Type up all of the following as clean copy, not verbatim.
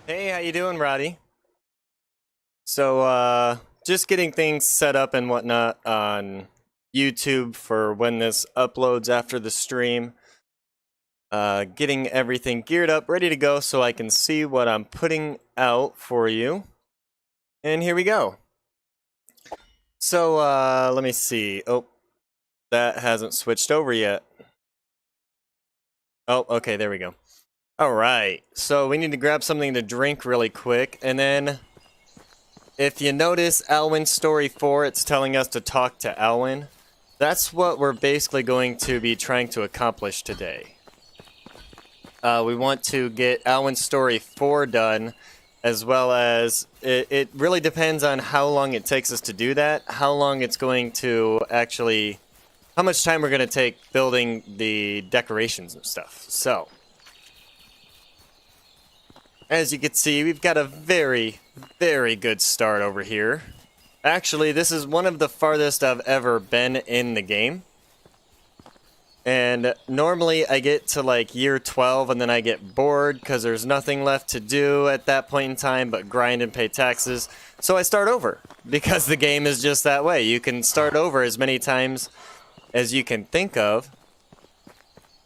Hey, how you doing, Roddy? So, just getting things set up and whatnot on YouTube for when this uploads after the stream. Getting everything geared up, ready to go so I can see what I'm putting out for you. And here we go. So, let me see. Oh, that hasn't switched over yet. Oh, okay, there we go. Alright, so we need to grab something to drink really quick, and then if you notice Alwin Story 4, it's telling us to talk to Alwin. That's what we're basically going to be trying to accomplish today. We want to get Alwin Story 4 done, as well as it really depends on how long it takes us to do that, how long it's going to actually, how much time we're going to take building the decorations and stuff. So, as you can see, we've got a very, very good start over here. Actually, this is one of the farthest I've ever been in the game. And normally I get to like year 12 and then I get bored because there's nothing left to do at that point in time but grind and pay taxes. So I start over because the game is just that way. You can start over as many times as you can think of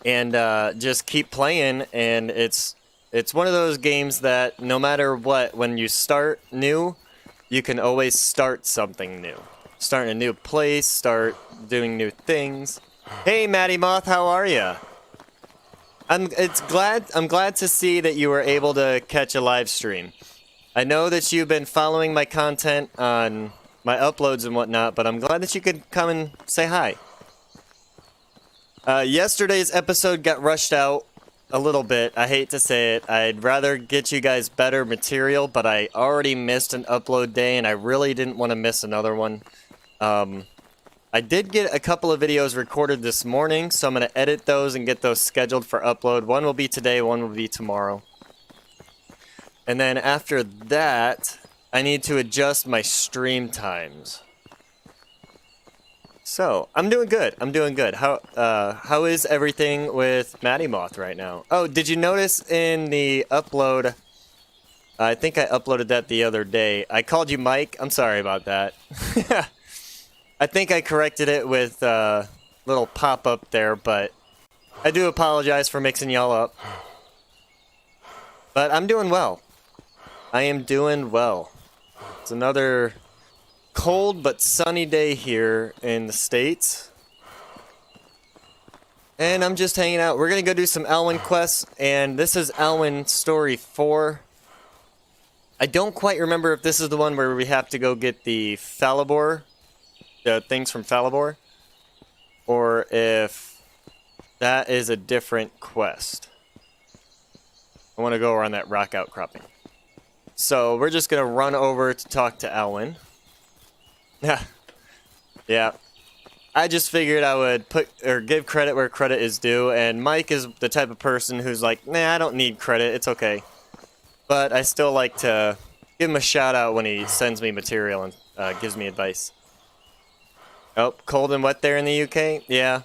and just keep playing, and it's one of those games that no matter what, when you start new, you can always start something new. Start in a new place, start doing new things. Hey, Maddie Moth, how are ya? I'm glad to see that you were able to catch a live stream. I know that you've been following my content on my uploads and whatnot, but I'm glad that you could come and say hi. Yesterday's episode got rushed out a little bit. I hate to say it. I'd rather get you guys better material, but I already missed an upload day, and I really didn't want to miss another one. I did get a couple of videos recorded this morning, so I'm going to edit those and get those scheduled for upload. One will be today, one will be tomorrow. And then after that, I need to adjust my stream times. So, I'm doing good. I'm doing good. How is everything with Maddie Moth right now? Oh, did you notice in the upload, I think I uploaded that the other day. I called you Mike. I'm sorry about that. I think I corrected it with a little pop-up there, but I do apologize for mixing y'all up. But I'm doing well. I am doing well. It's another cold but sunny day here in the States. And I'm just hanging out. We're going to go do some Alwin quests, and this is Alwin Story 4. I don't quite remember if this is the one where we have to go get the Falibor, the things from Falibor, or if that is a different quest. I want to go around that rock outcropping. So we're just going to run over to talk to Alwin. Yeah. I just figured I would give credit where credit is due, and Mike is the type of person who's like, nah, I don't need credit, it's okay. But I still like to give him a shout out when he sends me material and gives me advice. Oh, cold and wet there in the UK? Yeah.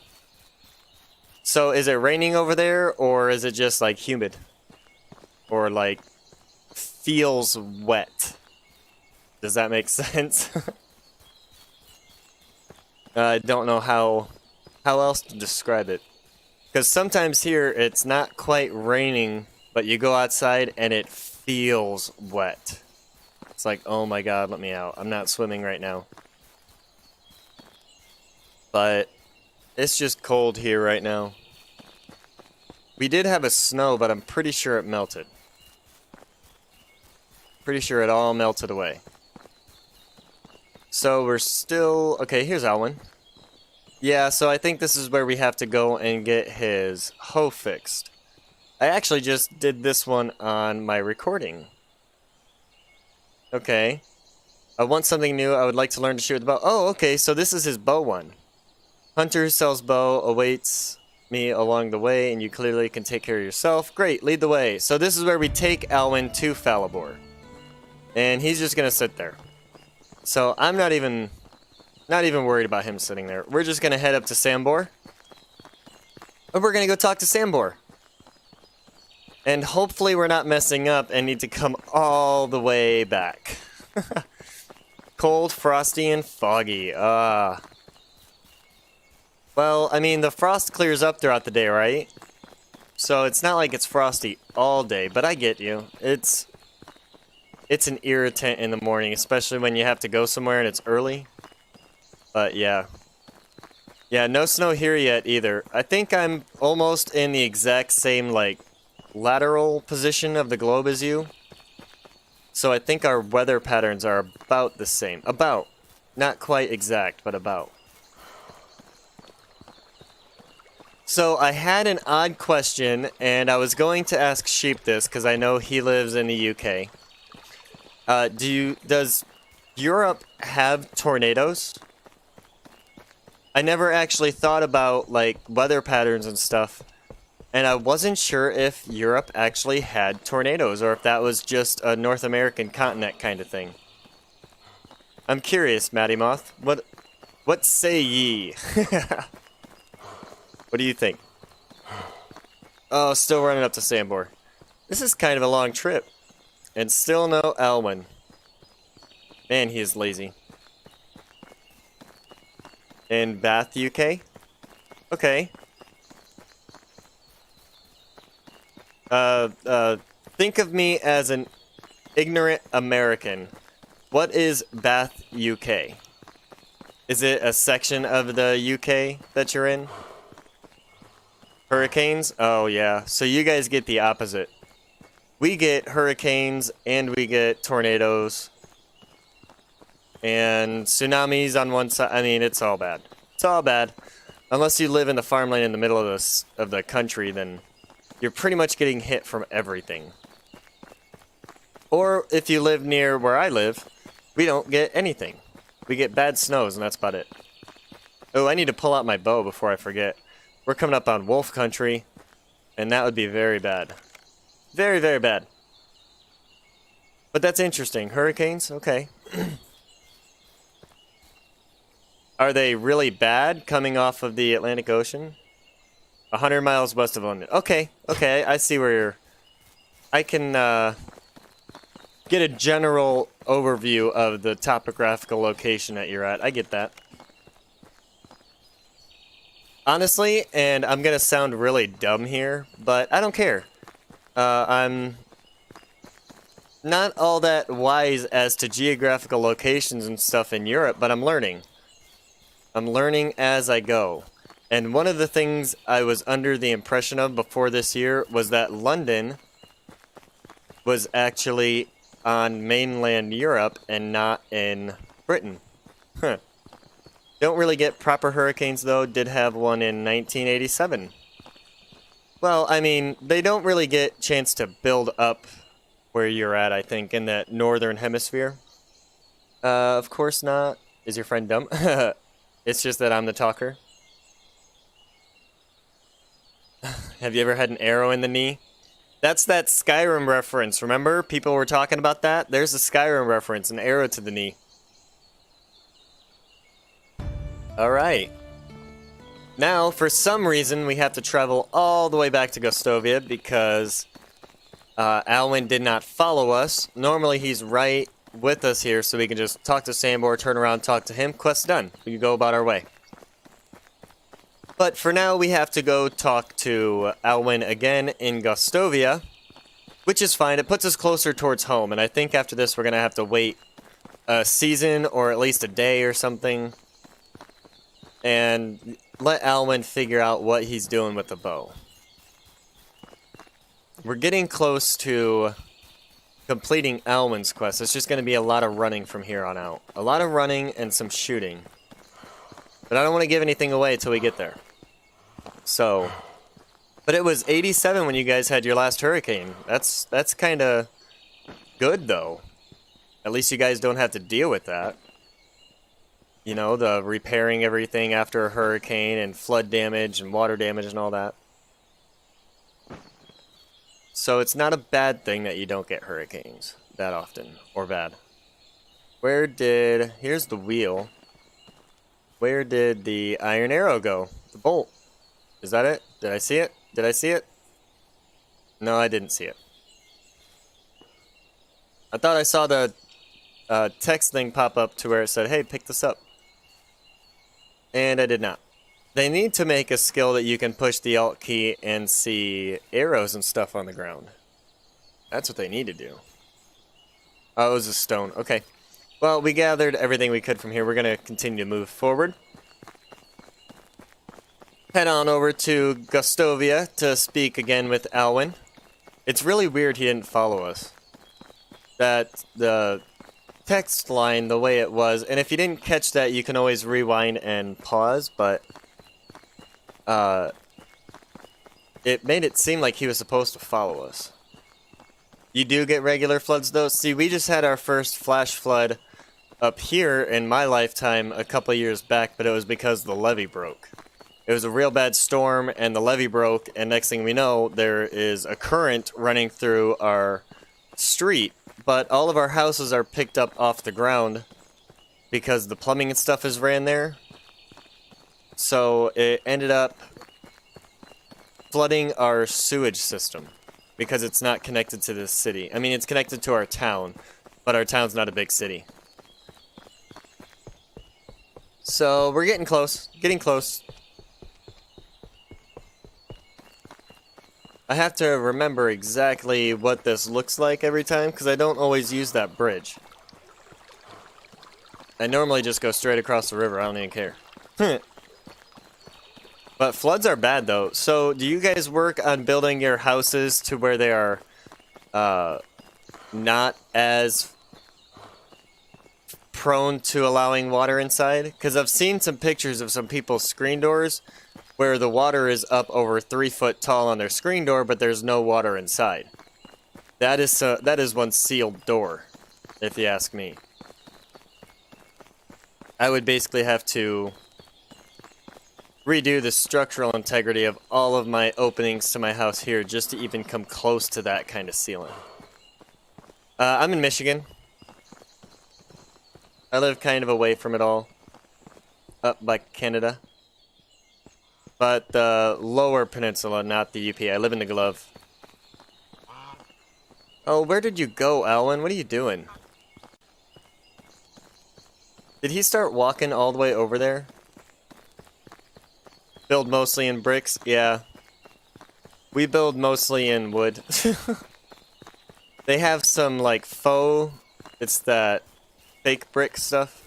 So is it raining over there, or is it just like humid? Or like feels wet? Does that make sense? I don't know how else to describe it. Because sometimes here it's not quite raining, but you go outside and it feels wet. It's like, oh my god, let me out. I'm not swimming right now. But it's just cold here right now. We did have a snow, but I'm pretty sure it melted. Pretty sure it all melted away. So we're still... Okay, here's Alwin. Yeah, so I think this is where we have to go and get his hoe fixed. I actually just did this one on my recording. Okay. I want something new. I would like to learn to shoot with the bow. Oh, okay, so this is his bow one. Hunter who sells bow awaits me along the way, and you clearly can take care of yourself. Great, lead the way. So this is where we take Alwin to Falibor. And he's just going to sit there. So I'm not even worried about him sitting there. We're just going to head up to Sambor. And we're going to go talk to Sambor. And hopefully we're not messing up and need to come all the way back. Cold, frosty, and foggy. Well, I mean, the frost clears up throughout the day, right? So it's not like it's frosty all day, but I get you. It's an irritant in the morning, especially when you have to go somewhere and it's early. But yeah. Yeah, no snow here yet either. I think I'm almost in the exact same, like, lateral position of the globe as you. So I think our weather patterns are about the same. About. Not quite exact, but about. So I had an odd question, and I was going to ask Sheep this, because I know he lives in the UK. Does Europe have tornadoes? I never actually thought about, like, weather patterns and stuff. And I wasn't sure if Europe actually had tornadoes, or if that was just a North American continent kind of thing. I'm curious, Matty Moth. What say ye? What do you think? Oh, still running up to Sambor. This is kind of a long trip. And still no Alwin. Man, he is lazy. In Bath, UK? Okay. Think of me as an ignorant American. What is Bath, UK? Is it a section of the UK that you're in? Hurricanes? Oh, yeah. So you guys get the opposite. We get hurricanes, and we get tornadoes. And tsunamis on one side. I mean, it's all bad. It's all bad. Unless you live in the farmland in the middle of the country, then you're pretty much getting hit from everything. Or if you live near where I live, we don't get anything. We get bad snows, and that's about it. Oh, I need to pull out my bow before I forget. We're coming up on wolf country, and that would be very bad. Very, very bad. But that's interesting. Hurricanes? Okay. Are they really bad coming off of the Atlantic Ocean? 100 miles west of London. Okay, okay, I see where you're... I can get a general overview of the topographical location that you're at. I get that. Honestly, and I'm going to sound really dumb here, but I don't care. I'm not all that wise as to geographical locations and stuff in Europe, but I'm learning. I'm learning as I go. And one of the things I was under the impression of before this year was that London was actually on mainland Europe and not in Britain. Huh. Don't really get proper hurricanes, though. Did have one in 1987. Well, I mean, they don't really get a chance to build up where you're at, I think, in that northern hemisphere. Of course not. Is your friend dumb? It's just that I'm the talker. Have you ever had an arrow in the knee? That's that Skyrim reference, remember? People were talking about that. There's a Skyrim reference, an arrow to the knee. Alright. Now, for some reason, we have to travel all the way back to Gostovia because Alwin did not follow us. Normally, he's right with us here, so we can just talk to Sambor, turn around, talk to him. Quest done. We can go about our way. But for now, we have to go talk to Alwin again in Gostovia, which is fine. It puts us closer towards home, and I think after this, we're going to have to wait a season or at least a day or something and let Alwin figure out what he's doing with the bow. We're getting close to completing Alwin's quest. It's just going to be a lot of running from here on out. A lot of running and some shooting. But I don't want to give anything away until we get there. So, but it was 87 when you guys had your last hurricane. That's kind of good, though. At least you guys don't have to deal with that. You know, the repairing everything after a hurricane and flood damage and water damage and all that. So it's not a bad thing that you don't get hurricanes that often, or bad. Here's the wheel. Where did the iron arrow go? The bolt. Is that it? Did I see it? Did I see it? No, I didn't see it. I thought I saw the text thing pop up to where it said, hey, pick this up. And I did not. They need to make a skill that you can push the Alt key and see arrows and stuff on the ground. That's what they need to do. Oh, it was a stone. Okay. Well, we gathered everything we could from here. We're going to continue to move forward. Head on over to Gostovia to speak again with Alwin. It's really weird he didn't follow us. That the text line the way it was, and if you didn't catch that, you can always rewind and pause, but it made it seem like he was supposed to follow us. You do get regular floods though. See, we just had our first flash flood up here in my lifetime a couple years back, but it was because the levee broke. It was a real bad storm and the levee broke, and next thing we know, there is a current running through our street, but all of our houses are picked up off the ground because the plumbing and stuff is ran there. So it ended up flooding our sewage system because it's not connected to this city. I mean, it's connected to our town, but our town's not a big city. So we're getting close, I have to remember exactly what this looks like every time, because I don't always use that bridge. I normally just go straight across the river, I don't even care. But floods are bad though. So do you guys work on building your houses to where they are not as prone to allowing water inside? Because I've seen some pictures of some people's screen doors where the water is up over 3 foot tall on their screen door, but there's no water inside. That is one sealed door, if you ask me. I would basically have to redo the structural integrity of all of my openings to my house here just to even come close to that kind of ceiling. I'm in Michigan. I live kind of away from it all, up by Canada. But the lower peninsula, not the UP. I live in the Glove. Oh, where did you go, Alwin? What are you doing? Did he start walking all the way over there? Build mostly in bricks? Yeah. We build mostly in wood. They have some, like, faux... It's that fake brick stuff.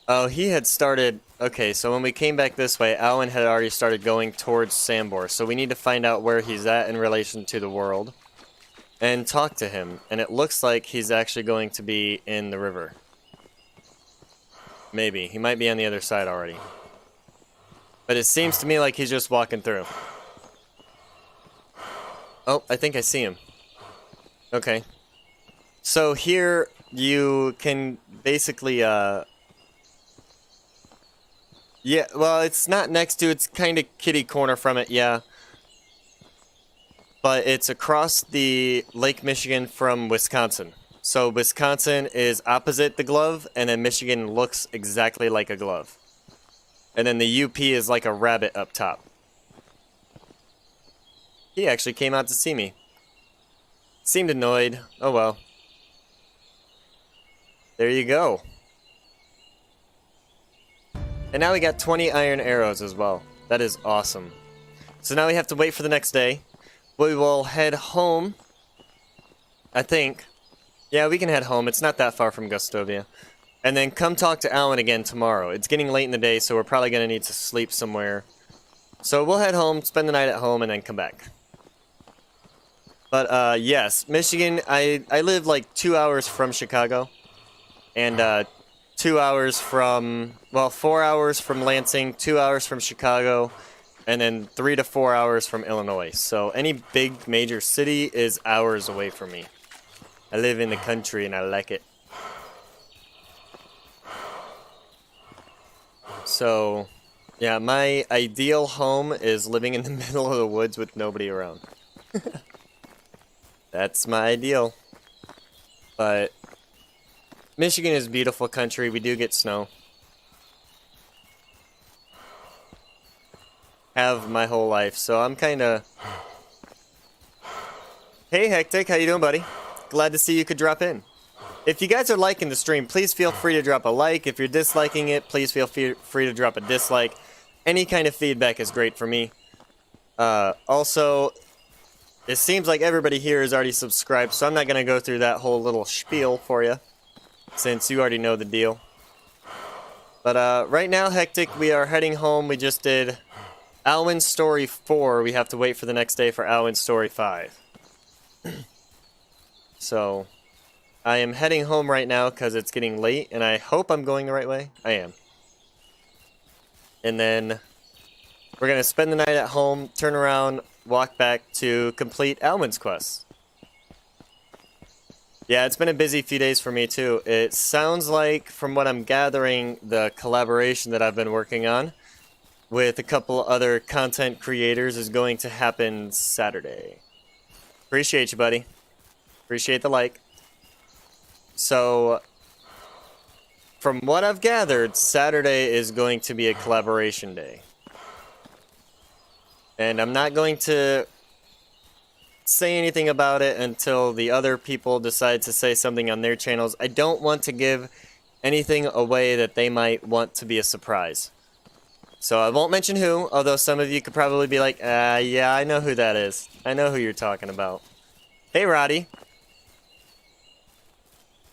Oh, he had started... Okay, so when we came back this way, Alwin had already started going towards Sambor, so we need to find out where he's at in relation to the world and talk to him. And it looks like he's actually going to be in the river. Maybe. He might be on the other side already. But it seems to me like he's just walking through. Oh, I think I see him. Okay. So here you can basically, yeah, well, it's not next to, it's kind of kitty corner from it, yeah. But it's across the Lake Michigan from Wisconsin. So Wisconsin is opposite the Glove, and then Michigan looks exactly like a glove. And then the UP is like a rabbit up top. He actually came out to see me. Seemed annoyed. Oh well. There you go. And now we got 20 iron arrows as well. That is awesome. So now we have to wait for the next day. We will head home, I think. Yeah, we can head home. It's not that far from Gostovia. And then come talk to Alwin again tomorrow. It's getting late in the day, so we're probably going to need to sleep somewhere. So we'll head home, spend the night at home, and then come back. But, yes, Michigan, I live like 2 hours from Chicago. And, 2 hours from, well, 4 hours from Lansing, 2 hours from Chicago, and then 3 to 4 hours from Illinois. So any big major city is hours away from me. I live in the country and I like it. So, yeah, my ideal home is living in the middle of the woods with nobody around. That's my ideal. But Michigan is a beautiful country. We do get snow. Have my whole life, so I'm kind of Hey Hectic, how you doing, buddy? Glad to see you could drop in. If you guys are liking the stream, please feel free to drop a like. If you're disliking it, please feel free to drop a dislike. Any kind of feedback is great for me. Also, it seems like everybody here is already subscribed, so I'm not going to go through that whole little spiel for you, since you already know the deal. But right now, Hectic, we are heading home. We just did Alwin Story 4. We have to wait for the next day for Alwin Story 5. So, I am heading home right now because it's getting late, and I hope I'm going the right way. I am. And then we're going to spend the night at home, turn around, walk back to complete Alwin's quest. Yeah, it's been a busy few days for me too. It sounds like, from what I'm gathering, the collaboration that I've been working on with a couple other content creators is going to happen Saturday. Appreciate you, buddy. Appreciate the like. So, from what I've gathered, Saturday is going to be a collaboration day. And I'm not going to say anything about it until the other people decide to say something on their channels. I don't want to give anything away that they might want to be a surprise. So I won't mention who, although some of you could probably be like, yeah, I know who that is. I know who you're talking about. Hey, Roddy.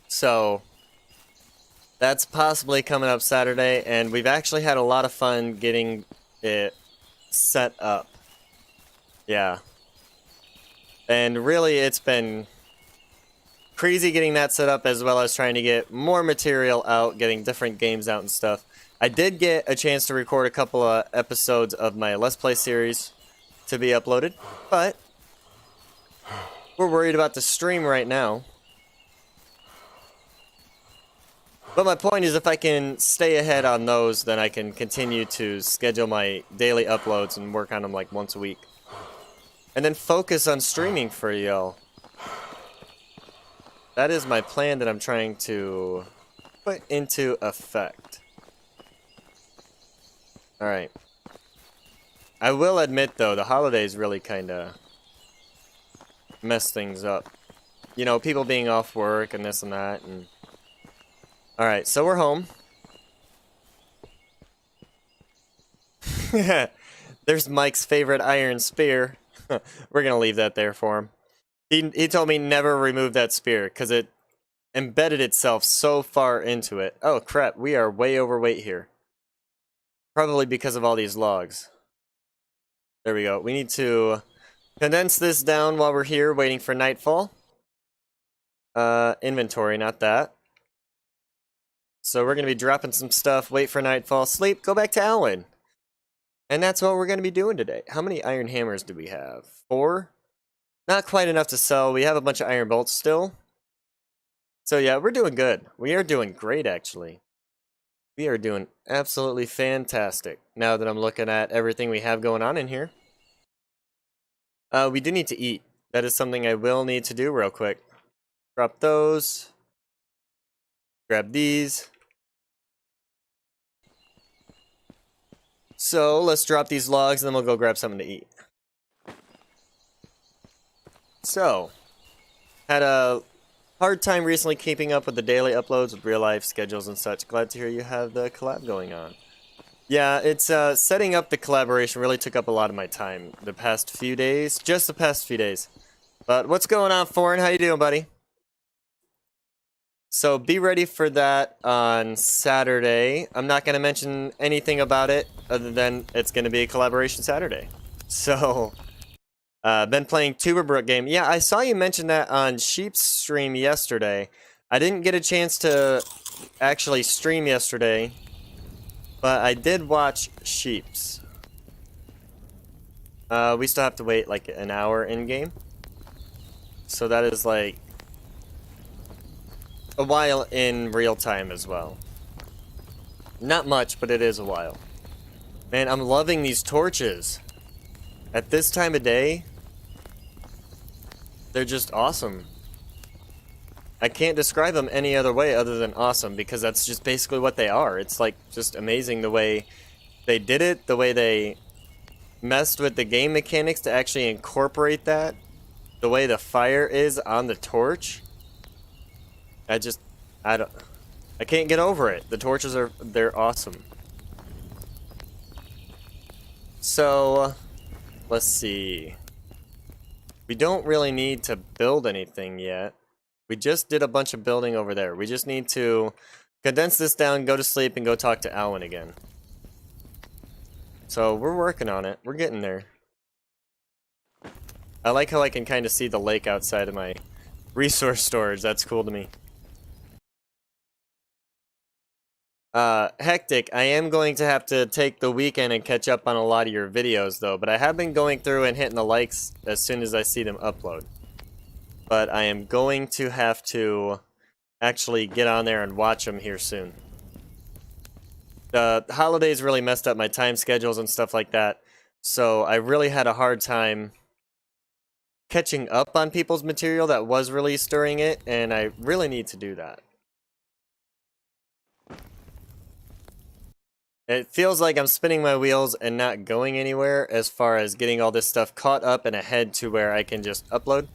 So, that's possibly coming up Saturday, and we've actually had a lot of fun getting it set up. Yeah. And really, it's been crazy getting that set up, as well as trying to get more material out, getting different games out and stuff. I did get a chance to record a couple of episodes of my Let's Play series to be uploaded, but we're worried about the stream right now. But my point is, if I can stay ahead on those, then I can continue to schedule my daily uploads and work on them like once a week. And then focus on streaming for y'all. That is my plan that I'm trying to put into effect. Alright. I will admit, though, the holidays really kind of mess things up. You know, people being off work and this and that, and... Alright, so we're home. There's Mike's favorite iron spear. We're gonna leave that there for him. He told me never remove that spear, because it embedded itself so far into it. Oh crap, we are way overweight here. Probably because of all these logs. There we go. We need to condense this down while we're here, waiting for nightfall. Inventory, not that. So we're going to be dropping some stuff, wait for nightfall, sleep, go back to Alwin. And that's what we're going to be doing today. How many iron hammers do we have? 4? Not quite enough to sell. We have a bunch of iron bolts still. So yeah, we're doing good. We are doing great, actually. We are doing absolutely fantastic now that I'm looking at everything we have going on in here. We do need to eat. That is something I will need to do real quick. Drop those. Grab these. So, let's drop these logs and then we'll go grab something to eat. So, had a hard time recently keeping up with the daily uploads with real life schedules and such. Glad to hear you have the collab going on. Yeah, it's setting up the collaboration really took up a lot of my time the past few days. Just the past few days. But what's going on, Foreign? How you doing, buddy? So be ready for that on Saturday. I'm not going to mention anything about it other than it's going to be a collaboration Saturday. So, been playing Tuberbrook game. Yeah, I saw you mention that on Sheep's stream yesterday. I didn't get a chance to actually stream yesterday, but I did watch Sheep's. We still have to wait like an hour in-game. So that is like a while in real time as well. Not much, but it is a while. Man, I'm loving these torches. At this time of day, they're just awesome. I can't describe them any other way other than awesome, because that's just basically what they are. It's like just amazing the way they did it, the way they messed with the game mechanics to actually incorporate that, the way the fire is on the torch, I can't get over it. The torches they're awesome. So, let's see. We don't really need to build anything yet. We just did a bunch of building over there. We just need to condense this down, go to sleep, and go talk to Alwin again. So, we're working on it. We're getting there. I like how I can kind of see the lake outside of my resource storage. That's cool to me. Hectic. I am going to have to take the weekend and catch up on a lot of your videos, though. But I have been going through and hitting the likes as soon as I see them upload. But I am going to have to actually get on there and watch them here soon. The holidays really messed up my time schedules and stuff like that. So I really had a hard time catching up on people's material that was released during it. And I really need to do that. It feels like I'm spinning my wheels and not going anywhere as far as getting all this stuff caught up and ahead to where I can just upload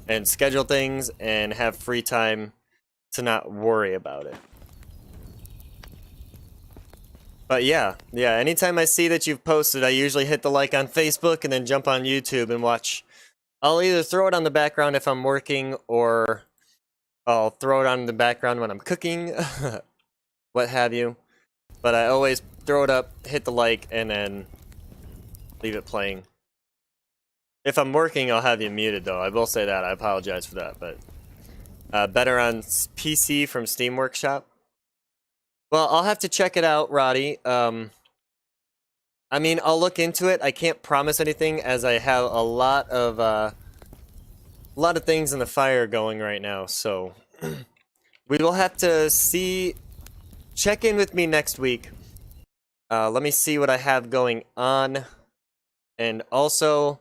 and schedule things and have free time to not worry about it. But yeah, anytime I see that you've posted, I usually hit the like on Facebook and then jump on YouTube and watch. I'll either throw it on the background if I'm working, or I'll throw it on the background when I'm cooking, what have you. But I always throw it up, hit the like, and then leave it playing. If I'm working, I'll have you muted, though. I will say that. I apologize for that. But better on PC from Steam Workshop? Well, I'll have to check it out, Roddy. I mean, I'll look into it. I can't promise anything, as I have a lot of things in the fire going right now. So we will have to see. Check in with me next week. Let me see what I have going on. And also,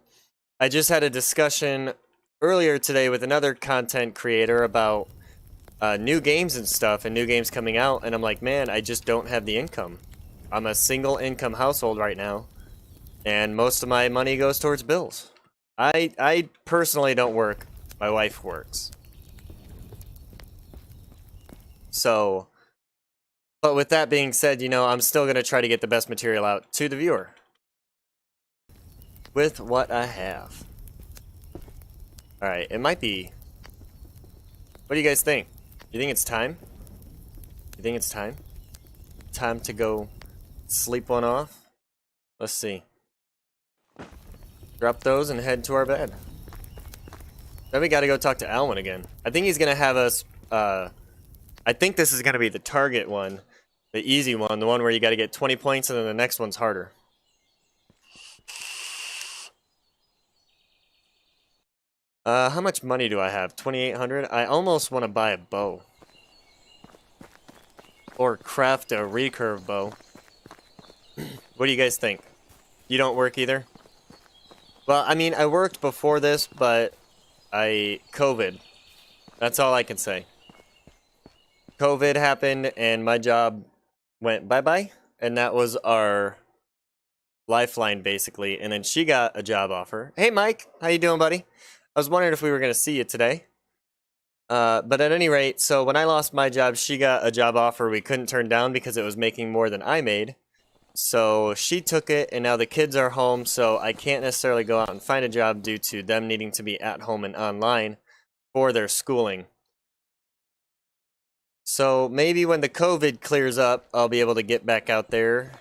I just had a discussion earlier today with another content creator about new games and stuff and new games coming out. And I'm like, man, I just don't have the income. I'm a single income household right now. And most of my money goes towards bills. I personally don't work. My wife works. So, but with that being said, you know, I'm still going to try to get the best material out to the viewer with what I have. Alright, it might be... What do you guys think? You think it's time? You think it's time? Time to go sleep one off? Let's see. Drop those and head to our bed. Then we gotta go talk to Alwin again. I think he's gonna have us, I think this is gonna be the target one. The easy one, the one where you gotta get 20 points and then the next one's harder. How much money do I have? 2,800? I almost want to buy a bow. Or craft a recurve bow. What do you guys think? You don't work either? Well, I mean, I worked before this, but COVID. That's all I can say. COVID happened and my job went bye-bye. And that was our lifeline, basically. And then she got a job offer. Hey, Mike. How you doing, buddy? I was wondering if we were going to see you today. But at any rate, so when I lost my job, she got a job offer we couldn't turn down because it was making more than I made. So she took it, and now the kids are home, so I can't necessarily go out and find a job due to them needing to be at home and online for their schooling. So maybe when the COVID clears up, I'll be able to get back out there.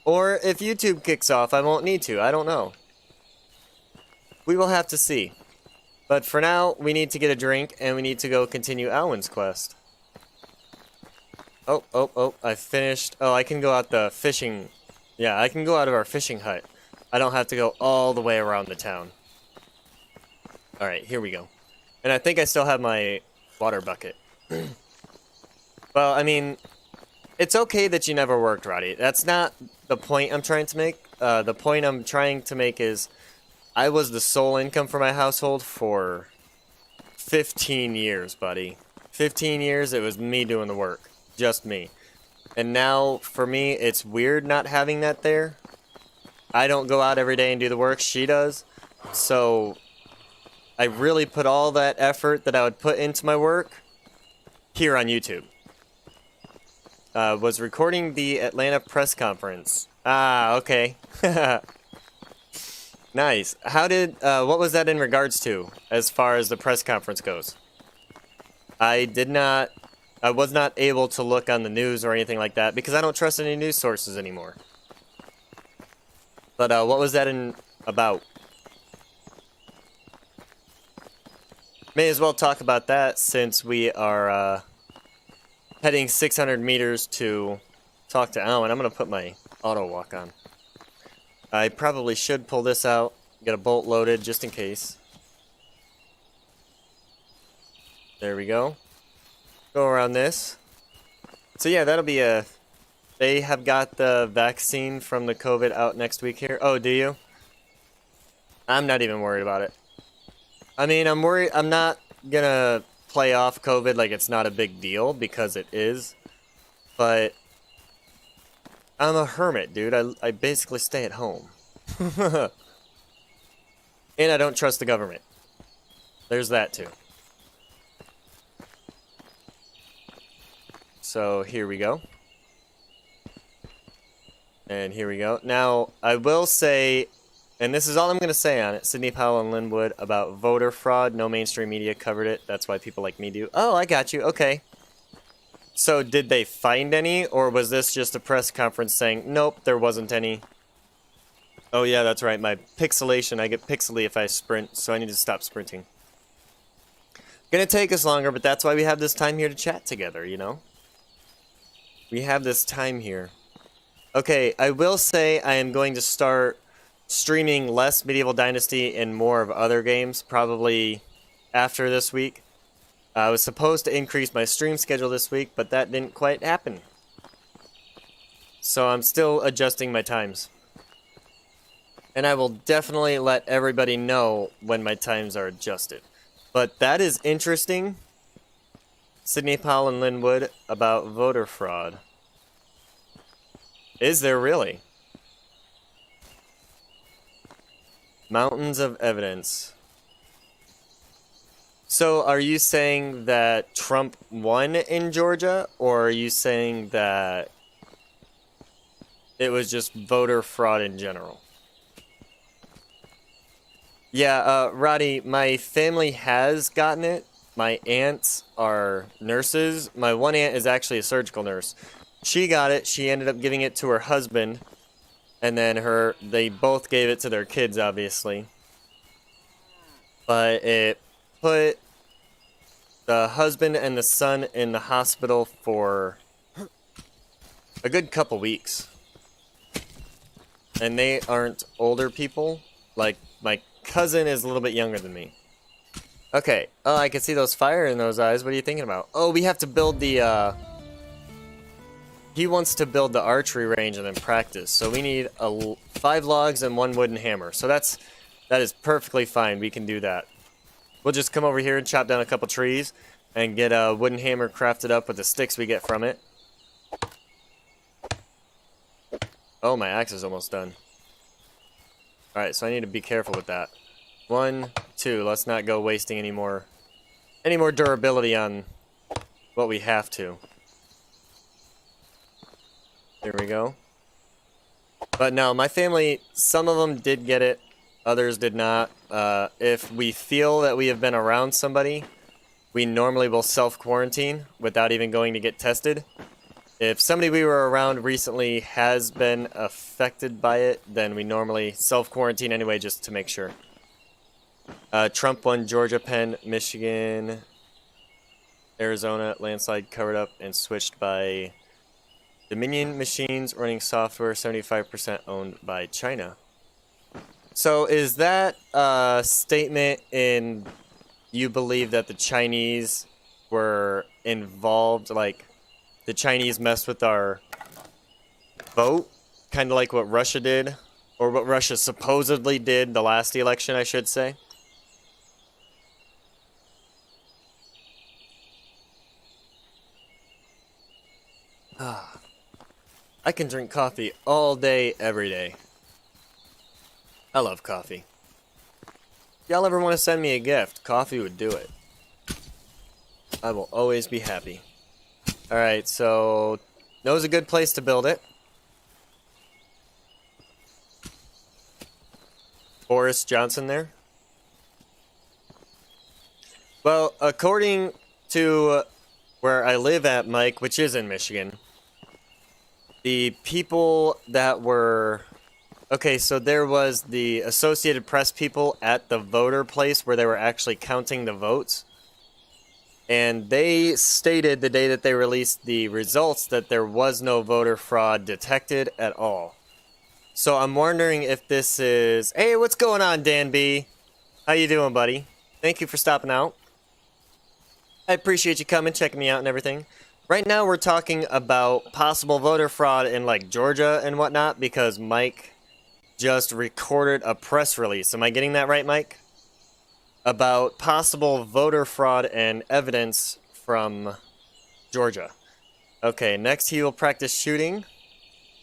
Or if YouTube kicks off, I won't need to. I don't know. We will have to see. But for now, we need to get a drink, and we need to go continue Alwin's quest. Oh, I finished. Oh, I can go out the fishing. Yeah, I can go out of our fishing hut. I don't have to go all the way around the town. Alright, here we go. And I think I still have my water bucket. Well, I mean, it's okay that you never worked, Roddy. That's not the point I'm trying to make. The point I'm trying to make is I was the sole income for my household for 15 years, buddy. 15 years, it was me doing the work. Just me. And now, for me, it's weird not having that there. I don't go out every day and do the work. She does. So, I really put all that effort that I would put into my work here on YouTube. Was recording the Atlanta press conference. Ah, okay. Nice. How did, what was that in regards to, as far as the press conference goes? I was not able to look on the news or anything like that, because I don't trust any news sources anymore. But, what was that about? May as well talk about that, since we are, heading 600 meters to talk to Alwin. I'm going to put my auto walk on. I probably should pull this out, get a bolt loaded just in case. There we go. Go around this. So yeah, that'll be they have got the vaccine from the COVID out next week here. Oh, do you? I'm not even worried about it. I mean, I'm worried. I'm not gonna play off COVID like it's not a big deal, because it is. But I'm a hermit, dude. I basically stay at home. And I don't trust the government. There's that too. So here we go. And here we go. Now, I will say, and this is all I'm going to say on it, Sidney Powell and Linwood, about voter fraud. No mainstream media covered it. That's why people like me do. Oh, I got you. Okay. So did they find any, or was this just a press conference saying, nope, there wasn't any? Oh yeah, that's right, my pixelation, I get pixely if I sprint, so I need to stop sprinting. Gonna take us longer, but that's why we have this time here to chat together, you know? We have this time here. Okay, I will say I am going to start streaming less Medieval Dynasty and more of other games, probably after this week. I was supposed to increase my stream schedule this week, but that didn't quite happen. So I'm still adjusting my times. And I will definitely let everybody know when my times are adjusted. But that is interesting. Sidney Powell and Linwood about voter fraud. Is there really? Mountains of evidence. So are you saying that Trump won in Georgia, or are you saying that it was just voter fraud in general? Yeah, Roddy, my family has gotten it. My aunts are nurses. My one aunt is actually a surgical nurse. She got it. She ended up giving it to her husband. And then they both gave it to their kids, obviously. But it put the husband and the son in the hospital for a good couple weeks. And they aren't older people. Like, my cousin is a little bit younger than me. Okay. Oh, I can see those fire in those eyes. What are you thinking about? Oh, we have to build the, he wants to build the archery range and then practice. So we need 5 logs and 1 wooden hammer. So that is perfectly fine. We can do that. We'll just come over here and chop down a couple trees and get a wooden hammer crafted up with the sticks we get from it. Oh, my axe is almost done. Alright, so I need to be careful with that. 1, 2, let's not go wasting any more durability on what we have to. There we go. But no, my family, some of them did get it, others did not. If we feel that we have been around somebody, we normally will self-quarantine without even going to get tested. If somebody we were around recently has been affected by it, then we normally self-quarantine anyway just to make sure. Trump won Georgia, Penn, Michigan, Arizona, landslide covered up and switched by Dominion machines running software, 75% owned by China. So is that a statement in you believe that the Chinese were involved, like the Chinese messed with our vote, kind of like what Russia did, or what Russia supposedly did the last election, I should say? I can drink coffee all day, every day. I love coffee. Y'all ever want to send me a gift, coffee would do it. I will always be happy. Alright, so knows a good place to build it. Boris Johnson there. Well, according to where I live at, Mike, which is in Michigan, the people that were... Okay, so there was the Associated Press people at the voter place where they were actually counting the votes. And they stated the day that they released the results that there was no voter fraud detected at all. So I'm wondering if this is... Hey, what's going on, Dan B? How you doing, buddy? Thank you for stopping out. I appreciate you coming, checking me out and everything. Right now we're talking about possible voter fraud in like Georgia and whatnot because Mike just recorded a press release. Am I getting that right, Mike? About possible voter fraud and evidence from Georgia. Okay, next he will practice shooting.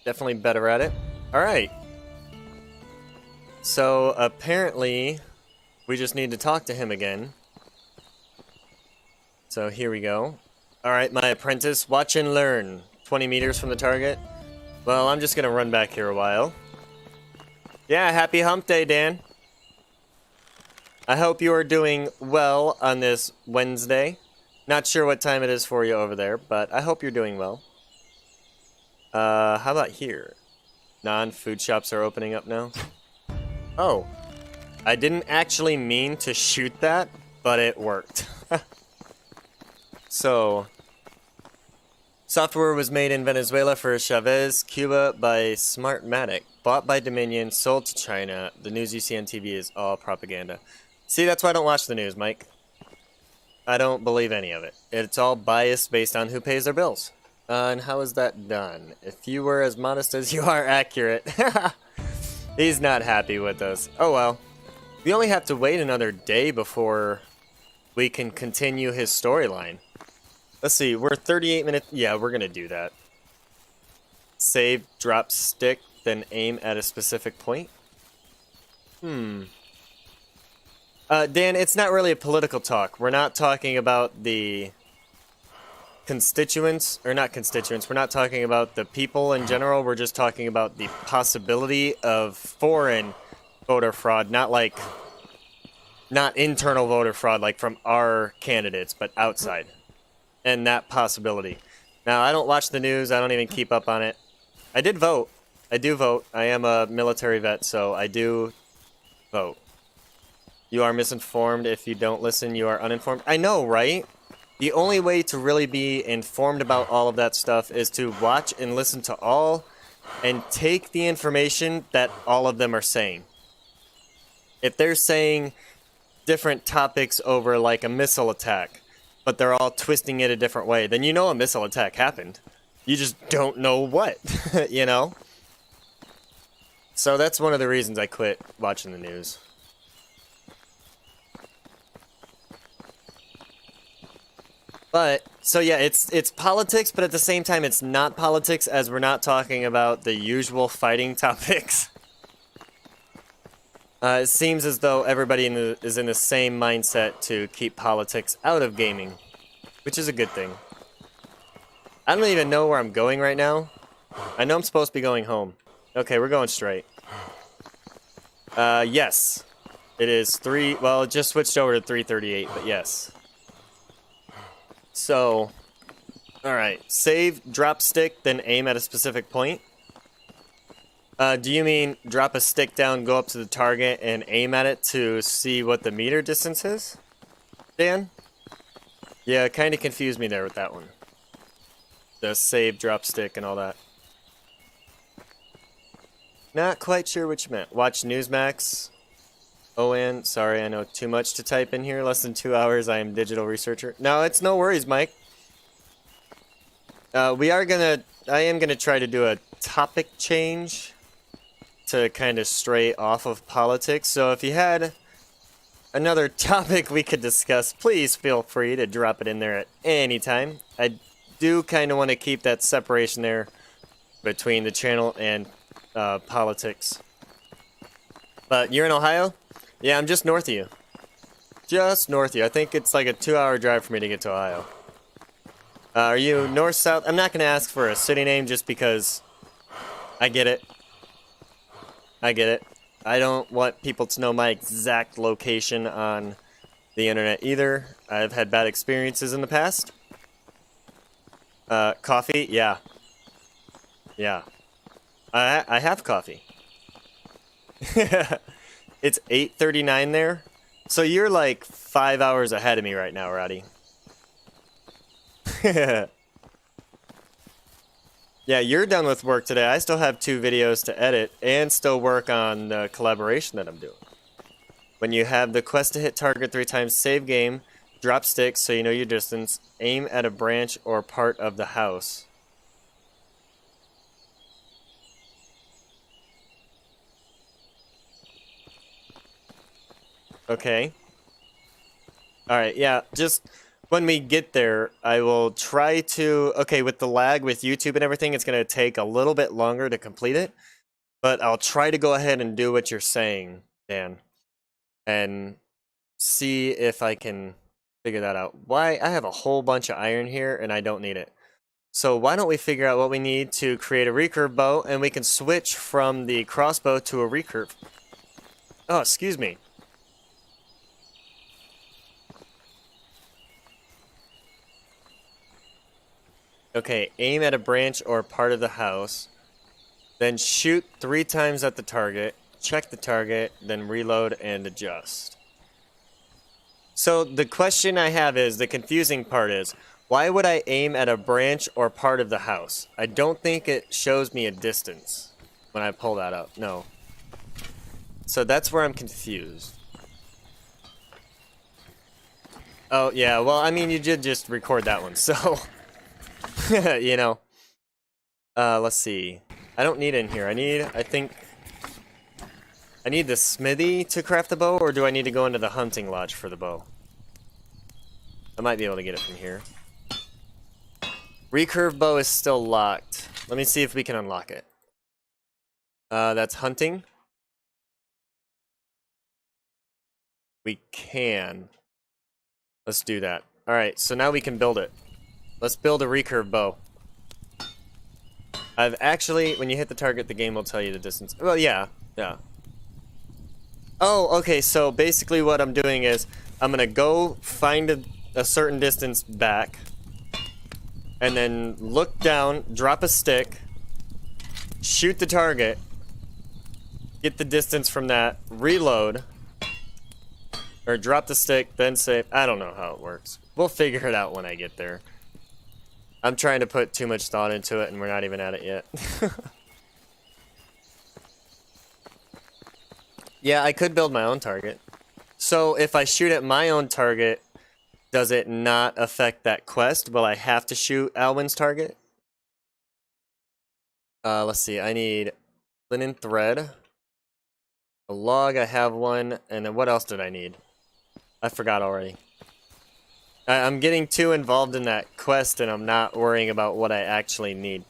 Definitely better at it. Alright. So apparently we just need to talk to him again. So here we go. Alright, my apprentice, watch and learn. 20 meters from the target. Well, I'm just gonna run back here a while. Yeah, happy hump day, Dan. I hope you are doing well on this Wednesday. Not sure what time it is for you over there, but I hope you're doing well. How about here? Non-food shops are opening up now. Oh, I didn't actually mean to shoot that, but it worked. So, software was made in Venezuela for Chavez, Cuba by Smartmatic. Bought by Dominion, sold to China. The news you see on TV is all propaganda. See, that's why I don't watch the news, Mike. I don't believe any of it. It's all biased based on who pays their bills. And how is that done? If you were as modest as you are accurate. He's not happy with us. Oh well. We only have to wait another day before we can continue his storyline. Let's see, we're 38 minutes. Yeah, we're gonna do that. Save, drop stick, then aim at a specific point. Dan, it's not really a political talk. We're not talking about the constituents, or not constituents. We're not talking about the people in general. We're just talking about the possibility of foreign voter fraud, not internal voter fraud like from our candidates, but outside. And that possibility. Now, I don't watch the news. I don't even keep up on it. I did vote. I do vote. I am a military vet, so I do vote. You are misinformed. If you don't listen, you are uninformed. I know, right? The only way to really be informed about all of that stuff is to watch and listen to all and take the information that all of them are saying. If they're saying different topics over like a missile attack, but they're all twisting it a different way, then you know a missile attack happened. You just don't know what, you know? So that's one of the reasons I quit watching the news. But, so yeah, it's politics, but at the same time it's not politics, as we're not talking about the usual fighting topics. It seems as though everybody is in the same mindset to keep politics out of gaming, which is a good thing. I don't even know where I'm going right now. I know I'm supposed to be going home. Okay, we're going straight. Yes. It is 3... Well, it just switched over to 3:38, but yes. So, alright. Save, drop stick, then aim at a specific point. Do you mean drop a stick down, go up to the target, and aim at it to see what the meter distance is? Dan? Yeah, it kind of confused me there with that one. The save, drop stick, and all that. Not quite sure what you meant. Watch Newsmax. ON, sorry, I know too much to type in here. Less than 2 hours, I am digital researcher. No, it's no worries, Mike. I am gonna try to do a topic change to kind of stray off of politics. So if you had another topic we could discuss, please feel free to drop it in there at any time. I do kind of want to keep that separation there between the channel and politics. But you're in Ohio? Yeah, I'm just north of you. Just north of you. I think it's like a 2-hour drive for me to get to Ohio. Are you north, south? I'm not going to ask for a city name just because I get it. I get it. I don't want people to know my exact location on the internet either. I've had bad experiences in the past. Coffee? Yeah. Yeah. I have coffee. It's 8:39 there. So you're like 5 hours ahead of me right now, Roddy. Yeah, you're done with work today. I still have 2 videos to edit and still work on the collaboration that I'm doing. When you have the quest to hit target 3 times, save game, drop sticks so you know your distance, aim at a branch or part of the house. Okay. Alright, yeah, just when we get there, I will try to... Okay, with the lag with YouTube and everything, it's going to take a little bit longer to complete it. But I'll try to go ahead and do what you're saying, Dan. And see if I can figure that out. Why? I have a whole bunch of iron here, and I don't need it. So why don't we figure out what we need to create a recurve bow, and we can switch from the crossbow to a recurve. Oh, excuse me. Okay, aim at a branch or part of the house. Then shoot 3 times at the target. Check the target, then reload and adjust. So the question I have is, the confusing part is, why would I aim at a branch or part of the house? I don't think it shows me a distance when I pull that up. No. So that's where I'm confused. Oh, yeah, well, I mean, you did just record that one, so... you know. Let's see. I don't need it in here. I think... I need the smithy to craft the bow, or do I need to go into the hunting lodge for the bow? I might be able to get it from here. Recurve bow is still locked. Let me see if we can unlock it. That's hunting. We can. Let's do that. Alright, so now we can build it. Let's build a recurve bow. I've actually, when you hit the target, the game will tell you the distance. Well, yeah. Oh, okay, so basically what I'm doing is, I'm gonna go find a certain distance back, and then look down, drop a stick, shoot the target, get the distance from that, reload, or drop the stick, then save. I don't know how it works. We'll figure it out when I get there. I'm trying to put too much thought into it, and we're not even at it yet. Yeah, I could build my own target. So if I shoot at my own target, does it not affect that quest? Will I have to shoot Alwin's target? Let's see, I need linen thread, a log, I have one, and then what else did I need? I forgot already. I'm getting too involved in that quest, and I'm not worrying about what I actually need.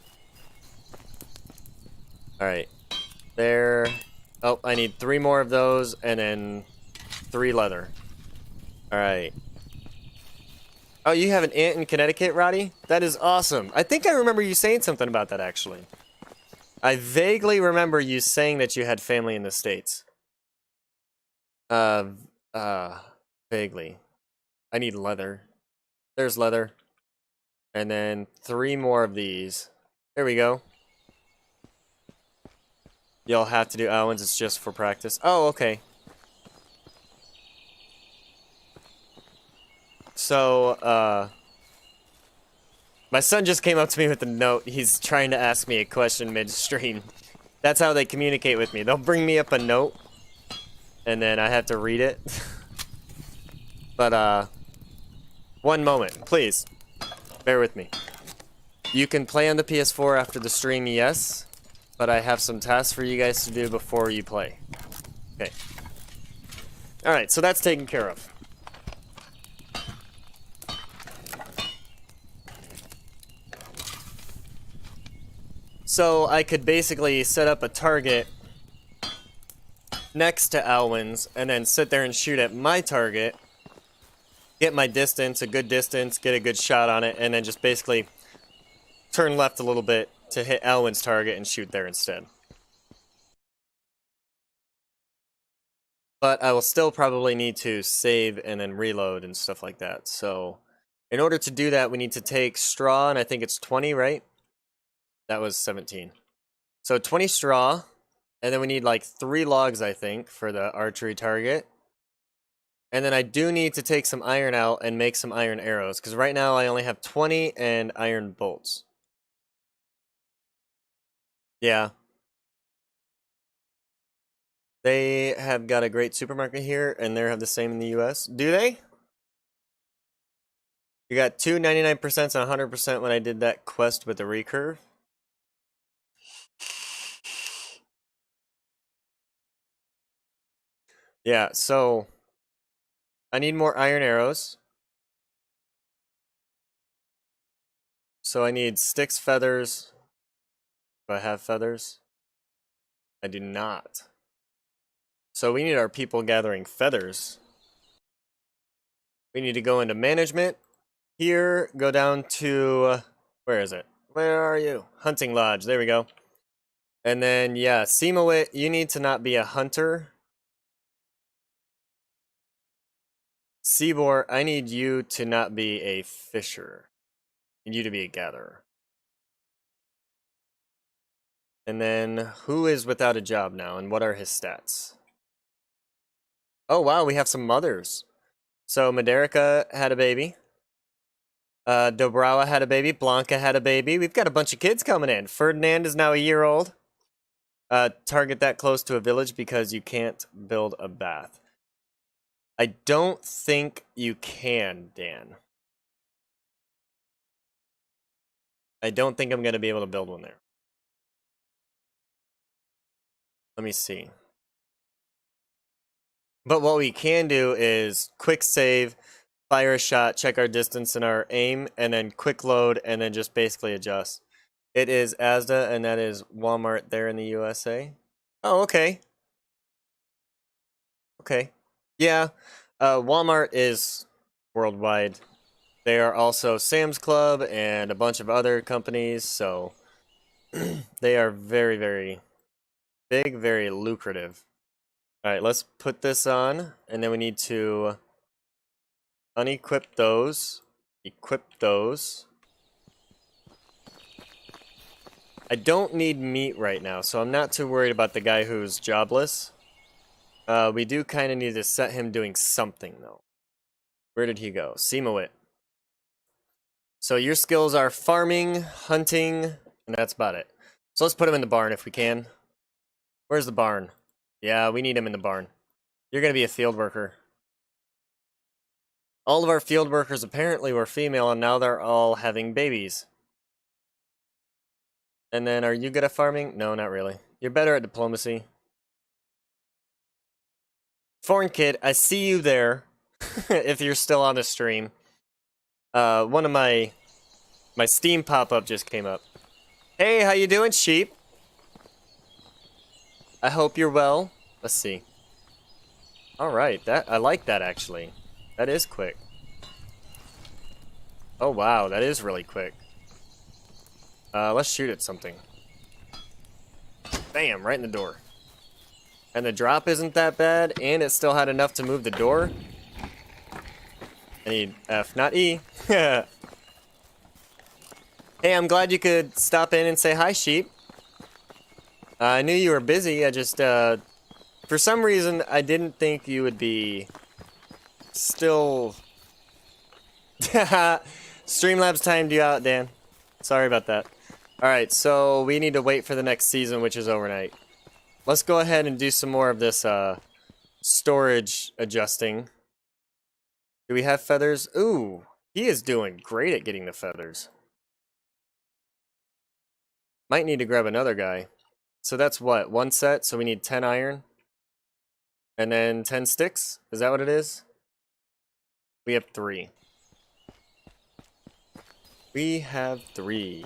Alright. There. Oh, I need 3 more of those, and then 3 leather. Alright. Oh, you have an aunt in Connecticut, Roddy? That is awesome. I think I remember you saying something about that, actually. I vaguely remember you saying that you had family in the States. Vaguely. I need leather. There's leather. And then 3 more of these. There we go. You'll have to do Alwins, it's just for practice. Oh, okay. So, my son just came up to me with a note. He's trying to ask me a question mid-stream. That's how they communicate with me. They'll bring me up a note, and then I have to read it. But, one moment, please. Bear with me. You can play on the PS4 after the stream, yes. But I have some tasks for you guys to do before you play. Okay. Alright, so that's taken care of. So I could basically set up a target next to Alwins and then sit there and shoot at my target, get my distance, a good distance, get a good shot on it, and then just basically turn left a little bit to hit Alwin's target and shoot there instead. But I will still probably need to save and then reload and stuff like that. So in order to do that, we need to take straw, and I think it's 20, right? That was 17. So 20 straw, and then we need like 3 logs, I think, for the archery target. And then I do need to take some iron out and make some iron arrows, because right now I only have 20 and iron bolts. Yeah. They have got a great supermarket here, and they have the same in the US. Do they? You got 2 99% and 100% when I did that quest with the recurve. Yeah, so I need more iron arrows. So I need sticks, feathers. Do I have feathers? I do not. So we need our people gathering feathers. We need to go into management. Here, go down to, where is it? Where are you? Hunting Lodge, there we go. And then, yeah, Simowit, you need to not be a hunter. Seabor, I need you to not be a fisher. I need you to be a gatherer. And then, who is without a job now, and what are his stats? Oh, wow, we have some mothers. So, Maderica had a baby. Dobrawa had a baby. Blanca had a baby. We've got a bunch of kids coming in. Ferdinand is now a year old. Target that close to a village because you can't build a bath. I don't think you can, Dan. I don't think I'm going to be able to build one there. Let me see. But what we can do is quick save, fire a shot, check our distance and our aim, and then quick load, and then just basically adjust. It is Asda, and that is Walmart there in the USA. Oh, okay. Okay. Yeah, Walmart is worldwide. They are also Sam's Club and a bunch of other companies, so they are very, very big, very lucrative. Alright, let's put this on, and then we need to unequip those, equip those. I don't need meat right now, so I'm not too worried about the guy who's jobless. We do kind of need to set him doing something, though. Where did he go? Simowit. So your skills are farming, hunting, and that's about it. So let's put him in the barn if we can. Where's the barn? Yeah, we need him in the barn. You're going to be a field worker. All of our field workers apparently were female, and now they're all having babies. And then, are you good at farming? No, not really. You're better at diplomacy. Foreign kid, I see you there. If you're still on the stream. One of my Steam pop-up just came up. Hey, how you doing, sheep? I hope you're well. Let's see. Alright, I like that actually. That is quick. Oh wow, that is really quick. Let's shoot at something. Bam, right in the door. And the drop isn't that bad, and it still had enough to move the door. I need F, not E. Hey, I'm glad you could stop in and say hi, sheep. I knew you were busy, I just, for some reason, I didn't think you would be still... Streamlabs timed you out, Dan. Sorry about that. Alright, so we need to wait for the next season, which is overnight. Let's go ahead and do some more of this, storage adjusting. Do we have feathers? Ooh, he is doing great at getting the feathers. Might need to grab another guy. So that's what, 1 set, so we need 10 iron. And then 10 sticks? Is that what it is? We have 3. We have 3.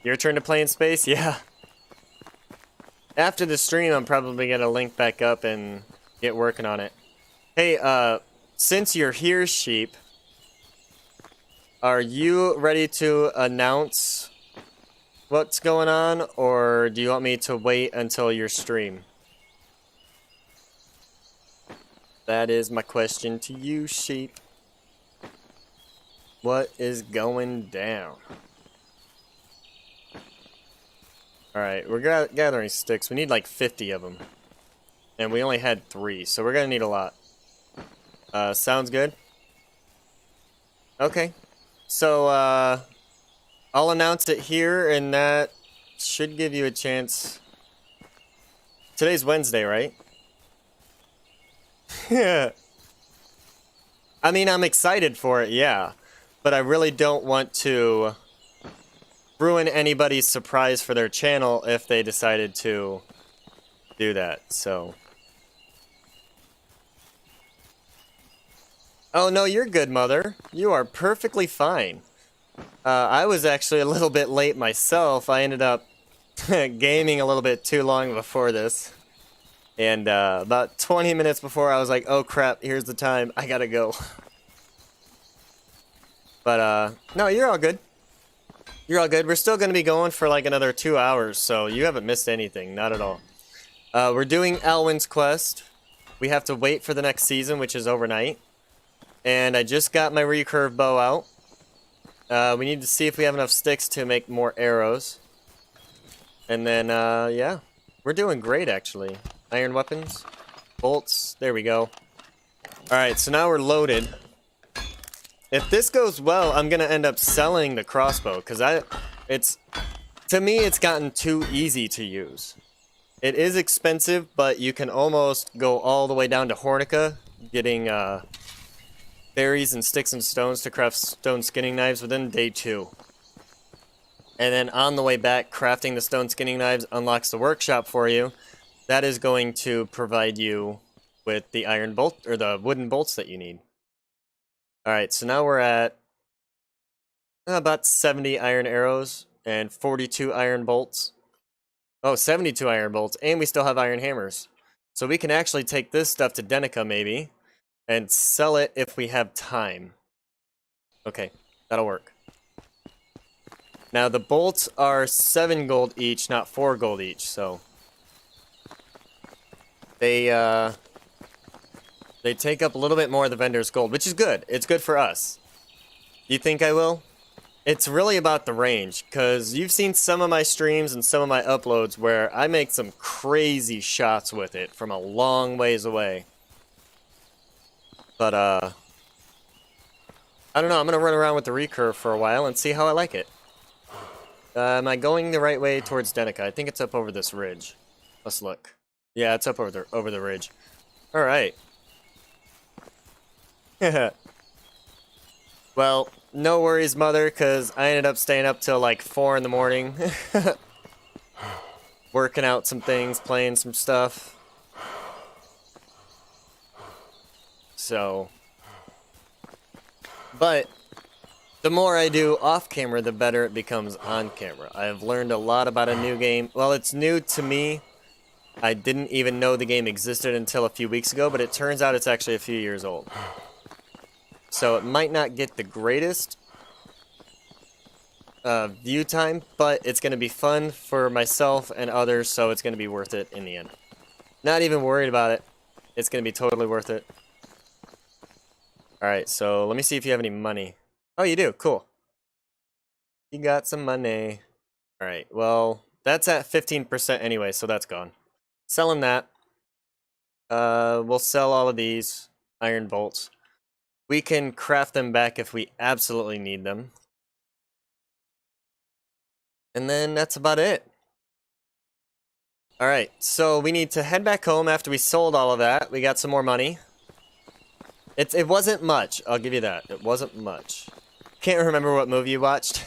Your turn to play in space? Yeah. After the stream, I'm probably gonna link back up and get working on it. Hey, since you're here, Sheep, are you ready to announce what's going on, or do you want me to wait until your stream? That is my question to you, Sheep. What is going down? Alright, we're gathering sticks. We need like 50 of them. And we only had 3, so we're gonna need a lot. Sounds good? Okay. So, I'll announce it here, and that should give you a chance. Today's Wednesday, right? Yeah. I mean, I'm excited for it, yeah. But I really don't want to ruin anybody's surprise for their channel if they decided to do that, so. Oh, no, you're good, Mother. You are perfectly fine. I was actually a little bit late myself. I ended up gaming a little bit too long before this. And about 20 minutes before, I was like, oh crap, here's the time. I gotta go. But, no, you're all good. You're all good. We're still going to be going for like another 2 hours, so you haven't missed anything. Not at all. We're doing Alwin's quest. We have to wait for the next season, which is overnight. And I just got my recurve bow out. We need to see if we have enough sticks to make more arrows. And then, yeah. We're doing great, actually. Iron weapons. Bolts. There we go. Alright, so now we're loaded. If this goes well, I'm gonna end up selling the crossbow, because to me, it's gotten too easy to use. It is expensive, but you can almost go all the way down to Hornica, getting berries and sticks and stones to craft stone skinning knives within day 2. And then on the way back, crafting the stone skinning knives unlocks the workshop for you. That is going to provide you with the iron bolt, or the wooden bolts that you need. Alright, so now we're at about 70 iron arrows and 42 iron bolts. Oh, 72 iron bolts, and we still have iron hammers. So we can actually take this stuff to Denica, maybe, and sell it if we have time. Okay, that'll work. Now, the bolts are 7 gold each, not 4 gold each, so they take up a little bit more of the vendor's gold, which is good. It's good for us. You think I will? It's really about the range, because you've seen some of my streams and some of my uploads where I make some crazy shots with it from a long ways away. But, I don't know. I'm going to run around with the recurve for a while and see how I like it. Am I going the right way towards Denica? I think it's up over this ridge. Let's look. Yeah, it's up over the ridge. Alright. Well, no worries, Mother, because I ended up staying up till like 4 in the morning. Working out some things, playing some stuff. So. But the more I do off camera, the better it becomes on camera. I've learned a lot about a new game. Well, it's new to me. I didn't even know the game existed until a few weeks ago, but it turns out it's actually a few years old. So it might not get the greatest view time, but it's going to be fun for myself and others, so it's going to be worth it in the end. Not even worried about it. It's going to be totally worth it. Alright, so let me see if you have any money. Oh, you do. Cool. You got some money. Alright, well, that's at 15% anyway, so that's gone. Selling that. We'll sell all of these iron bolts. We can craft them back if we absolutely need them. And then that's about it. Alright, so we need to head back home after we sold all of that. We got some more money. It wasn't much, I'll give you that. It wasn't much. Can't remember what movie you watched.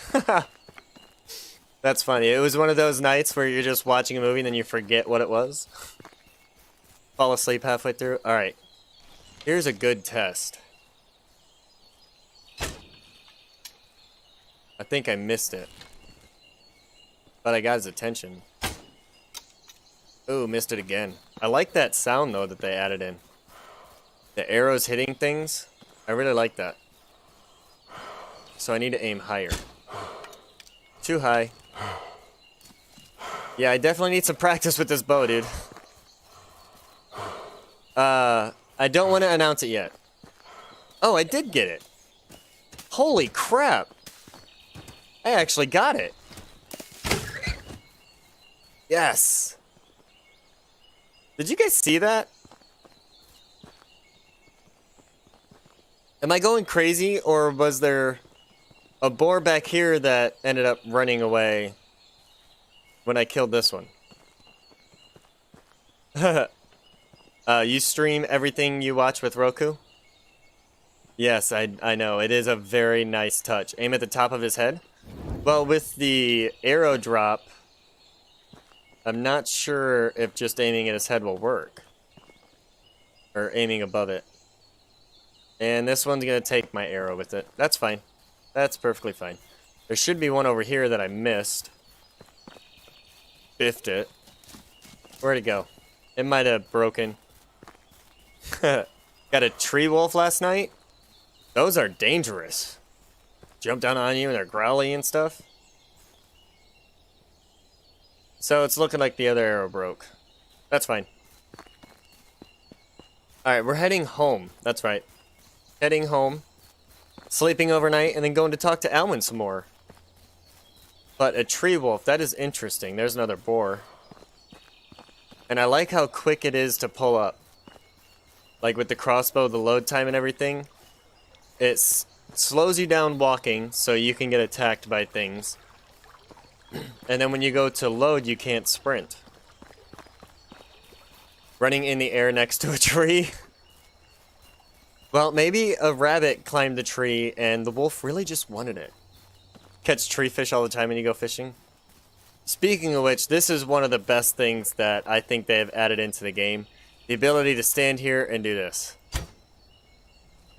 That's funny. It was one of those nights where you're just watching a movie and then you forget what it was. Fall asleep halfway through. Alright. Here's a good test. I think I missed it. But I got his attention. Oh, missed it again. I like that sound, though, that they added in. The arrows hitting things. I really like that. So I need to aim higher. Too high. Yeah, I definitely need some practice with this bow, dude. I don't want to announce it yet. Oh, I did get it. Holy crap. I actually got it. Yes. Did you guys see that? Am I going crazy, or was there a boar back here that ended up running away when I killed this one? You stream everything you watch with Roku? Yes, I know. It is a very nice touch. Aim at the top of his head? Well, with the arrow drop, I'm not sure if just aiming at his head will work. Or aiming above it. And this one's going to take my arrow with it. That's fine. That's perfectly fine. There should be one over here that I missed. Biffed it. Where'd it go? It might have broken. Got a tree wolf last night? Those are dangerous. Jump down on you and they're growly and stuff. So it's looking like the other arrow broke. That's fine. Alright, we're heading home. That's right. Heading home. Sleeping overnight and then going to talk to Alwin some more. But a tree wolf, that is interesting. There's another boar. And I like how quick it is to pull up. Like with the crossbow, the load time and everything. It slows you down walking so you can get attacked by things. And then when you go to load, you can't sprint. Running in the air next to a tree. Well, maybe a rabbit climbed the tree and the wolf really just wanted it. Catch tree fish all the time when you go fishing. Speaking of which, this is one of the best things that I think they have added into the game. The ability to stand here and do this.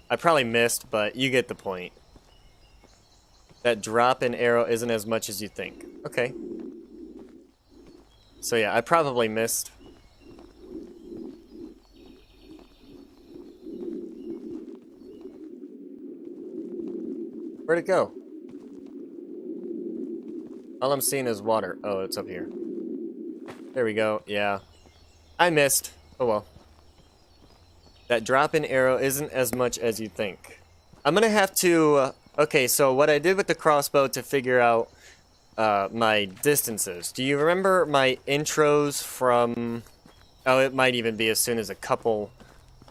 I probably missed, but you get the point. That drop in arrow isn't as much as you think. Okay. So yeah, I probably missed. Where'd it go? All I'm seeing is water. Oh, it's up here. There we go. Yeah. I missed. Oh well. That drop in arrow isn't as much as you think. I'm gonna have to... okay, so what I did with the crossbow to figure out my distances. Do you remember my intros from... oh, it might even be as soon as a couple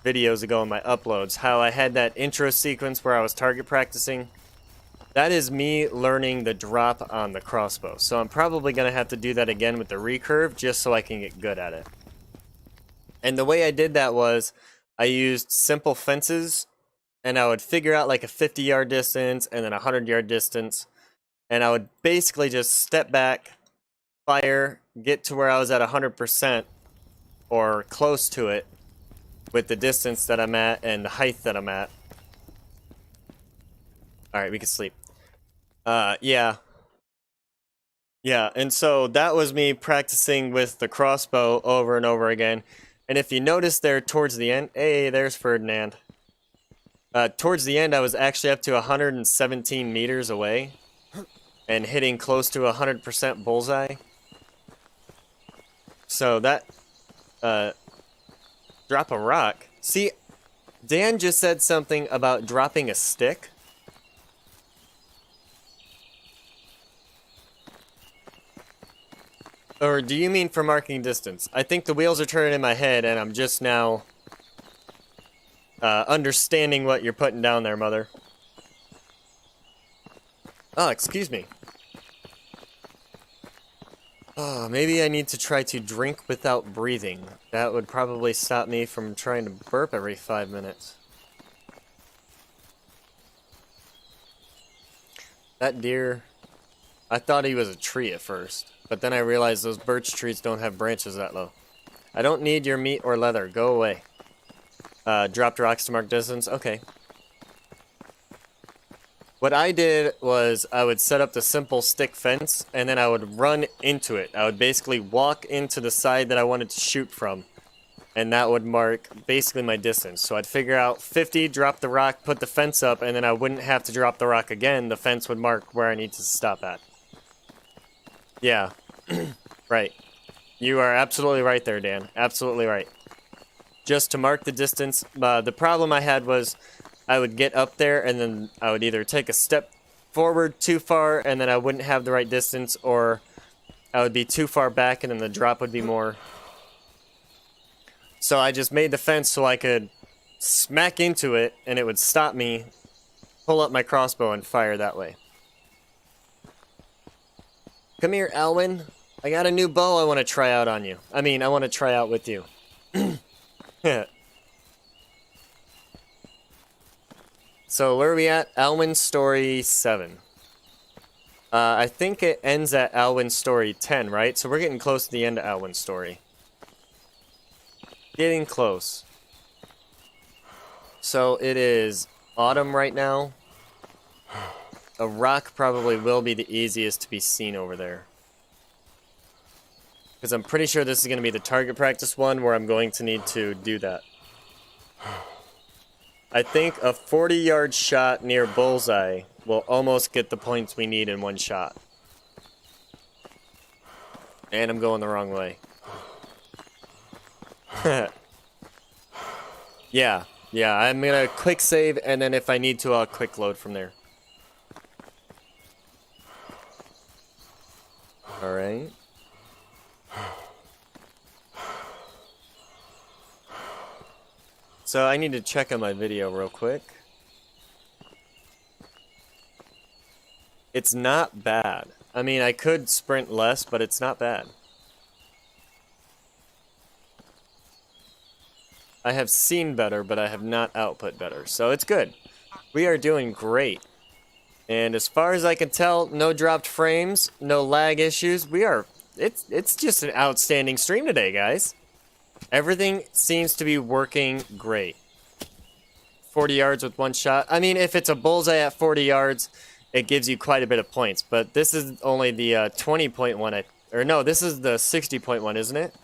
videos ago in my uploads. How I had that intro sequence where I was target practicing. That is me learning the drop on the crossbow. So I'm probably going to have to do that again with the recurve just so I can get good at it. And the way I did that was I used simple fences and I would figure out like a 50-yard distance and then a 100-yard distance. And I would basically just step back, fire, get to where I was at 100% or close to it with the distance that I'm at and the height that I'm at. Alright, we can sleep. Yeah. Yeah, and so that was me practicing with the crossbow over and over again. And if you notice there towards the end... hey, there's Ferdinand. Towards the end, I was actually up to 117 meters away. And hitting close to 100% bullseye. So that... drop a rock. See, Dan just said something about dropping a stick. Or do you mean for marking distance? I think the wheels are turning in my head and I'm just now understanding what you're putting down there, Mother. Oh, excuse me. Oh, maybe I need to try to drink without breathing. That would probably stop me from trying to burp every 5 minutes. That deer... I thought he was a tree at first, but then I realized those birch trees don't have branches that low. I don't need your meat or leather. Go away. Dropped rocks to mark distance. Okay. What I did was I would set up the simple stick fence, and then I would run into it. I would basically walk into the side that I wanted to shoot from, and that would mark basically my distance. So I'd figure out 50, drop the rock, put the fence up, and then I wouldn't have to drop the rock again. The fence would mark where I need to stop at. Yeah, right. You are absolutely right there, Dan. Absolutely right. Just to mark the distance. The problem I had was I would get up there and then I would either take a step forward too far and then I wouldn't have the right distance, or I would be too far back and then the drop would be more. So I just made the fence so I could smack into it and it would stop me, pull up my crossbow and fire that way. Come here, Alwin. I got a new bow I want to try out on you. I mean, I want to try out with you. So where are we at? Alwin Story 7. I think it ends at Alwin Story 10, right? So we're getting close to the end of Alwin Story. Getting close. So it is autumn right now. A rock probably will be the easiest to be seen over there. Because I'm pretty sure this is going to be the target practice one where I'm going to need to do that. I think a 40-yard shot near bullseye will almost get the points we need in one shot. And I'm going the wrong way. Yeah, I'm going to quick save, and then if I need to, I'll quick load from there. Alright. So I need to check on my video real quick. It's not bad. I mean, I could sprint less, but it's not bad. I have seen better, but I have not output better. So it's good. We are doing great. And as far as I can tell, no dropped frames, no lag issues. It's just an outstanding stream today, guys. Everything seems to be working great. 40 yards with one shot. I mean, if it's a bullseye at 40 yards, it gives you quite a bit of points. But this is only the 20.1. Or no, this is the 60.1, isn't it?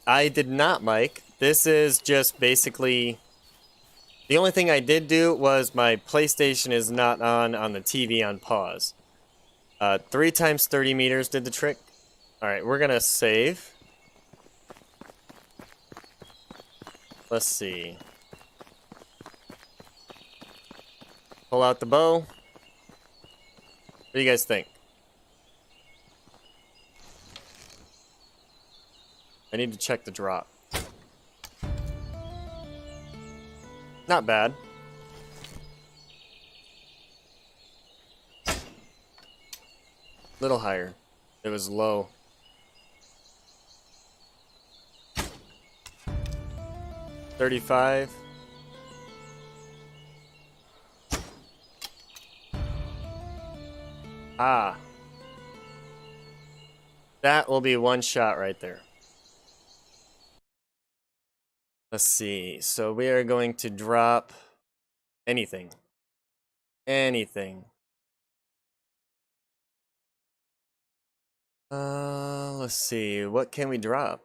I did not, Mike. This is just basically... The only thing I did do was my PlayStation is not on the TV on pause. 3 times 30 meters did the trick. Alright, we're gonna save. Let's see. Pull out the bow. What do you guys think? I need to check the drop. Not bad. Little higher. It was low. $35. Ah. That will be one shot right there. Let's see. So we are going to drop anything. Anything. Let's see. What can we drop?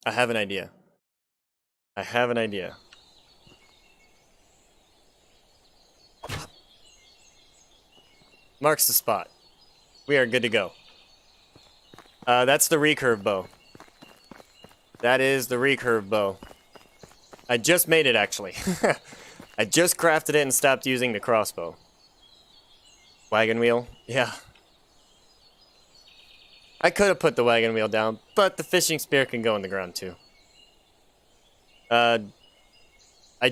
I have an idea. I have an idea. Marks the spot. We are good to go. That's the recurve bow. That is the recurve bow. I just made it, actually. I just crafted it and stopped using the crossbow. Wagon wheel? Yeah. I could have put the wagon wheel down, but the fishing spear can go in the ground too. I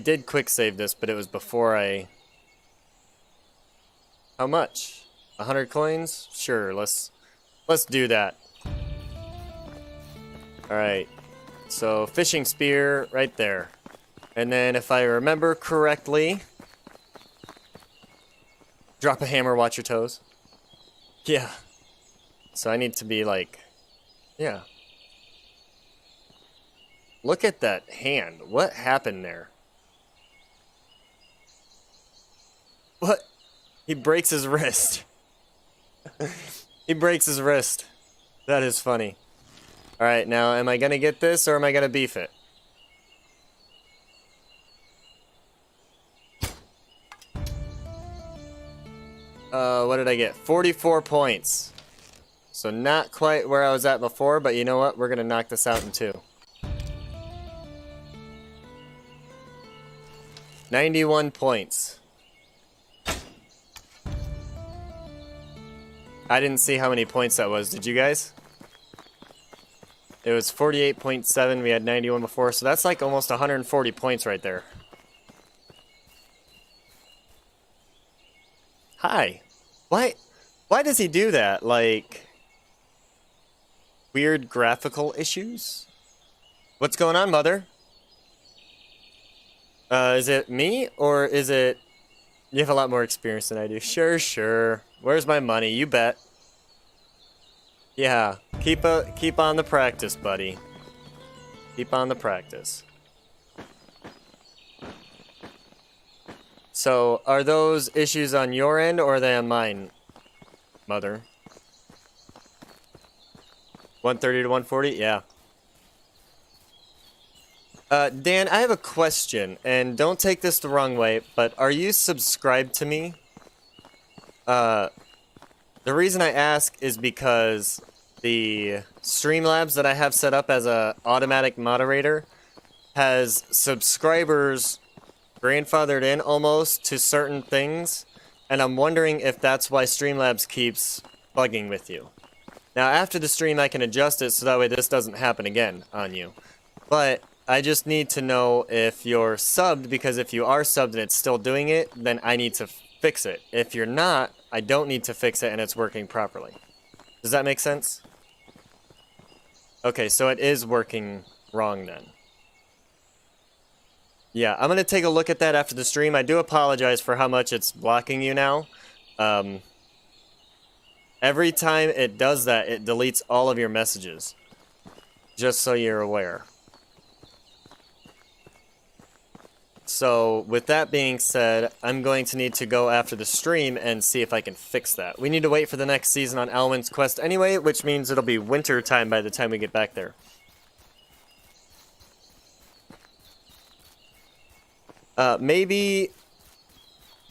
did quick save this, but it was before I... How much? 100 coins? Sure, let's do that. Alright. So, fishing spear right there. And then if I remember correctly... Drop a hammer, watch your toes. Yeah. So I need to be like... Yeah. Look at that hand. What happened there? What? He breaks his wrist. He breaks his wrist. That is funny. Alright, now am I gonna get this or am I gonna beef it? What did I get? 44 points. So not quite where I was at before, but you know what? We're gonna knock this out in two. 91 points. I didn't see how many points that was. Did you guys? It was 48.7. We had 91 before, so that's like almost 140 points right there. Hi. Why does he do that? Like, weird graphical issues? What's going on, Mother? Is it me, or is it... You have a lot more experience than I do. Sure, sure. Where's my money? You bet. Yeah, keep on the practice, buddy. Keep on the practice. So, are those issues on your end, or are they on mine, Mother? 130 to 140? Yeah. Dan, I have a question, and don't take this the wrong way, but are you subscribed to me? The reason I ask is because the Streamlabs that I have set up as a automatic moderator has subscribers grandfathered in almost to certain things, and I'm wondering if that's why Streamlabs keeps bugging with you. Now, after the stream, I can adjust it so that way this doesn't happen again on you. But I just need to know if you're subbed, because if you are subbed and it's still doing it, then I need to fix it. If you're not, I don't need to fix it and it's working properly. Does that make sense? Okay, so it is working wrong then. Yeah, I'm going to take a look at that after the stream. I do apologize for how much it's blocking you now. Every time it does that, it deletes all of your messages. Just so you're aware. So, with that being said, I'm going to need to go after the stream and see if I can fix that. We need to wait for the next season on Alwin's Quest anyway, which means it'll be winter time by the time we get back there. Maybe...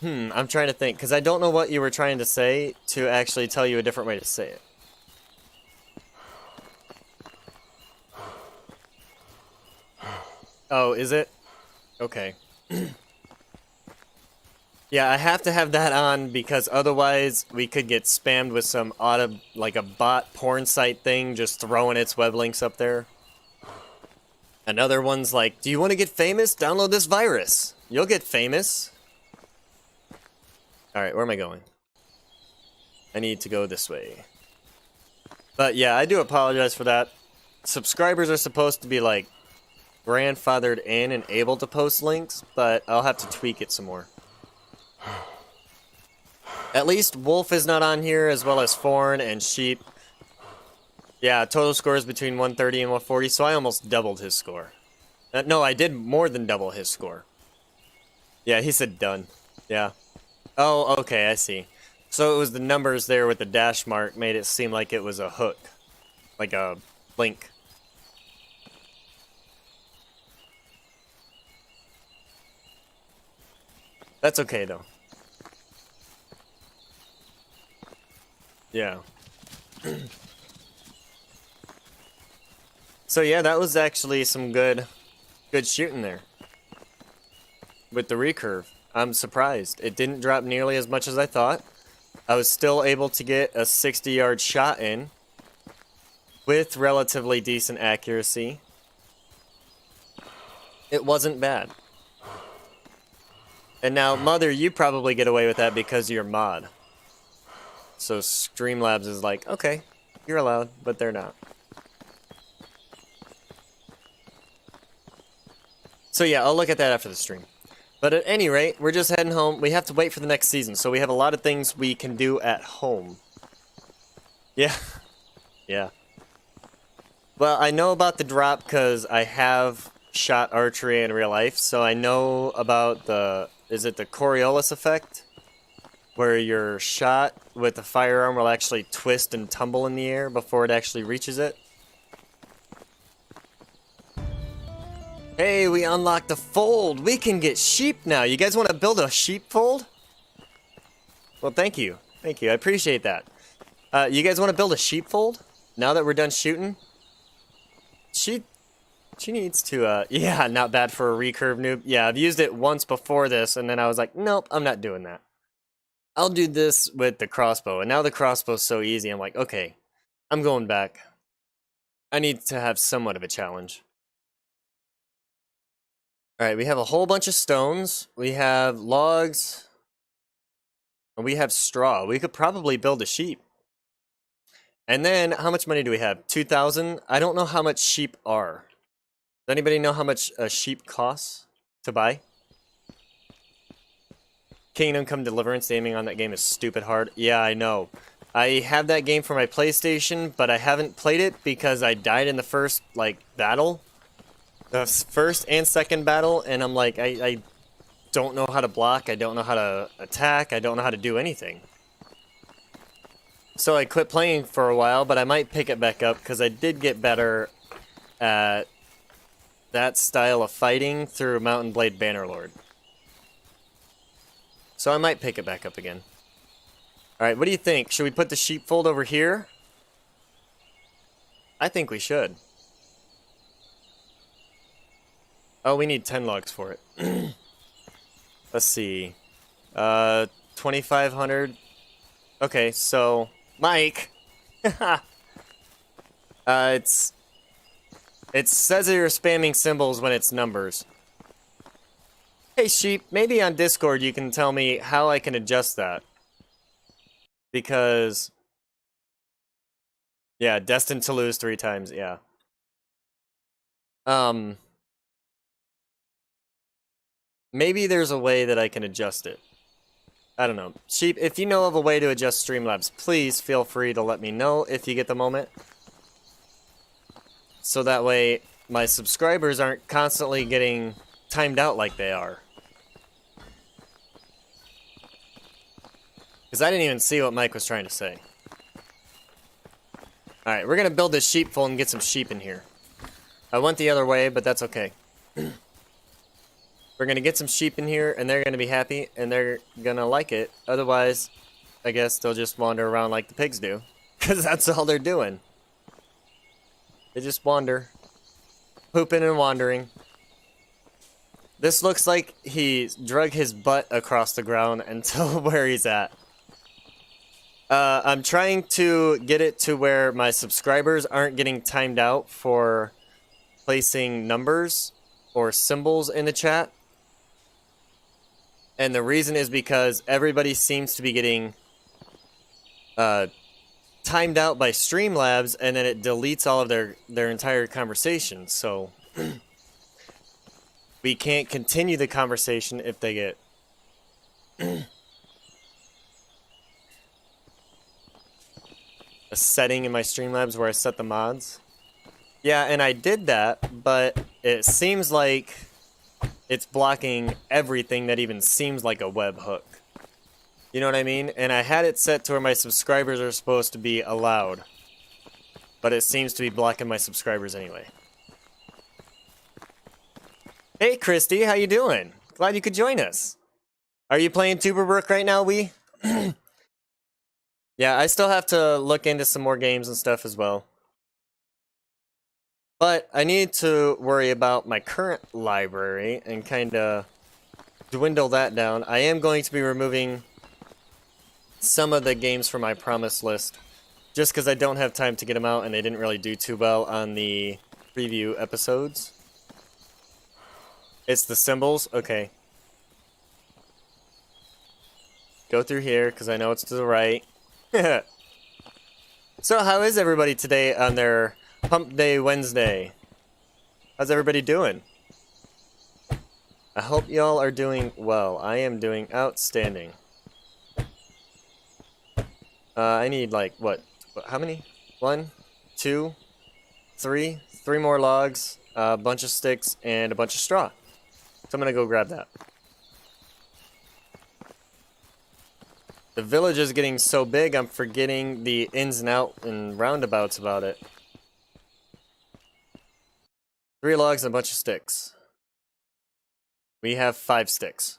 I'm trying to think, because I don't know what you were trying to say to actually tell you a different way to say it. Oh, is it? Okay. Yeah, I have to have that on because otherwise we could get spammed with some like a bot porn site thing just throwing its web links up there. Another one's like, do you want to get famous? Download this virus. You'll get famous. Alright, where am I going? I need to go this way. But yeah, I do apologize for that. Subscribers are supposed to be like grandfathered in and able to post links, but I'll have to tweak it some more. At least Wolf is not on here, as well as Forn and Sheep. Yeah, total score is between 130 and 140, so I almost doubled his score. No, I did more than double his score. Yeah, he said done. Yeah. Oh, okay, I see. So it was the numbers there with the dash mark made it seem like it was a hook. Like a link. That's okay, though. Yeah. So yeah, that was actually some good shooting there. With the recurve. I'm surprised. It didn't drop nearly as much as I thought. I was still able to get a 60-yard shot in. With relatively decent accuracy. It wasn't bad. And now, Mother, you probably get away with that because you're mod. So Streamlabs is like, okay, you're allowed, but they're not. So yeah, I'll look at that after the stream. But at any rate, we're just heading home. We have to wait for the next season, so we have a lot of things we can do at home. Yeah. Yeah. Well, I know about the drop because I have shot archery in real life, so I know about the, is it the Coriolis effect? Where your shot with the firearm will actually twist and tumble in the air before it actually reaches it. Hey, we unlocked a fold! We can get sheep now! You guys want to build a sheep fold? Well, thank you. Thank you, I appreciate that. You guys want to build a sheep fold? Now that we're done shooting? She needs to, yeah, not bad for a recurve noob. Yeah, I've used it once before this, and then I was like, nope, I'm not doing that. I'll do this with the crossbow, and now the crossbow's so easy, I'm like, okay, I'm going back. I need to have somewhat of a challenge. Alright, we have a whole bunch of stones, we have logs, and we have straw. We could probably build a sheep. And then, how much money do we have? 2,000? I don't know how much sheep are. Does anybody know how much a sheep costs to buy? Kingdom Come Deliverance, the aiming on that game is stupid hard. Yeah, I know. I have that game for my PlayStation, but I haven't played it because I died in the first, like, battle. The first and second battle, and I'm like, I don't know how to block, I don't know how to attack, I don't know how to do anything. So I quit playing for a while, but I might pick it back up because I did get better at that style of fighting through Mountain Blade Bannerlord. So I might pick it back up again. Alright, what do you think? Should we put the sheepfold over here? I think we should. Oh, we need 10 logs for it. Let's see. 2,500. Okay, so Mike. It says that you're spamming symbols when it's numbers. Hey sheep, maybe on Discord you can tell me how I can adjust that. Because yeah, destined to lose 3 times, yeah. Maybe there's a way that I can adjust it. I don't know. Sheep, if you know of a way to adjust Streamlabs, please feel free to let me know if you get the moment. So that way, my subscribers aren't constantly getting timed out like they are. Because I didn't even see what Mike was trying to say. Alright, we're going to build this sheepfold and get some sheep in here. I went the other way, but that's okay. We're going to get some sheep in here, and they're going to be happy, and they're going to like it. Otherwise, I guess they'll just wander around like the pigs do. Because that's all they're doing. They just wander. Pooping and wandering. This looks like he drug his butt across the ground until where he's at. I'm trying to get it to where my subscribers aren't getting timed out for placing numbers or symbols in the chat. And the reason is because everybody seems to be getting timed out by Streamlabs, and then it deletes all of their entire conversation. So we can't continue the conversation if they get a setting in my Streamlabs where I set the mods. Yeah, and I did that, but it seems like it's blocking everything that even seems like a webhook. You know what I mean? And I had it set to where my subscribers are supposed to be allowed. But it seems to be blocking my subscribers anyway. Hey Christy, how you doing? Glad you could join us. Are you playing Tuberbrook right now, Wee? Yeah, I still have to look into some more games and stuff as well. But I need to worry about my current library and kind of dwindle that down. I am going to be removing some of the games from my promise list just because I don't have time to get them out and they didn't really do too well on the preview episodes. It's the symbols? Okay. Go through here because I know it's to the right. So how is everybody today on their Hump Day Wednesday? How's everybody doing? I hope y'all are doing well. I am doing outstanding. I need like, what? How many? 1, 2, Three more logs, a bunch of sticks, and a bunch of straw. So I'm gonna go grab that. The village is getting so big, I'm forgetting the ins and outs and roundabouts about it. 3 logs and a bunch of sticks. We have 5 sticks.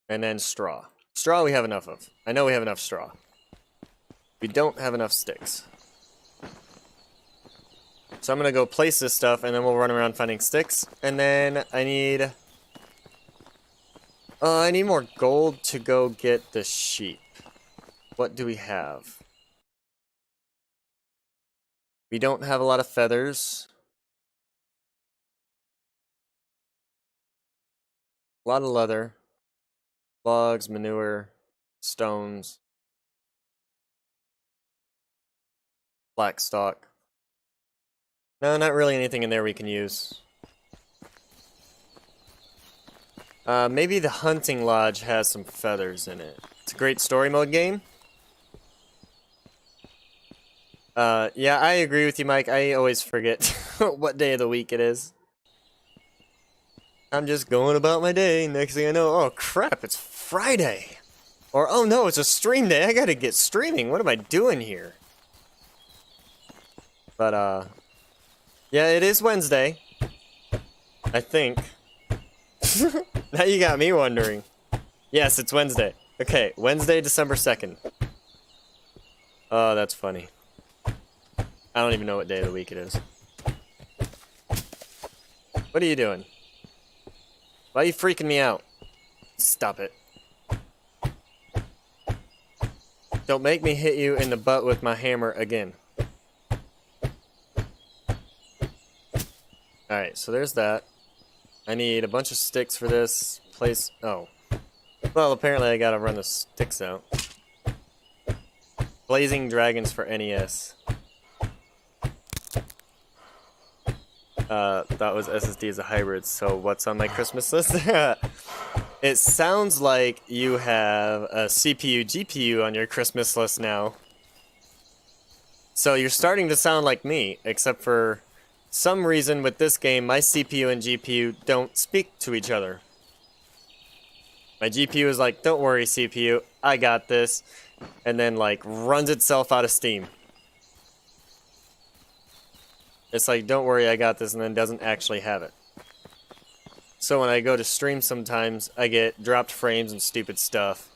And then straw. Straw we have enough of. I know we have enough straw. We don't have enough sticks. So I'm gonna go place this stuff and then we'll run around finding sticks. And then I need more gold to go get the sheep. What do we have? We don't have a lot of feathers. A lot of leather. Logs, manure, stones. Black stock. No, not really anything in there we can use. Maybe the hunting lodge has some feathers in it. It's a great story mode game. Yeah, I agree with you, Mike. I always forget what day of the week it is. I'm just going about my day. Next thing I know, oh crap, it's Friday. Or, oh no, it's a stream day. I gotta get streaming. What am I doing here? But, yeah, it is Wednesday. I think. Now you got me wondering. Yes, it's Wednesday. Okay, Wednesday, December 2nd. Oh, that's funny. I don't even know what day of the week it is. What are you doing? Why are you freaking me out? Stop it. Don't make me hit you in the butt with my hammer again. Alright, so there's that. I need a bunch of sticks for this place. Oh. Well, apparently I gotta run the sticks out. Blazing Dragons for NES. That was SSD as a hybrid, so what's on my Christmas list? It sounds like you have a CPU, GPU on your Christmas list now. So you're starting to sound like me, except for some reason with this game, my CPU and GPU don't speak to each other. My GPU is like, don't worry CPU, I got this, and then like runs itself out of steam. It's like, don't worry, I got this, and then doesn't actually have it. So when I go to stream sometimes, I get dropped frames and stupid stuff.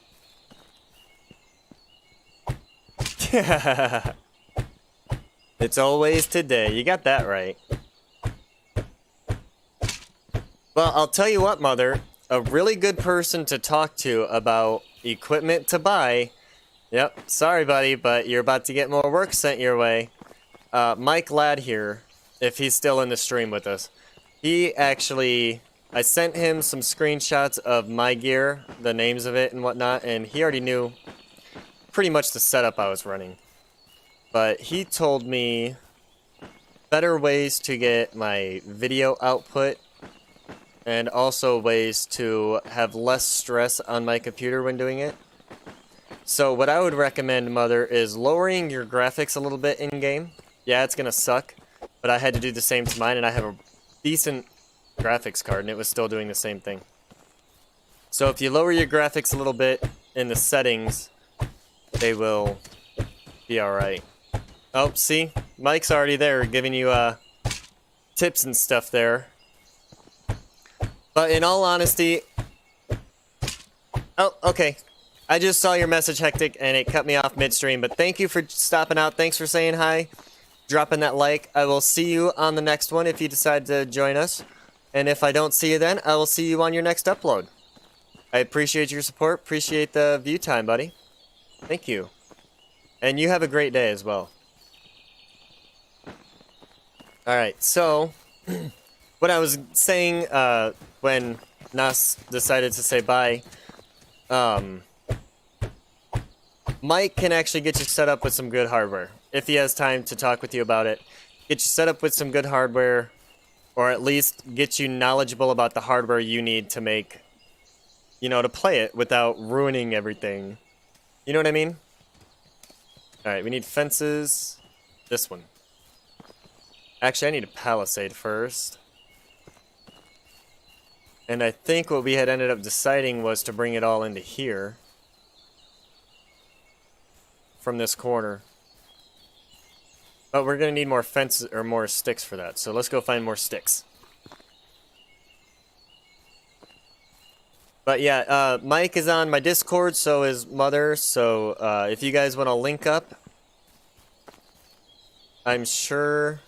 It's always today. You got that right. Well, I'll tell you what, Mother. A really good person to talk to about equipment to buy. Yep, sorry, buddy, but you're about to get more work sent your way. Mike Ladd here, if he's still in the stream with us. He actually... I sent him some screenshots of my gear, the names of it and whatnot, and he already knew pretty much the setup I was running. But he told me better ways to get my video output and also ways to have less stress on my computer when doing it. So what I would recommend, Mother, is lowering your graphics a little bit in-game. Yeah, it's gonna suck, but I had to do the same to mine, and I have a decent graphics card, and it was still doing the same thing. So if you lower your graphics a little bit in the settings, they will be alright. Oh, see? Mike's already there giving you tips and stuff there. But in all honesty... Oh, okay. I just saw your message, Hectic, and it cut me off midstream, but thank you for stopping out. Thanks for saying hi, dropping that like. I will see you on the next one if you decide to join us. And if I don't see you then, I will see you on your next upload. I appreciate your support. Appreciate the view time, buddy. Thank you. And you have a great day as well. Alright, so... what I was saying when Nas decided to say bye... Mike can actually get you set up with some good hardware. If he has time to talk with you about it. Get you set up with some good hardware... or at least get you knowledgeable about the hardware you need to make, you know, to play it without ruining everything. You know what I mean? Alright, we need fences. This one. Actually, I need a palisade first. And I think what we had ended up deciding was to bring it all into here. From this corner. But we're going to need more fences, or more sticks for that. So let's go find more sticks. But yeah, Mike is on my Discord, so is Mother. So if you guys want to link up, I'm sure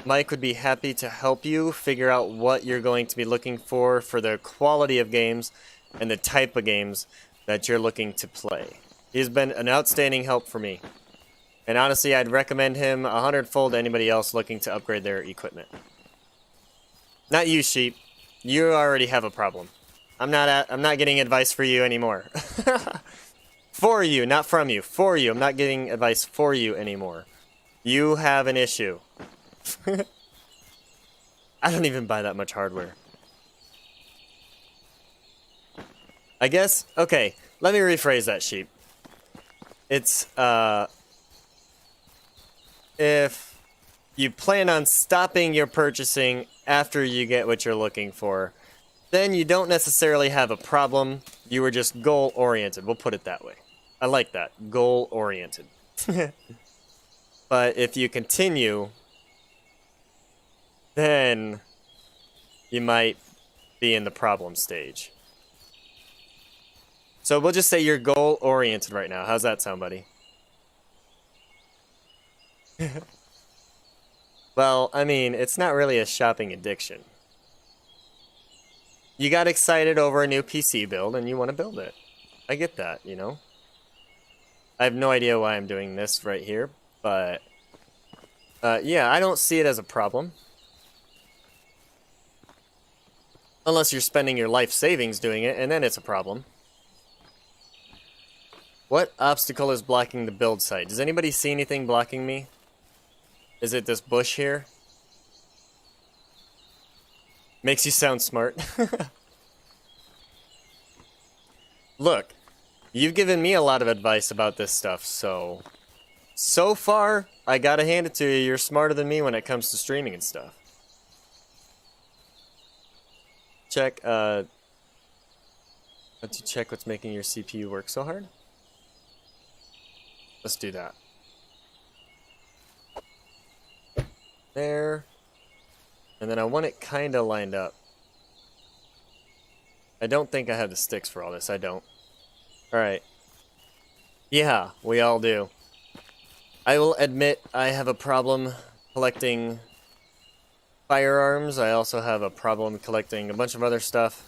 Mike would be happy to help you figure out what you're going to be looking for the quality of games and the type of games that you're looking to play. He's been an outstanding help for me. And honestly, I'd recommend him 100-fold to anybody else looking to upgrade their equipment. Not you, Sheep. You already have a problem. I'm not getting advice for you anymore. For you, not from you. For you. I'm not getting advice for you anymore. You have an issue. I don't even buy that much hardware. I guess, okay, let me rephrase that, Sheep. It's, if you plan on stopping your purchasing after you get what you're looking for, then you don't necessarily have a problem. You were just goal-oriented. We'll put it that way. I like that. Goal-oriented. But if you continue, then you might be in the problem stage. So we'll just say you're goal-oriented right now. How's that sound, buddy? Well, I mean, it's not really a shopping addiction. You got excited over a new PC build and you want to build it. I get that, you know? I have no idea why I'm doing this right here, but yeah, I don't see it as a problem. Unless you're spending your life savings doing it, and then it's a problem. What obstacle is blocking the build site? Does anybody see anything blocking me? Is it this bush here? Makes you sound smart. Look, you've given me a lot of advice about this stuff, so far, I gotta hand it to you, you're smarter than me when it comes to streaming and stuff. Check, let's check what's making your CPU work so hard. Let's do that. There. And then I want it kind of lined up. I don't think I have the sticks for all this. I don't. Alright. Yeah, we all do. I will admit I have a problem collecting firearms. I also have a problem collecting a bunch of other stuff.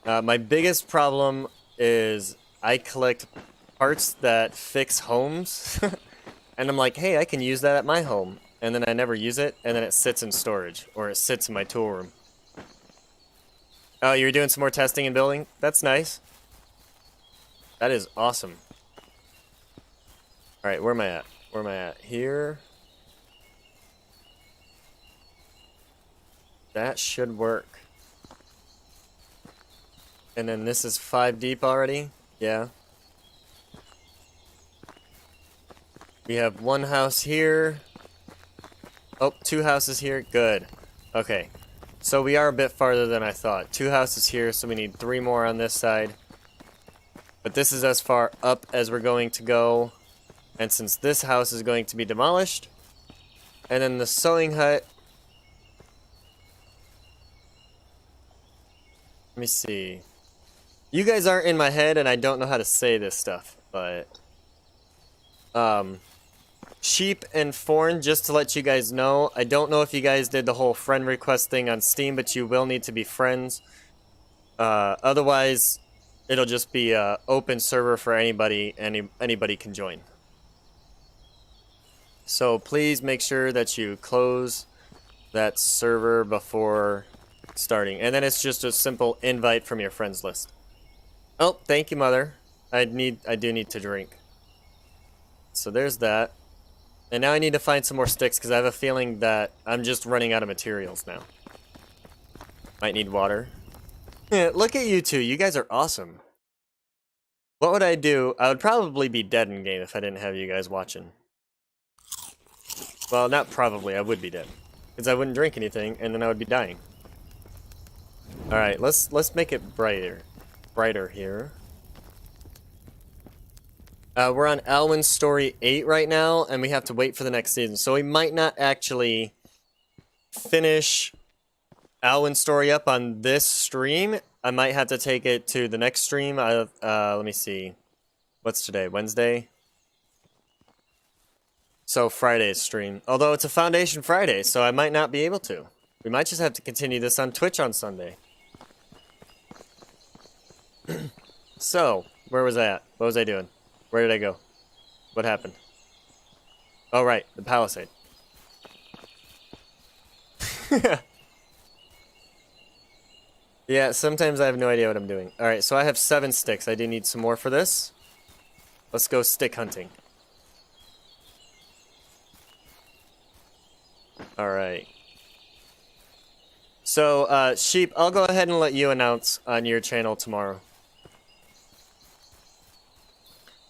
My biggest problem is I collect parts that fix homes. And I'm like, hey, I can use that at my home. And then I never use it, and then it sits in storage, or it sits in my tool room. Oh, you're doing some more testing and building? That's nice. That is awesome. Alright, where am I at? Where am I at? Here. That should work. And then this is 5 deep already? Yeah. We have one house here. Oh, 2 houses here. Good. Okay. So we are a bit farther than I thought. 2 houses here, so we need 3 more on this side. But this is as far up as we're going to go. And since this house is going to be demolished, and then the sewing hut. Let me see. You guys aren't in my head, and I don't know how to say this stuff, but Sheep and Forn, just to let you guys know, I don't know if you guys did the whole friend request thing on Steam, but you will need to be friends. Otherwise, it'll just be an open server for anybody. Anybody can join. So please make sure that you close that server before starting. And then it's just a simple invite from your friends list. Oh, thank you, Mother. I do need to drink. So there's that. And now I need to find some more sticks because I have a feeling that I'm just running out of materials now. Might need water. Yeah, look at you two. You guys are awesome. What would I do? I would probably be dead in game if I didn't have you guys watching. Well, not probably. I would be dead. Because I wouldn't drink anything, and then I would be dying. Alright, let's make it brighter. Brighter here. We're on Alwin's Story 8 right now, and we have to wait for the next season. So we might not actually finish Alwin's Story up on this stream. I might have to take it to the next stream. Let me see. What's today? Wednesday? So Friday's stream. Although it's a Foundation Friday, so I might not be able to. We might just have to continue this on Twitch on Sunday. So, where was I at? What was I doing? Where did I go? What happened? Oh, right. The Palisade. Yeah, sometimes I have no idea what I'm doing. Alright, so I have 7 sticks. I do need some more for this. Let's go stick hunting. Alright. So, Sheep, I'll go ahead and let you announce on your channel tomorrow.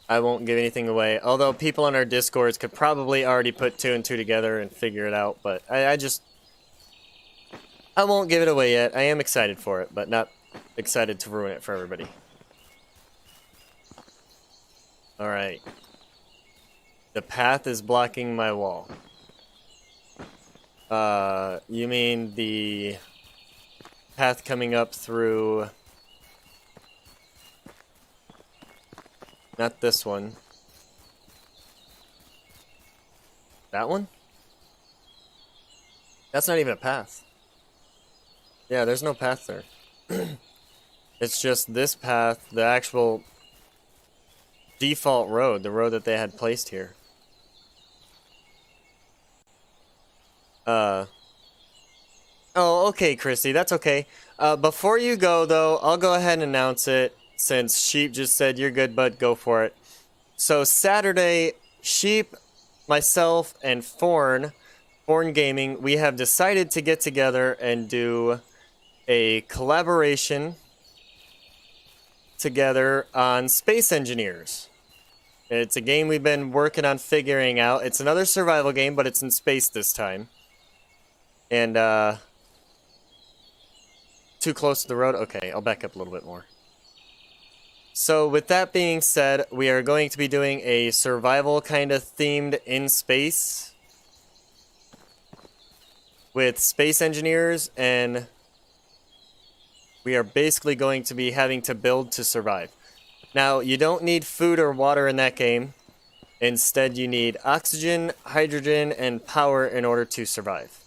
I won't give anything away, although people on our Discords could probably already put 2 and 2 together and figure it out, but I won't give it away yet. I am excited for it, but not excited to ruin it for everybody. Alright. The path is blocking my wall. You mean the path coming up through... Not this one. That one? That's not even a path. Yeah, there's no path there. It's just this path, the actual default road, the road that they had placed here. Oh, okay, Christy, that's okay. Before you go, though, I'll go ahead and announce it. Since Sheep just said you're good, bud, go for it. So Saturday, Sheep, myself, and Forn Gaming, we have decided to get together and do a collaboration together on Space Engineers. It's a game we've been working on figuring out. It's another survival game, but it's in space this time. And, too close to the road? Okay, I'll back up a little bit more. So with that being said, we are going to be doing a survival kind of themed in space with space engineers, and we are basically going to be having to build to survive. Now, you don't need food or water in that game. Instead, you need oxygen, hydrogen, and power in order to survive.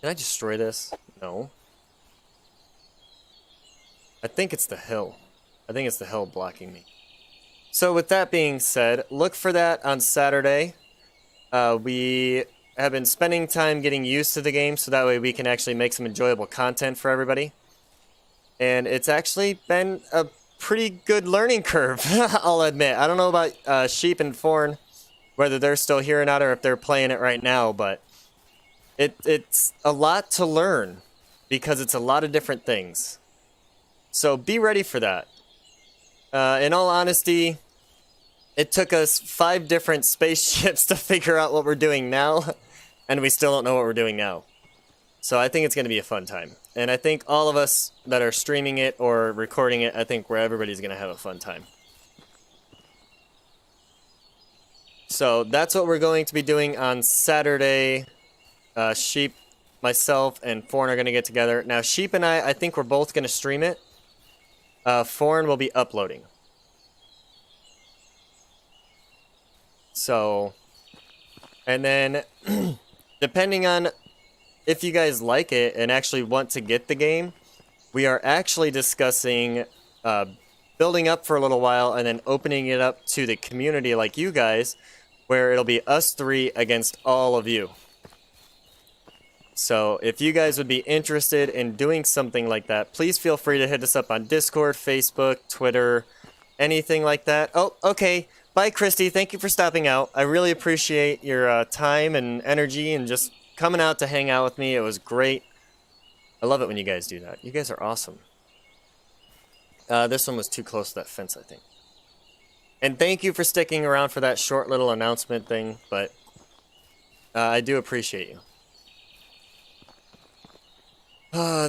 Can I destroy this? No. I think it's the hill. I think it's the hill blocking me. So with that being said, look for that on Saturday. We have been spending time getting used to the game so that way we can actually make some enjoyable content for everybody. And it's actually been a pretty good learning curve, I'll admit. I don't know about Sheep and Forn, whether they're still here or not or if they're playing it right now, but it's a lot to learn because it's a lot of different things. So be ready for that. In all honesty, it took us 5 different spaceships to figure out what we're doing now, and we still don't know what we're doing now. So I think it's going to be a fun time. And I think all of us that are streaming it or recording it, I think everybody's going to have a fun time. So that's what we're going to be doing on Saturday. Sheep, myself, and Forn are going to get together. Now, Sheep and I think we're both going to stream it. Forn will be uploading. So, and then, depending on if you guys like it and actually want to get the game, we are actually discussing building up for a little while and then opening it up to the community like you guys, where it'll be us 3 against all of you. So if you guys would be interested in doing something like that, please feel free to hit us up on Discord, Facebook, Twitter, anything like that. Oh, okay. Bye, Christy. Thank you for stopping out. I really appreciate your time and energy and just coming out to hang out with me. It was great. I love it when you guys do that. You guys are awesome. This one was too close to that fence, I think. And thank you for sticking around for that short little announcement thing, but I do appreciate you.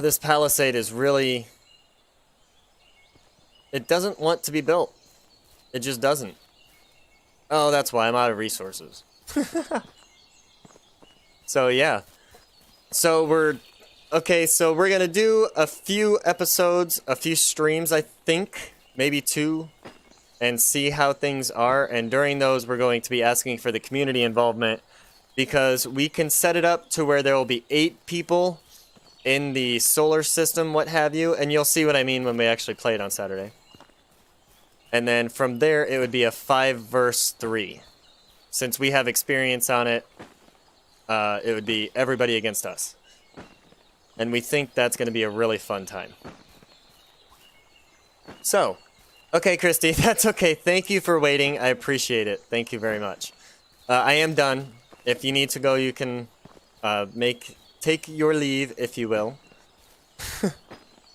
This palisade is really... It doesn't want to be built. It just doesn't. Oh, that's why I'm out of resources. So, yeah. So, we're gonna do a few episodes, a few streams, I think. Maybe 2. And see how things are. And during those, we're going to be asking for the community involvement. Because we can set it up to where there will be 8 people in the solar system, what have you. And you'll see what I mean when we actually play it on Saturday. And then from there, it would be a 5 versus 3. Since we have experience on it, it would be everybody against us. And we think that's going to be a really fun time. So, okay, Christy, that's okay. Thank you for waiting. I appreciate it. Thank you very much. I am done. If you need to go, you can take your leave, if you will.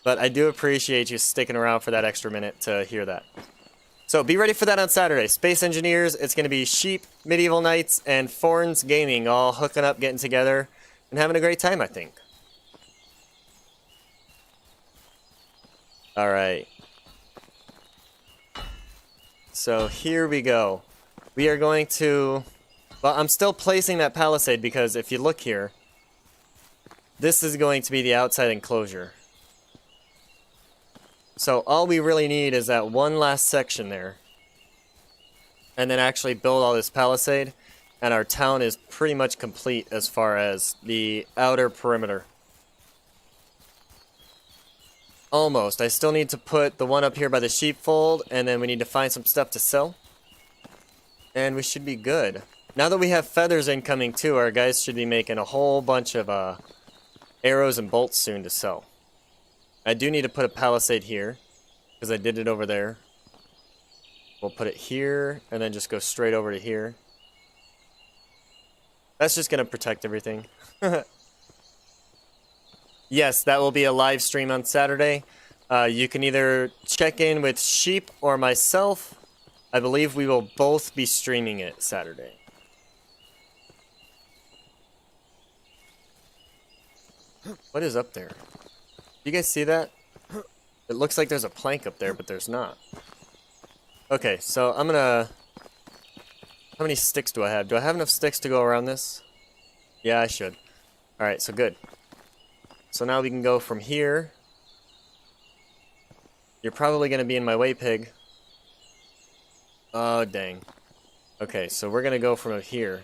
But I do appreciate you sticking around for that extra minute to hear that. So be ready for that on Saturday. Space Engineers, it's going to be Sheep, Medieval Knights, and Forns Gaming all hooking up, getting together, and having a great time, I think. Alright. So here we go. We are going to... Well, I'm still placing that palisade because if you look here, this is going to be the outside enclosure. So all we really need is that one last section there. And then actually build all this palisade. And our town is pretty much complete as far as the outer perimeter. Almost. I still need to put the one up here by the sheepfold. And then we need to find some stuff to sell. And we should be good. Now that we have feathers incoming too, our guys should be making a whole bunch of arrows and bolts soon to sell. I do need to put a palisade here, because I did it over there. We'll put it here, and then just go straight over to here. That's just going to protect everything. Yes, that will be a live stream on Saturday. You can either check in with Sheep or myself. I believe we will both be streaming it Saturday. What is up there? You guys see that? It looks like there's a plank up there, but there's not. Okay, so I'm gonna... How many sticks do I have? Do I have enough sticks to go around this? Yeah, I should. Alright, so good. So now we can go from here. You're probably gonna be in my way, pig. Oh, dang. Okay, so we're gonna go from here.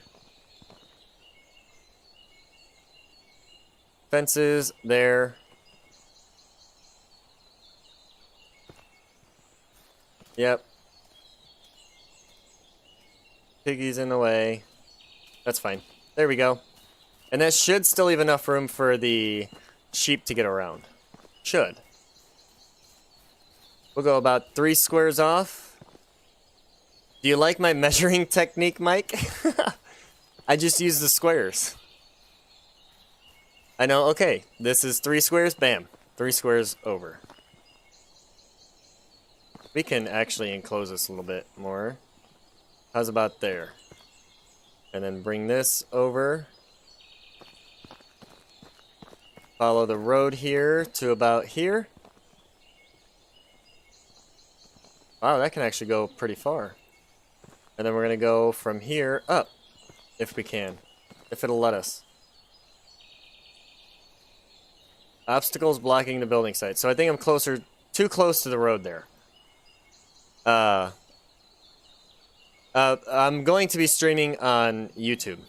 Fences, there. Yep. Piggy's in the way. That's fine. There we go. And that should still leave enough room for the sheep to get around. Should. We'll go about 3 squares off. Do you like my measuring technique, Mike? I just use the squares. I know, okay. This is 3 squares, bam. 3 squares over. We can actually enclose this a little bit more. How's about there? And then bring this over. Follow the road here to about here. Wow, that can actually go pretty far. And then we're going to go from here up, if we can. If it'll let us. Obstacles blocking the building site. So I think I'm too close to the road there. I'm going to be streaming on YouTube.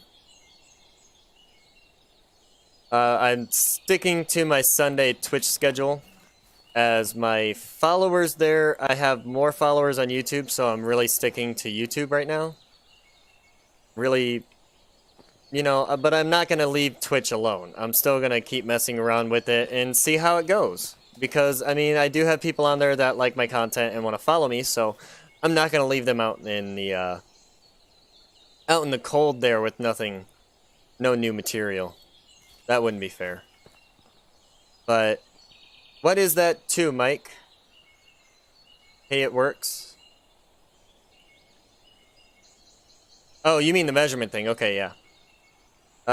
I'm sticking to my Sunday Twitch schedule. As my followers there, I have more followers on YouTube, so I'm really sticking to YouTube right now. Really, you know, but I'm not going to leave Twitch alone. I'm still going to keep messing around with it and see how it goes. Because, I mean, I do have people on there that like my content and want to follow me, so I'm not going to leave them out in the cold there with nothing, no new material. That wouldn't be fair. But, what is that too, Mike? Hey, it works. Oh, you mean the measurement thing. Okay, yeah.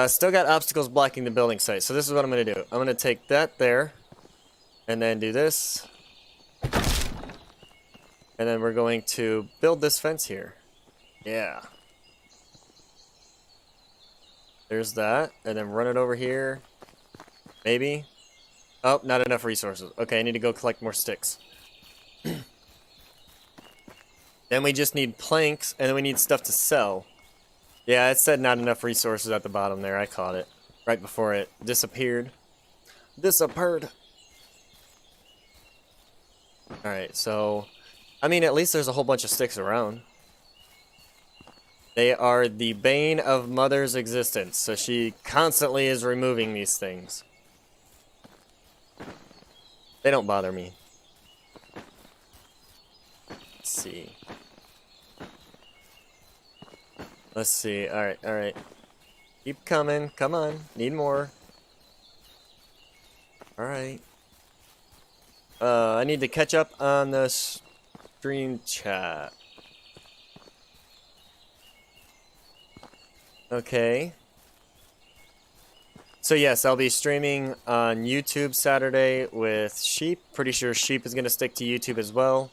Still got obstacles blocking the building site, so this is what I'm going to do. I'm going to take that there, and then do this. And then we're going to build this fence here. Yeah. There's that, and then run it over here. Maybe. Oh, not enough resources. Okay, I need to go collect more sticks. Then we just need planks, and then we need stuff to sell. Yeah, it said not enough resources at the bottom there. I caught it right before it disappeared. Disappeared. Alright, so... I mean, at least there's a whole bunch of sticks around. They are the bane of Mother's existence, so she constantly is removing these things. They don't bother me. Let's see. Let's see. Alright, alright. Keep coming. Come on. Need more. Alright. I need to catch up on the stream chat. Okay. So yes, I'll be streaming on YouTube Saturday with Sheep. Pretty sure Sheep is going to stick to YouTube as well.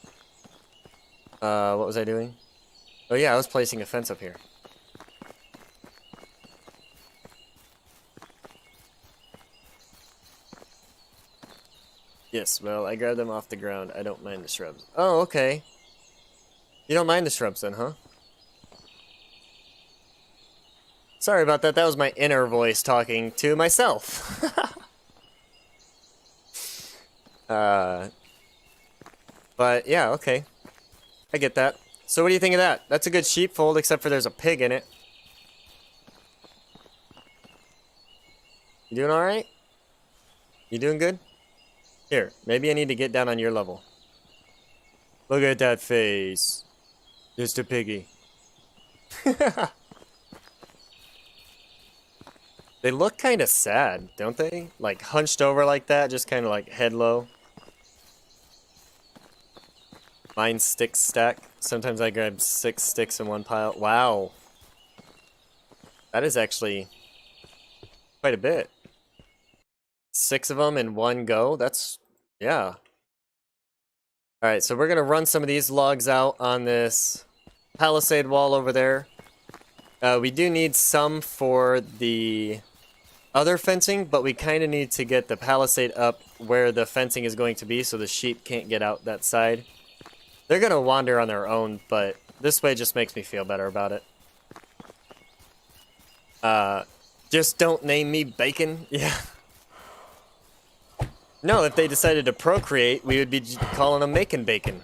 What was I doing? Oh yeah, I was placing a fence up here. Yes, well, I grabbed them off the ground. I don't mind the shrubs. Oh, okay. You don't mind the shrubs then, huh? Sorry about that. That was my inner voice talking to myself. But yeah, okay. I get that. So what do you think of that? That's a good sheepfold, except for there's a pig in it. You doing alright? You doing good? Here, maybe I need to get down on your level. Look at that face. Just a piggy. They look kind of sad, don't they? Like hunched over like that, just kind of like head low. Mine stick stack. Sometimes I grab 6 sticks in one pile. Wow. That is actually quite a bit. 6 of them in one go? That's, yeah. Alright, so we're going to run some of these logs out on this palisade wall over there. We do need some for the other fencing, but we kind of need to get the palisade up where the fencing is going to be so the sheep can't get out that side. They're going to wander on their own, but this way just makes me feel better about it. Just don't name me Bacon. Yeah. No, if they decided to procreate, we would be calling them making bacon.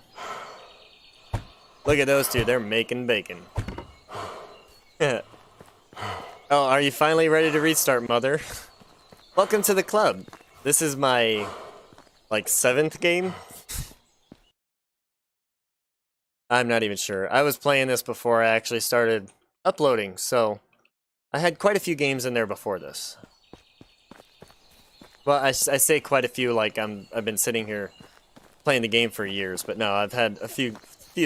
Look at those two. They're making bacon. Oh, are you finally ready to restart, Mother? Welcome to the club. This is my, like, 7th game? I'm not even sure. I was playing this before I actually started uploading, so I had quite a few games in there before this. Well, I say quite a few like I've been sitting here playing the game for years, but no, I've had a few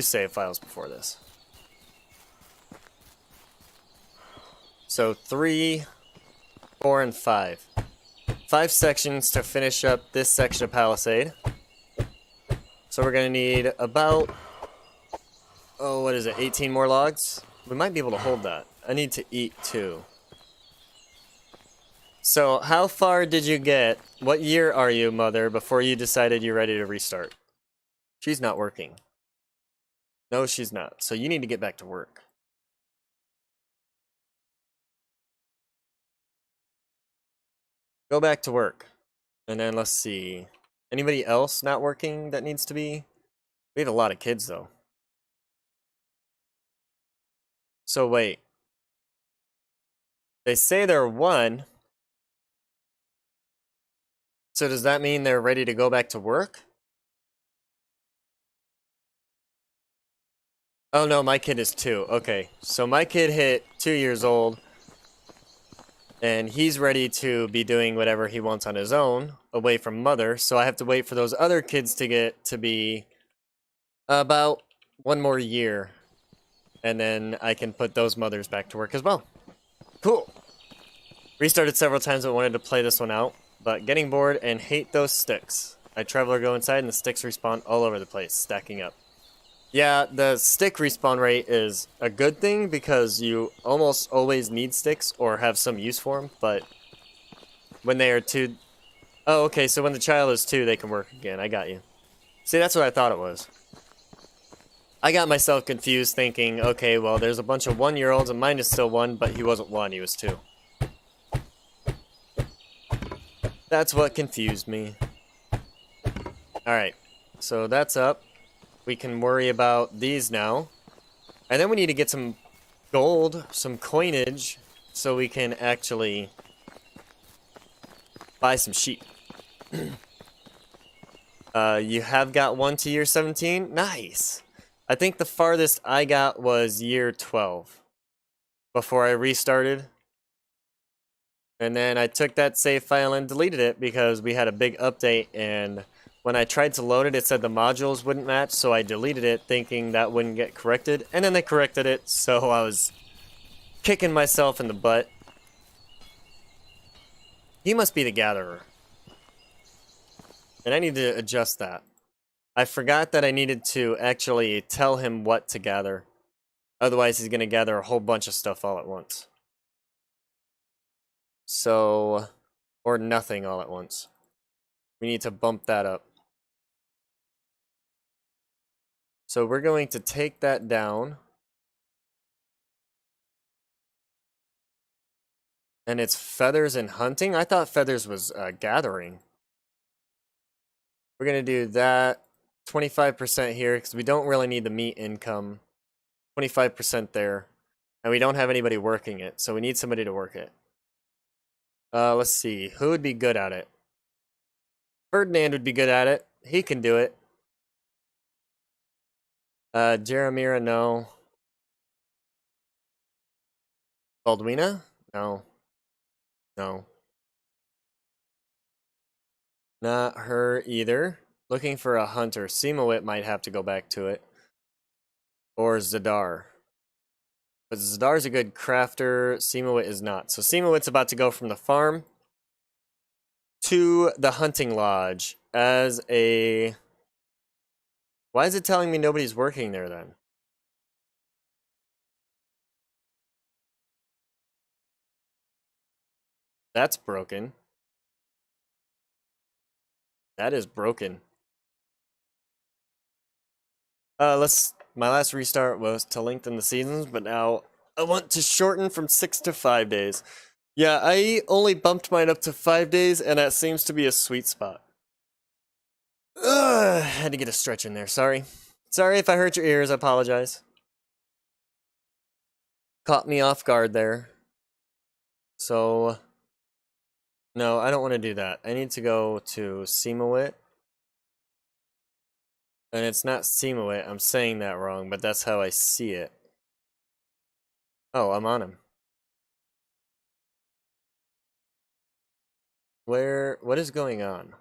save files before this. So 3, 4, and 5. 5 sections to finish up this section of Palisade. So we're going to need about, oh, what is it, 18 more logs? We might be able to hold that. I need to eat too. So how far did you get? What year are you, Mother, before you decided you're ready to restart? She's not working. No, she's not. So you need to get back to work. Go back to work. And then let's see. Anybody else not working that needs to be? We have a lot of kids, though. So wait. They say they're 1. So does that mean they're ready to go back to work? Oh no, my kid is 2. Okay, so my kid hit 2 years old. And he's ready to be doing whatever he wants on his own, away from Mother. So I have to wait for those other kids to get to be about 1 more year. And then I can put those mothers back to work as well. Cool. Restarted several times but wanted to play this one out, but getting bored and hate those sticks. I traveler go inside and the sticks respawn all over the place, stacking up. Yeah, the stick respawn rate is a good thing because you almost always need sticks or have some use for them, but when they are two... Oh, okay, so when the child is two, they can work again. I got you. See, that's what I thought it was. I got myself confused thinking, okay, well, there's a bunch of 1-year-olds and mine is still 1, but he wasn't 1, he was 2. That's what confused me. Alright, so that's up. We can worry about these now. And then we need to get some gold, some coinage, so we can actually buy some sheep. You have got 1 to year 17? Nice! I think the farthest I got was year 12 before I restarted. And then I took that save file and deleted it because we had a big update, and when I tried to load it, it said the modules wouldn't match, so I deleted it thinking that wouldn't get corrected, and then they corrected it, so I was kicking myself in the butt. He must be the gatherer. And I need to adjust that. I forgot that I needed to actually tell him what to gather. Otherwise, he's going to gather a whole bunch of stuff all at once. So, or nothing all at once. We need to bump that up. So we're going to take that down. And it's feathers and hunting? I thought feathers was gathering. We're going to do that. 25% here, because we don't really need the meat income. 25% there. And we don't have anybody working it, so we need somebody to work it. Let's see. Who would be good at it? Ferdinand would be good at it. He can do it. Jeremira, no. Baldwina? No. No. Not her either. Looking for a hunter. Simowit might have to go back to it. Or Zadar. But Zadar's a good crafter. Simowit is not. So Simowit's about to go from the farm to the hunting lodge as a... Why is it telling me nobody's working there then? That's broken. That is broken. My last restart was to lengthen the seasons, but now I want to shorten from 6 to 5 days. Yeah, I only bumped mine up to 5 days, and that seems to be a sweet spot. Had to get a stretch in there, sorry. Sorry if I hurt your ears, I apologize. Caught me off guard there. So, no, I don't want to do that. I need to go to Simowit. And it's not Simowit, I'm saying that wrong, but that's how I see it. Oh, I'm on him. What is going on?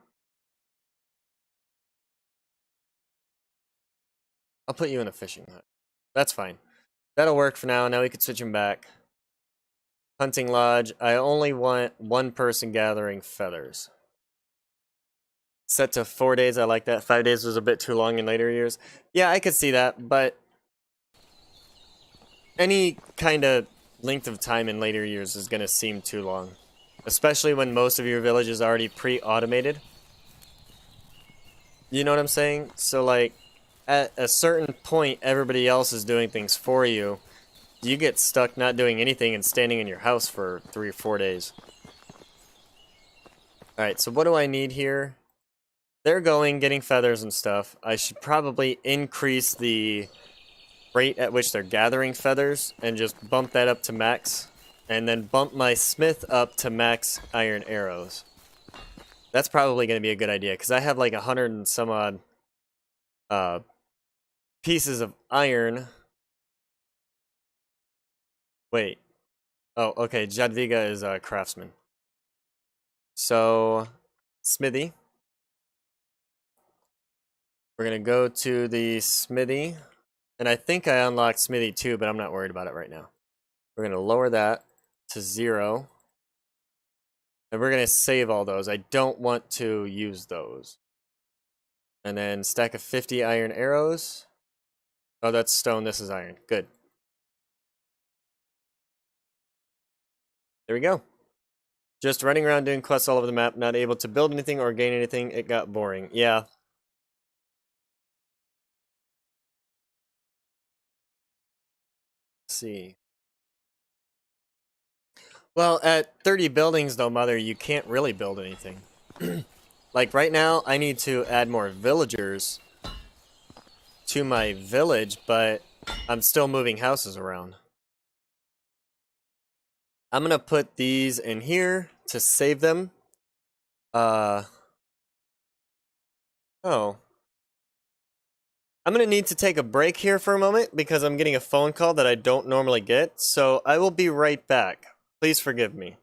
I'll put you in a fishing hut. That's fine. That'll work for now. Now we can switch him back. Hunting lodge. I only want 1 person gathering feathers. Set to 4 days. I like that. 5 days was a bit too long in later years. Yeah, I could see that, but any kind of length of time in later years is going to seem too long. Especially when most of your village is already pre-automated. You know what I'm saying? So, like, at a certain point, everybody else is doing things for you. You get stuck not doing anything and standing in your house for 3 or 4 days. Alright, so what do I need here? They're going, getting feathers and stuff. I should probably increase the rate at which they're gathering feathers and just bump that up to max. And then bump my smith up to max iron arrows. That's probably going to be a good idea, because I have like 100 and some odd pieces of iron. Wait. Oh, okay. Jadviga is a craftsman. So, smithy. We're going to go to the smithy. And I think I unlocked smithy too, but I'm not worried about it right now. We're going to lower that to 0. And we're going to save all those. I don't want to use those. And then stack of 50 iron arrows. Oh, that's stone. This is iron. Good. There we go. Just running around doing quests all over the map, not able to build anything or gain anything. It got boring. Yeah. Let's see. Well, at 30 buildings, though, Mother, you can't really build anything. Like, right now, I need to add more villagers to my village, but I'm still moving houses around. I'm gonna put these in here to save them. Oh. I'm gonna need to take a break here for a moment because I'm getting a phone call that I don't normally get, so I will be right back. Please forgive me.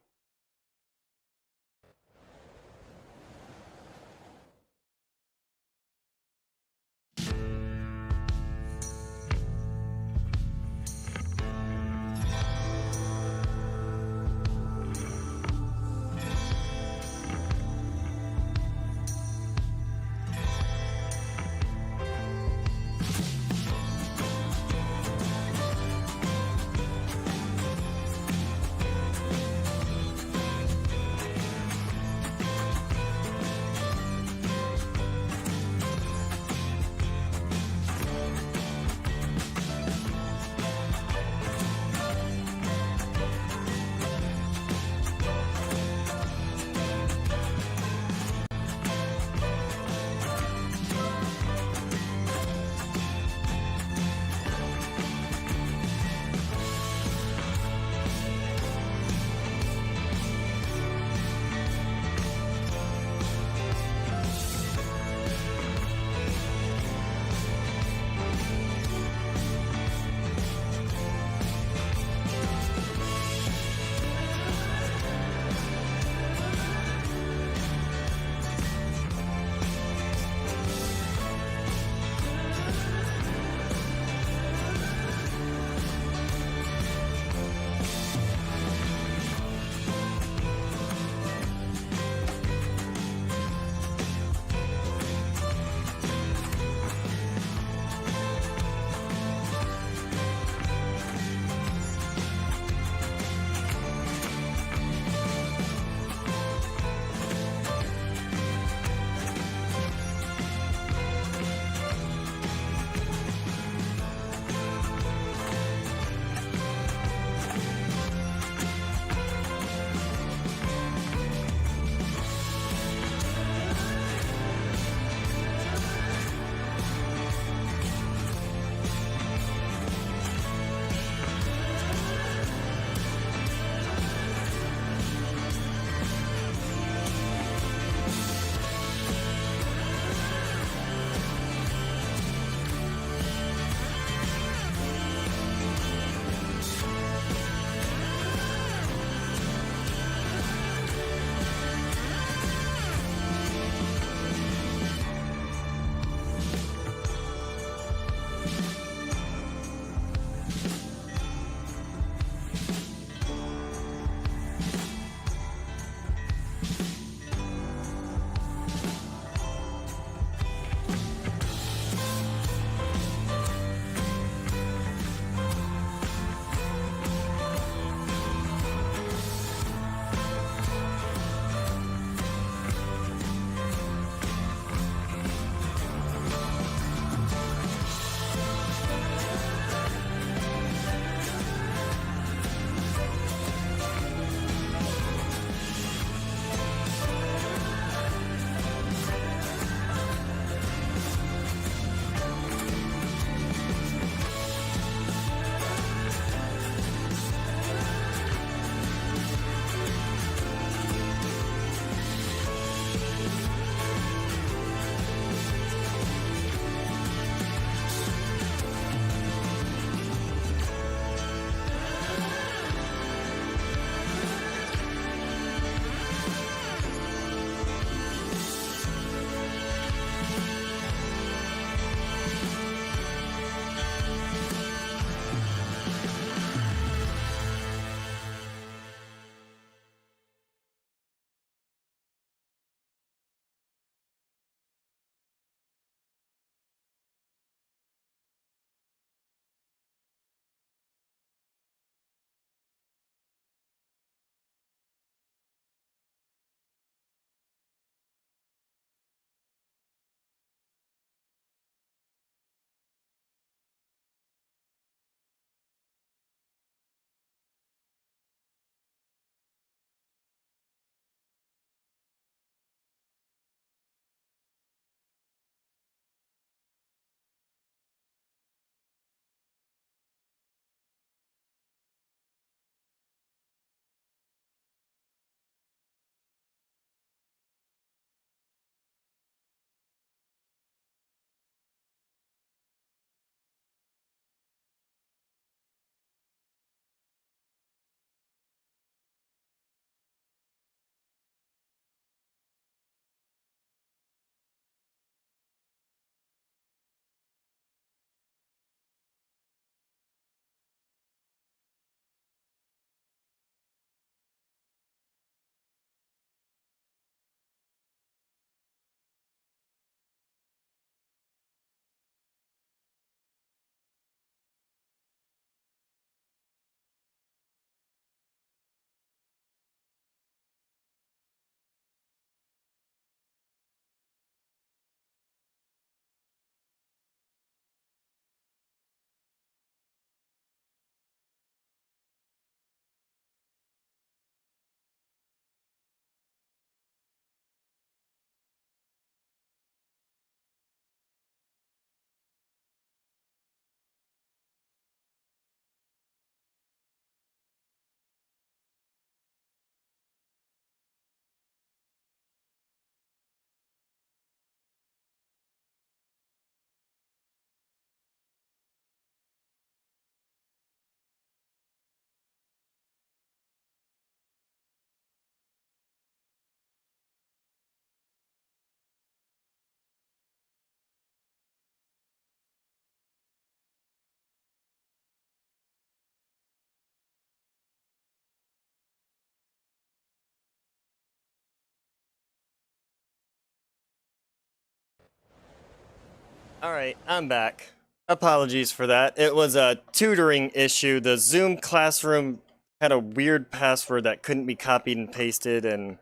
Alright, I'm back. Apologies for that. It was a tutoring issue. The Zoom classroom had a weird password that couldn't be copied and pasted, and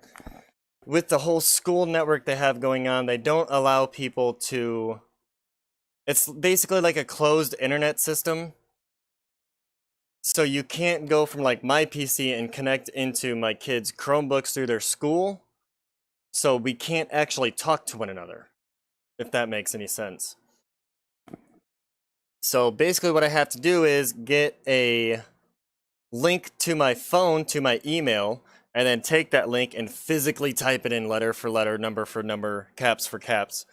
with the whole school network they have going on, they don't allow people to... It's basically like a closed internet system. So you can't go from like my PC and connect into my kids' Chromebooks through their school. So we can't actually talk to one another, if that makes any sense. So basically what I have to do is get a link to my phone, to my email, and then take that link and physically type it in letter for letter, number for number, caps for caps,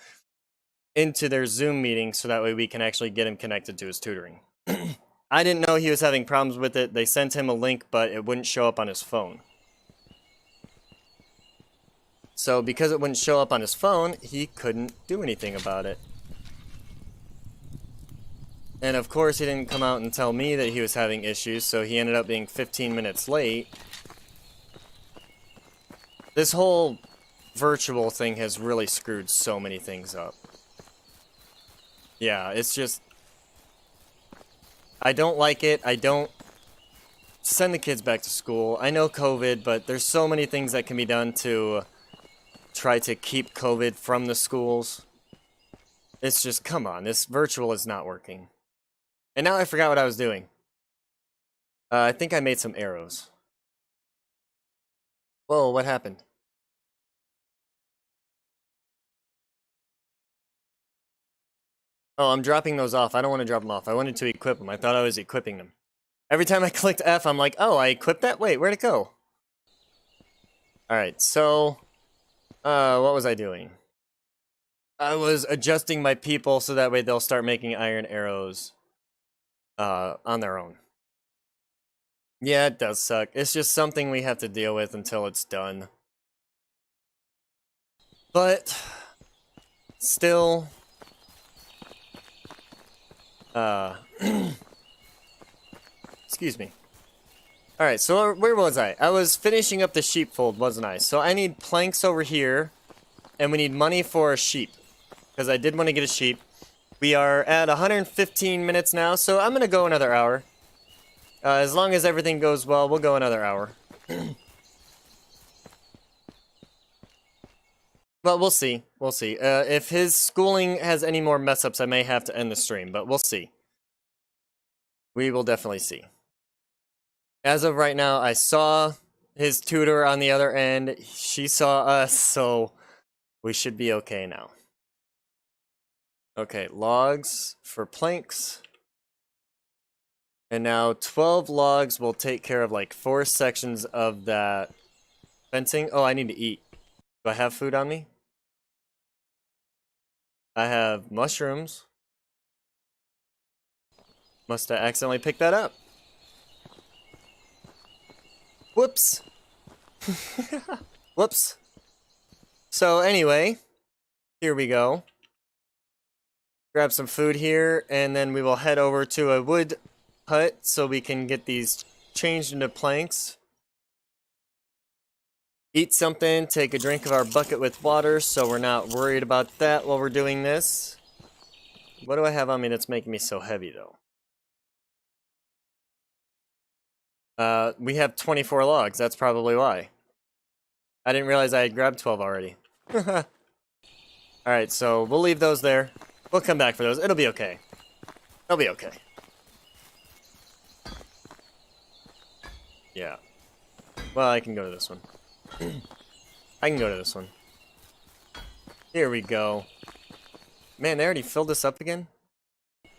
into their Zoom meeting so that way we can actually get him connected to his tutoring. I didn't know he was having problems with it. They sent him a link, but it wouldn't show up on his phone. So because it wouldn't show up on his phone, he couldn't do anything about it. And of course he didn't come out and tell me that he was having issues, so he ended up being 15 minutes late. This whole virtual thing has really screwed so many things up. Yeah, it's just... I don't like it. I don't send the kids back to school. I know COVID, but there's so many things that can be done to try to keep COVID from the schools. It's just, come on, this virtual is not working. And now I forgot what I was doing. I think I made some arrows. Whoa, what happened? Oh, I'm dropping those off. I don't want to drop them off. I wanted to equip them. I thought I was equipping them. Every time I clicked F, I'm like, oh, I equipped that? Wait, where'd it go? Alright, so... what was I doing? I was adjusting my people so that way they'll start making iron arrows on their own. Yeah, it does suck. It's just something we have to deal with until it's done. But... still... excuse me. Alright, so where was I? I was finishing up the sheepfold, wasn't I? So I need planks over here, and we need money for a sheep. Because I did want to get a sheep. We are at 115 minutes now, so I'm going to go another hour. As long as everything goes well, we'll go another hour. But we'll see. We'll see. If his schooling has any more mess-ups, I may have to end the stream, but we'll see. We will definitely see. As of right now, I saw his tutor on the other end. She saw us, so we should be okay now. Okay, logs for planks. And now 12 logs will take care of like 4 sections of that fencing. Oh, I need to eat. Do I have food on me? I have mushrooms. Must have accidentally picked that up. Whoops. Whoops. So anyway, here we go. Grab some food here, and then we will head over to a wood hut so we can get these changed into planks. Eat something, take a drink of our bucket with water so we're not worried about that while we're doing this. What do I have on me that's making me so heavy though? We have 24 logs, that's probably why. I didn't realize I had grabbed 12 already. Alright, so we'll leave those there. We'll come back for those, it'll be okay. It'll be okay. Yeah. Well, I can go to this one. I can go to this one. Here we go. Man, they already filled this up again?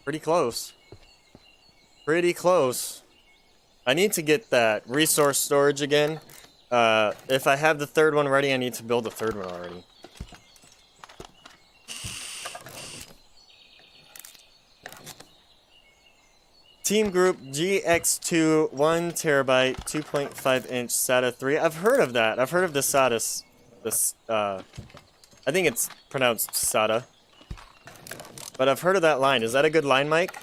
Pretty close. Pretty close. I need to get that resource storage again. If I have the third one ready, I need to build the third one already. Team Group GX2 1 terabyte 2.5 inch SATA 3. I've heard of that. I've heard of the SATA. I think it's pronounced SATA. But I've heard of that line. Is that a good line, Mike?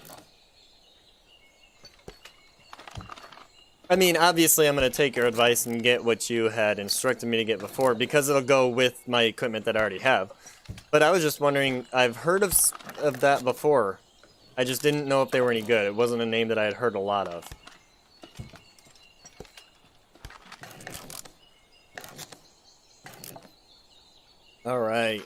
I mean, obviously I'm going to take your advice and get what you had instructed me to get before because it'll go with my equipment that I already have. But I was just wondering, I've heard of that before. I just didn't know if they were any good. It wasn't a name that I had heard a lot of. All right.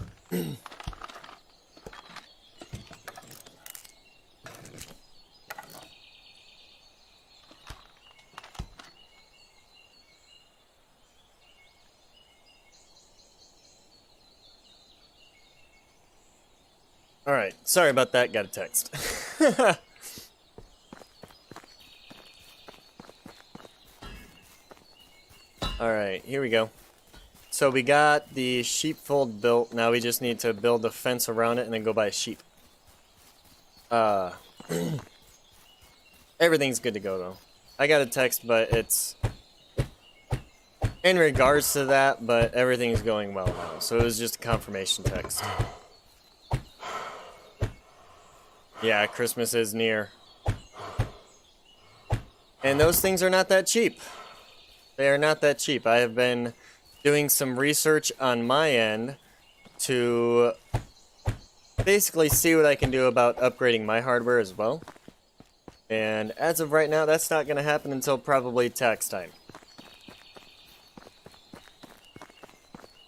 All right. Sorry about that. Got a text. All right. Here we go. So we got the sheepfold built. Now we just need to build a fence around it and then go buy sheep. Everything's good to go though. I got a text, but it's in regards to that, but everything's going well now. So it was just a confirmation text. Yeah, Christmas is near. And those things are not that cheap. They are not that cheap. I have been doing some research on my end to basically see what I can do about upgrading my hardware as well. And as of right now, that's not going to happen until probably tax time.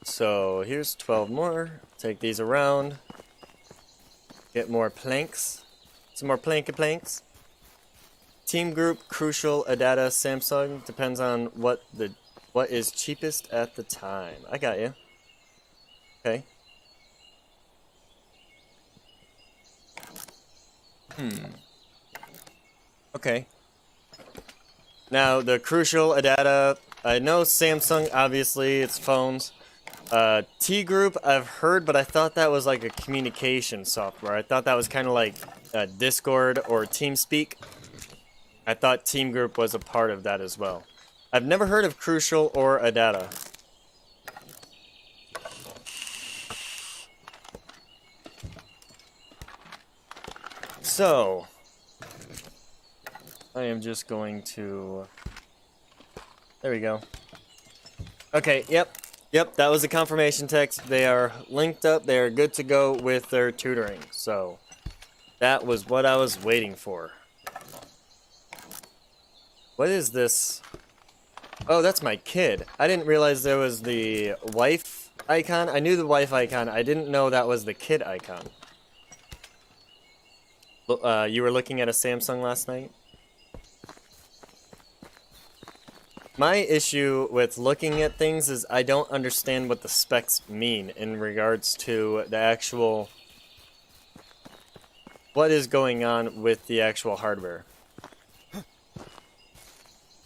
So here's 12 more. Take these around. Get more planks. Some more planky planks. Team group, crucial, Adata, Samsung. Depends on what is cheapest at the time. I got you. Okay. Okay. Now the crucial, Adata. I know Samsung. Obviously, it's phones. T Group, I've heard, but I thought that was like a communication software. I thought that was kind of like Discord or TeamSpeak. I thought Team Group was a part of that as well. I've never heard of Crucial or Adata. So, I am just going to... There we go. Okay, yep, that was a confirmation text. They are linked up, they are good to go with their tutoring. So, that was what I was waiting for. What is this? Oh, that's my kid. I didn't realize there was the wife icon. I knew the wife icon. I didn't know that was the kid icon. You were looking at a Samsung last night? My issue with looking at things is I don't understand what the specs mean in regards to the actual... what is going on with the actual hardware.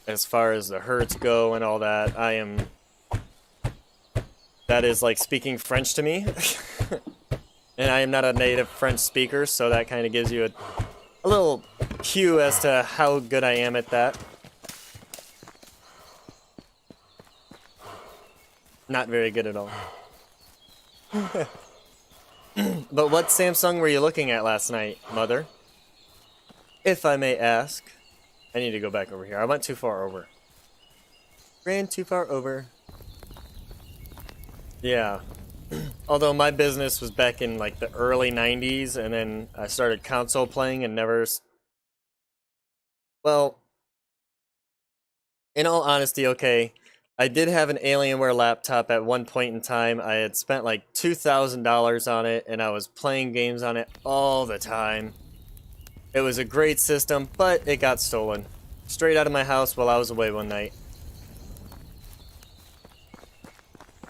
As far as the hertz go and all that, that is like speaking French to me. And I am not a native French speaker, so that kind of gives you a little cue as to how good I am at that. Not very good at all. But what Samsung were you looking at last night, Mother? If I may ask. I need to go back over here. I went too far over. Ran too far over. Yeah. Although my business was back in like the early 90s, and then I started console playing and never... Well, in all honesty, okay, I did have an Alienware laptop at one point in time. I had spent like $2,000 on it, and I was playing games on it all the time. It was a great system, but it got stolen. Straight out of my house while I was away one night.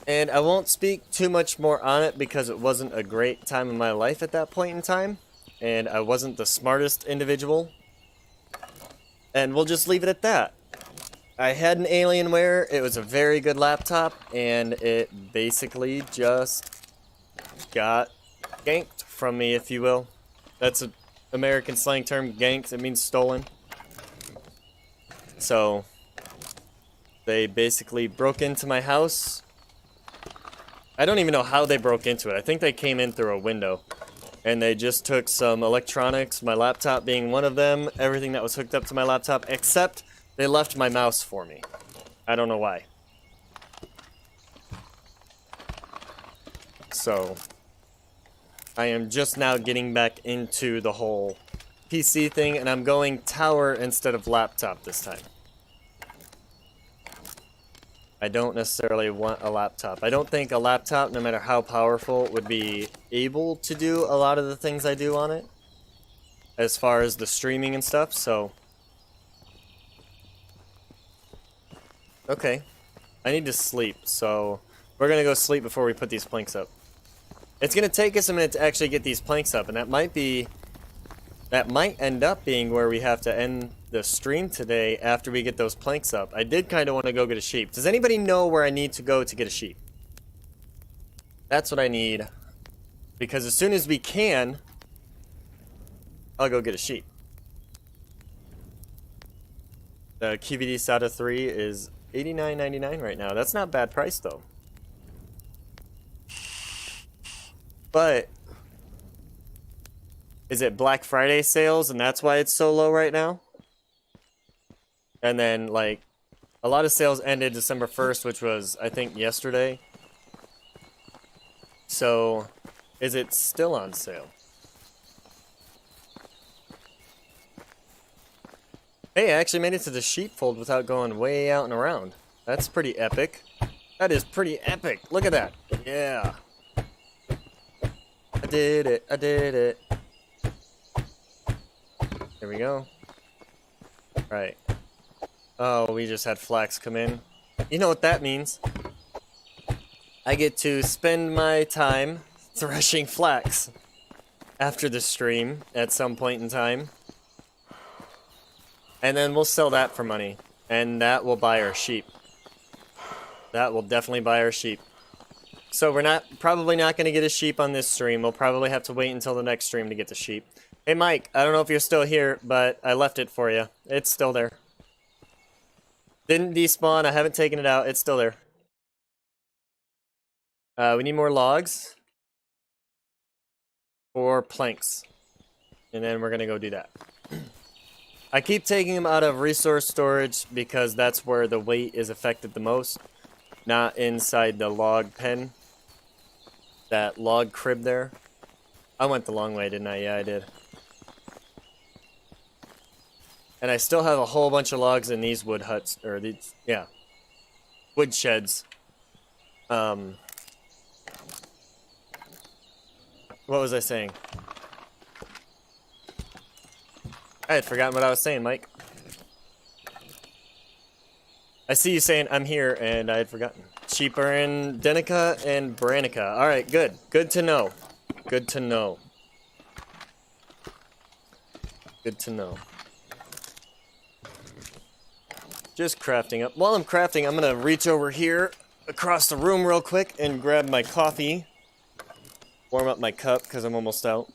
And I won't speak too much more on it because it wasn't a great time in my life at that point in time. And I wasn't the smartest individual. And we'll just leave it at that. I had an Alienware, it was a very good laptop, and it basically just got ganked from me, if you will. That's an American slang term, ganked, it means stolen. So, they basically broke into my house. I don't even know how they broke into it. I think they came in through a window. And they just took some electronics, my laptop being one of them, everything that was hooked up to my laptop, except they left my mouse for me. I don't know why. So, I am just now getting back into the whole PC thing, and I'm going tower instead of laptop this time. I don't necessarily want a laptop. I don't think a laptop, no matter how powerful, would be able to do a lot of the things I do on it, as far as the streaming and stuff, so... Okay. I need to sleep, so we're gonna go sleep before we put these planks up. It's gonna take us a minute to actually get these planks up, and that might end up being where we have to end the stream today after we get those planks up. I did kind of want to go get a sheep. Does anybody know where I need to go to get a sheep? That's what I need. Because as soon as we can, I'll go get a sheep. The QVD SATA 3 is $89.99 right now. That's not a bad price though. But is it Black Friday sales and that's why it's so low right now? And then like a lot of sales ended December 1st, which was I think yesterday. So is it still on sale? Hey, I actually made it to the sheepfold without going way out and around. That's pretty epic. That is pretty epic. Look at that. Yeah. I did it. I did it. There we go. Right. Oh, we just had flax come in. You know what that means. I get to spend my time threshing flax after the stream at some point in time. And then we'll sell that for money. And that will buy our sheep. That will definitely buy our sheep. So we're probably not going to get a sheep on this stream. We'll probably have to wait until the next stream to get the sheep. Hey Mike, I don't know if you're still here, but I left it for you. It's still there. Didn't despawn, I haven't taken it out, it's still there. We need more logs. 4 planks. And then we're going to go do that. I keep taking them out of resource storage because that's where the weight is affected the most. Not inside the log pen. That log crib there. I went the long way, didn't I? Yeah, I did. And I still have a whole bunch of logs in these wood huts, or these, yeah. Wood sheds. What was I saying? I had forgotten what I was saying, Mike. I see you saying I'm here, and I had forgotten. Sheep are in Denica and Branica. Alright, good. Good to know. Good to know. Good to know. Just crafting up. While I'm crafting, I'm gonna reach over here across the room real quick and grab my coffee. Warm up my cup, because I'm almost out.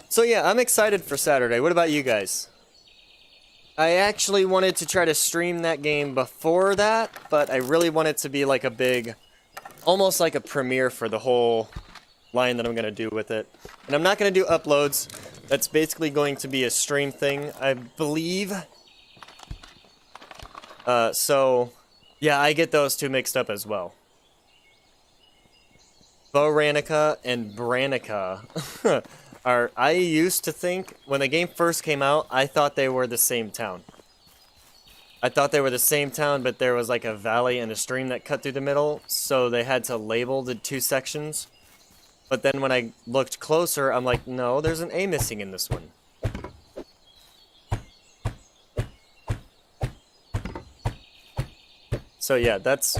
So yeah, I'm excited for Saturday. What about you guys? I actually wanted to try to stream that game before that, but I really want it to be like a big, almost like a premiere for the whole line that I'm going to do with it. And I'm not going to do uploads. That's basically going to be a stream thing, I believe. So, yeah, I get those two mixed up as well. Boranica and Branica are, I used to think, when the game first came out, I thought they were the same town. I thought they were the same town, but there was like a valley and a stream that cut through the middle, so they had to label the two sections. But then when I looked closer, I'm like, no, there's an A missing in this one. So yeah, that's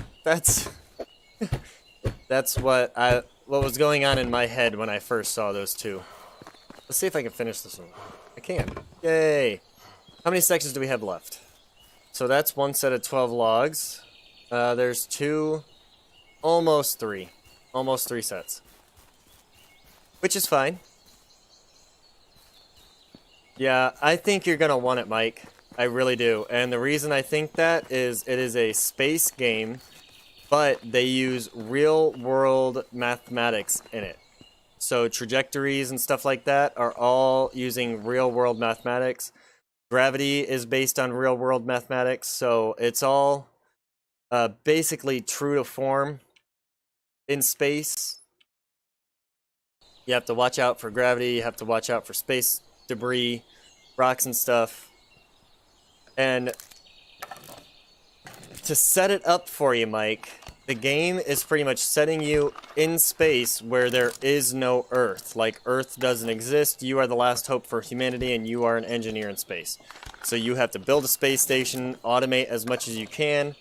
what was going on in my head when I first saw those two. Let's see if I can finish this one. I can. Yay! How many sections do we have left? So that's one set of 12 logs. There's two, almost three sets. Which is fine. Yeah, I think you're gonna want it, Mike. I really do. And the reason I think that is it is a space game, but they use real-world mathematics in it. So trajectories and stuff like that are all using real-world mathematics. Gravity is based on real-world mathematics, so it's all basically true to form. in space, you have to watch out for gravity, you have to watch out for space debris, rocks and stuff. And to set it up for you, Mike, the game is pretty much setting you in space where there is no Earth. Like, Earth doesn't exist, you are the last hope for humanity, and you are an engineer in space. So you have to build a space station, automate as much as you can,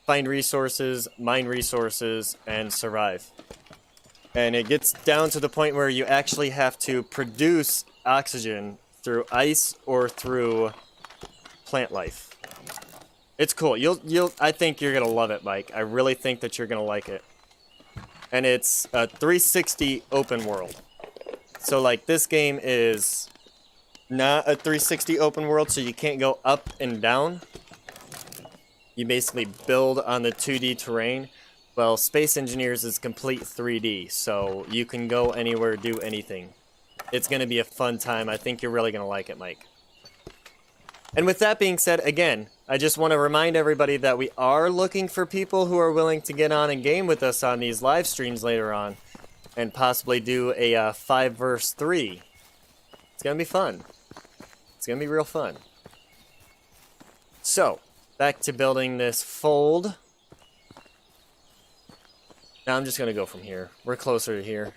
find resources, mine resources, and survive. And it gets down to the point where you actually have to produce oxygen through ice or through plant life. It's cool. I think you're gonna love it, Mike. I really think that you're gonna like it. And it's a 360 open world. So like this game is not a 360 open world, so you can't go up and down. You basically build on the 2D terrain. Well, Space Engineers is complete 3D, so you can go anywhere, do anything. It's gonna be a fun time. I think you're really gonna like it, Mike. And with that being said, again, I just want to remind everybody that we are looking for people who are willing to get on and game with us on these live streams later on, and possibly do a 5 vs 3. It's gonna be fun. It's gonna be real fun. So, back to building this fold. Now I'm just gonna go from here. We're closer to here.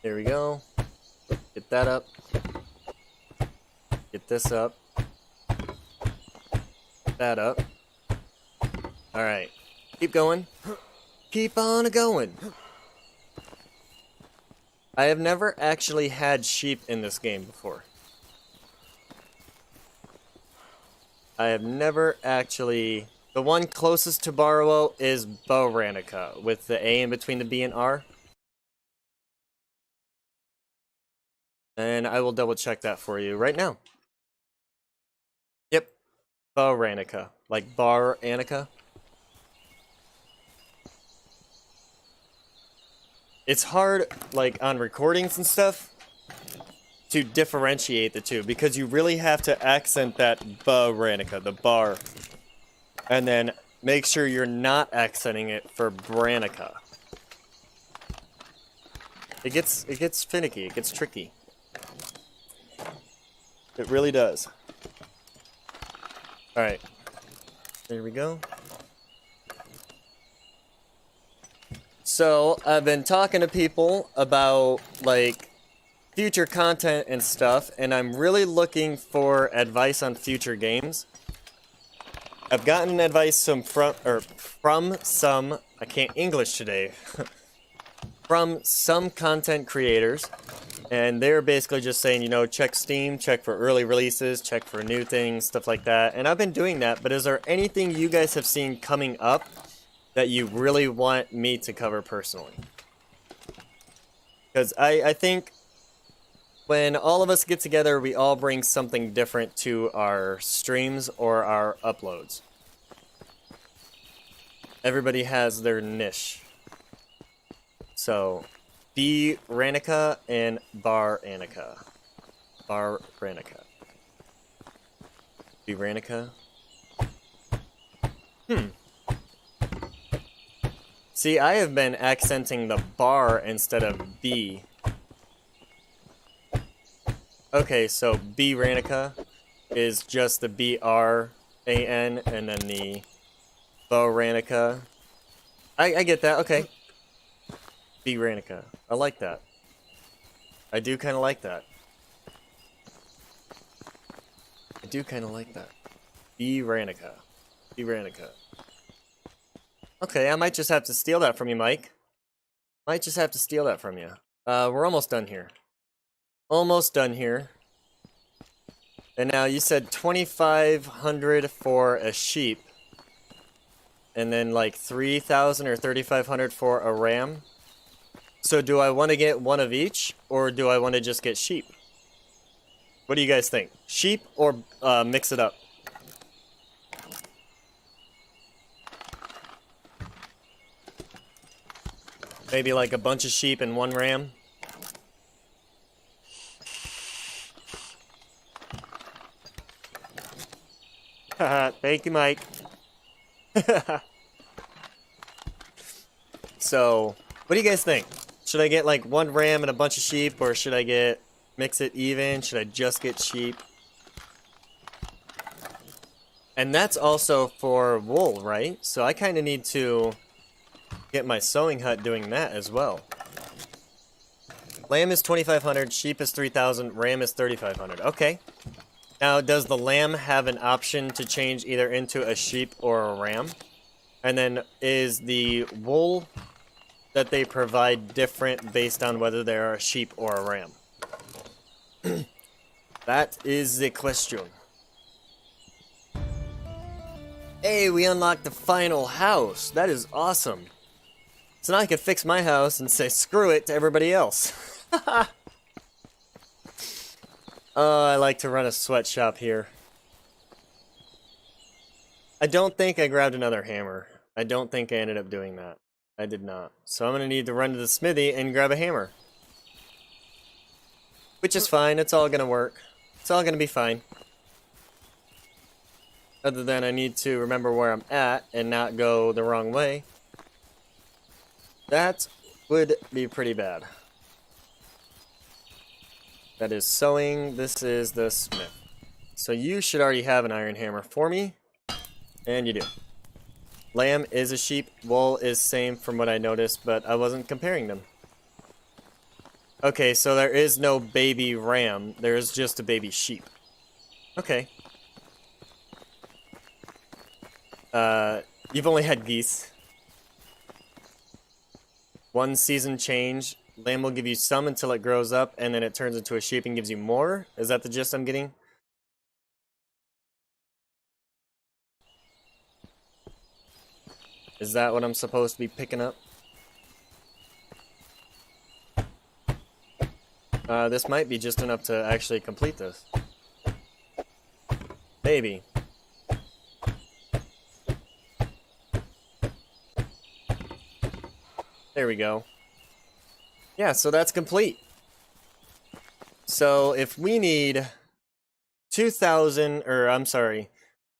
There we go. Get that up. Get this up. That up. Alright. Keep going. Keep on going. I have never actually had sheep in this game before. I have never actually... The one closest to Barrow is Boranica, with the A in between the B and R. And I will double check that for you right now. Yep. Boranica. Like Bar Annika. It's hard, like, on recordings and stuff, to differentiate the two, because you really have to accent that Boranica, the bar, and then make sure you're not accenting it for Branica. It gets finicky, it gets tricky. It really does. Alright. There we go. So, I've been talking to people about, like, future content and stuff, and I'm really looking for advice on future games. I've gotten advice from some, I can't English today, from some content creators, and they're basically just saying, you know, check Steam, check for early releases, check for new things, stuff like that, and I've been doing that, but is there anything you guys have seen coming up that you really want me to cover personally? Because I think when all of us get together, we all bring something different to our streams or our uploads. Everybody has their niche. So, B-Ranica and Bar-Anica. Bar-Ranica. B-Ranica. See, I have been accenting the bar instead of B. Okay, so B-Ranica is just the B-R-A-N and then the Bo-Ranica. I get that, okay. B-Ranica. I like that. I do kind of like that. I do kind of like that. B-Ranica. B-Ranica. Okay, I might just have to steal that from you, Mike. Might just have to steal that from you. We're almost done here. Almost done here. And now you said 2,500 for a sheep. And then like 3,000 or 3,500 for a ram. So do I want to get one of each, or do I want to just get sheep? What do you guys think? Sheep or mix it up? Maybe like a bunch of sheep and one ram? Haha, thank you, Mike. So, what do you guys think? Should I get like one ram and a bunch of sheep, or should I mix it even? Should I just get sheep? And that's also for wool, right? So I kind of need to get my sewing hut doing that as well. Lamb is 2,500, sheep is 3,000, ram is 3,500. Okay. Now, does the lamb have an option to change either into a sheep or a ram? And then is the wool that they provide different based on whether they're a sheep or a ram? That is the question. Hey, we unlocked the final house. That is awesome. So now I can fix my house and say screw it to everybody else. Oh, I like to run a sweatshop here. I don't think I grabbed another hammer. I don't think I ended up doing that. I did not. So I'm going to need to run to the smithy and grab a hammer. Which is fine. It's all going to work. It's all going to be fine. Other than I need to remember where I'm at and not go the wrong way. That would be pretty bad. That is sewing. This is the smith. So you should already have an iron hammer for me. And you do. Lamb is a sheep. Wool is same from what I noticed, but I wasn't comparing them. Okay, so there is no baby ram. There is just a baby sheep. Okay. You've only had geese. One season change. Lamb will give you some until it grows up, and then it turns into a sheep and gives you more? Is that the gist I'm getting? Is that what I'm supposed to be picking up? This might be just enough to actually complete this. Maybe. There we go. Yeah, so that's complete. So if we need 2,000, or I'm sorry,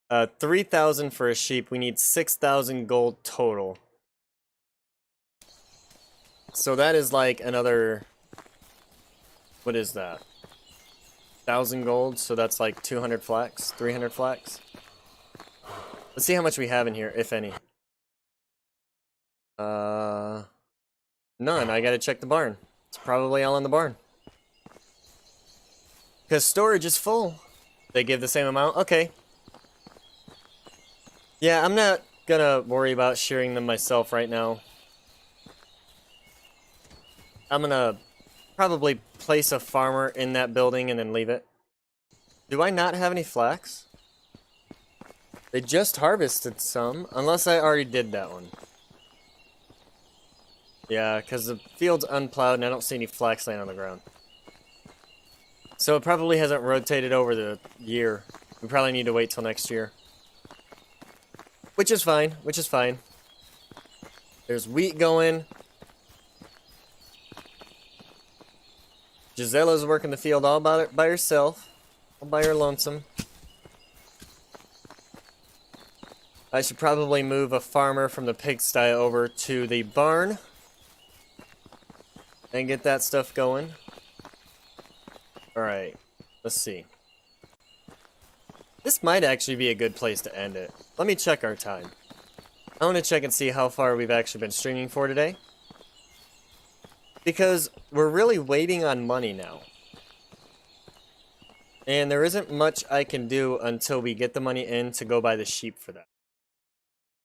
3,000 for a sheep, we need 6,000 gold total. So that is like another, what is that? 1,000 gold, so that's like 200 flax, 300 flax. Let's see how much we have in here, if any. None. I gotta check the barn. It's probably all in the barn. Because storage is full. They give the same amount? Okay. Yeah, I'm not gonna worry about shearing them myself right now. I'm gonna probably place a farmer in that building and then leave it. Do I not have any flax? They just harvested some, unless I already did that one. Yeah, because the field's unplowed and I don't see any flax laying on the ground. So it probably hasn't rotated over the year. We probably need to wait till next year. Which is fine, which is fine. There's wheat going. Gisella's working the field all by herself. All by her lonesome. I should probably move a farmer from the pigsty over to the barn. And get that stuff going. Alright, let's see. This might actually be a good place to end it. Let me check our time. I want to check and see how far we've actually been streaming for today. Because we're really waiting on money now. And there isn't much I can do until we get the money in to go buy the sheep for that.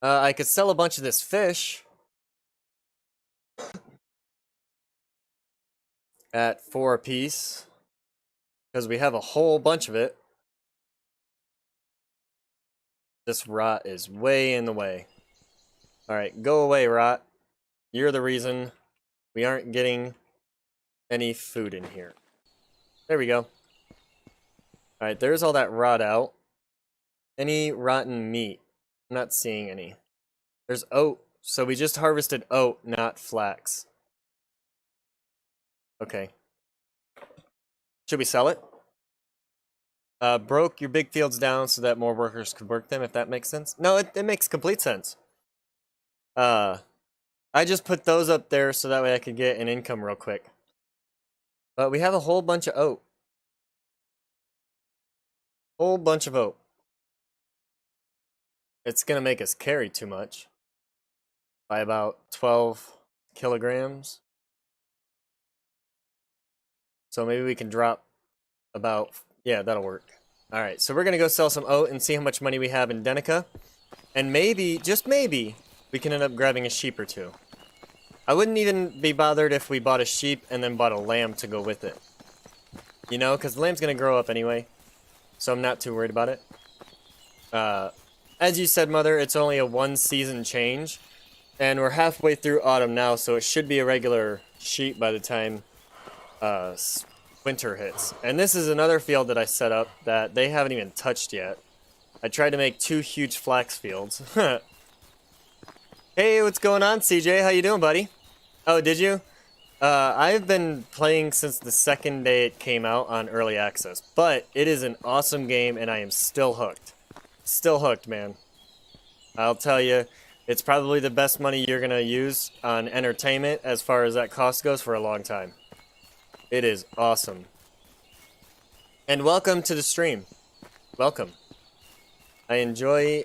I could sell a bunch of this fish. At 4 apiece. Because we have a whole bunch of it. This rot is way in the way. Alright, go away, rot. You're the reason we aren't getting any food in here. There we go. Alright, there's all that rot out. Any rotten meat? I'm not seeing any. There's oat. So we just harvested oat, not flax. Okay. Should we sell it? broke your big fields down so that more workers could work them, if that makes sense. No, it makes complete sense. I just put those up there so that way I could get an income real quick. But we have a whole bunch of oat. Whole bunch of oat. It's gonna make us carry too much. By about 12 kilograms. So maybe we can drop about, yeah, that'll work. Alright, so we're gonna go sell some oat and see how much money we have in Denica. And maybe, just maybe, we can end up grabbing a sheep or two. I wouldn't even be bothered if we bought a sheep and then bought a lamb to go with it. You know, because the lamb's gonna grow up anyway. So I'm not too worried about it. As you said, Mother, it's only a 1-season change. And we're halfway through autumn now, so it should be a regular sheep by the time winter hits. And this is another field that I set up that they haven't even touched yet. I tried to make 2 huge flax fields. Hey, what's going on, CJ? How you doing, buddy? Oh, did you? I've been playing since the second day it came out on early access. But it is an awesome game, and I am still hooked. Still hooked, man. I'll tell you, it's probably the best money you're going to use on entertainment as far as that cost goes for a long time. It is awesome. And welcome to the stream. Welcome. I enjoy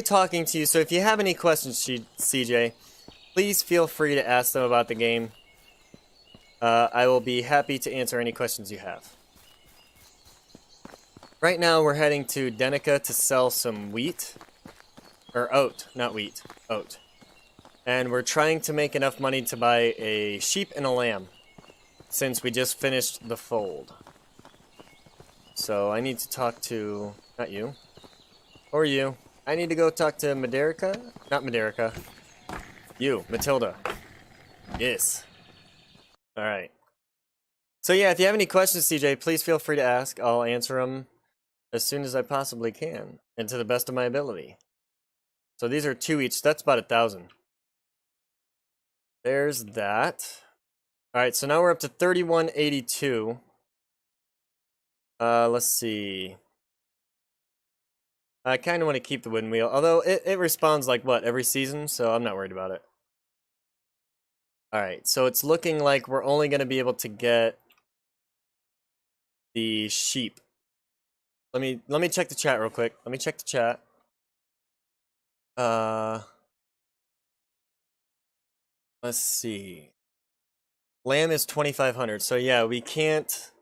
talking to you, so if you have any questions, CJ, please feel free to ask them about the game. I will be happy to answer any questions you have. Right now, we're heading to Denica to sell some wheat. Or oat, not wheat. Oat. And we're trying to make enough money to buy a sheep and a lamb. Since we just finished the fold. So I need to talk to... not you. Or you. I need to go talk to Maderica? Not Maderica. You, Matilda. Yes. Alright. So yeah, if you have any questions, CJ, please feel free to ask. I'll answer them as soon as I possibly can, and to the best of my ability. So these are 2 each. That's about 1,000. There's that. Alright, so now we're up to 3182. Let's see. I kind of want to keep the wooden wheel, although it respawns like, what, every season? So I'm not worried about it. Alright, so it's looking like we're only going to be able to get the sheep. Let me check the chat real quick. Let me check the chat. Let's see. Lamb is 2,500. So yeah, we can't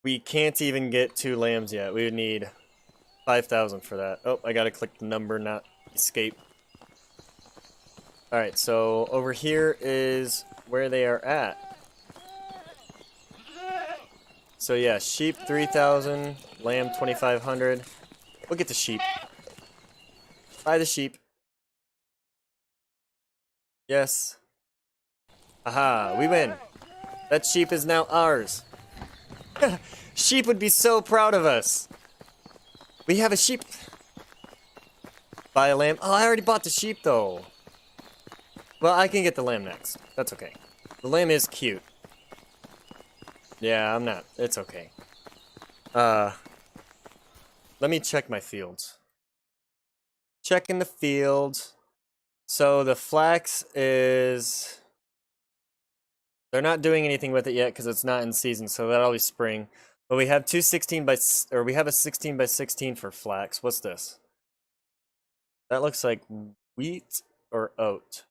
even get 2 lambs yet. We would need 5,000 for that. Oh, I gotta click the number, not escape. Alright, so over here is where they are at. So yeah, sheep 3,000, lamb 2,500. We'll get the sheep. Buy the sheep. Yes. Aha, we win. That sheep is now ours. Sheep would be so proud of us. We have a sheep. Buy a lamb. Oh, I already bought the sheep though. Well, I can get the lamb next. That's okay. The lamb is cute. Yeah, I'm not. It's okay. Let me check my fields. Checking the fields. So the flax is... they're not doing anything with it yet because it's not in season, so that'll be spring. But we have we have a 16 by 16 for flax. What's this? That looks like wheat or oat.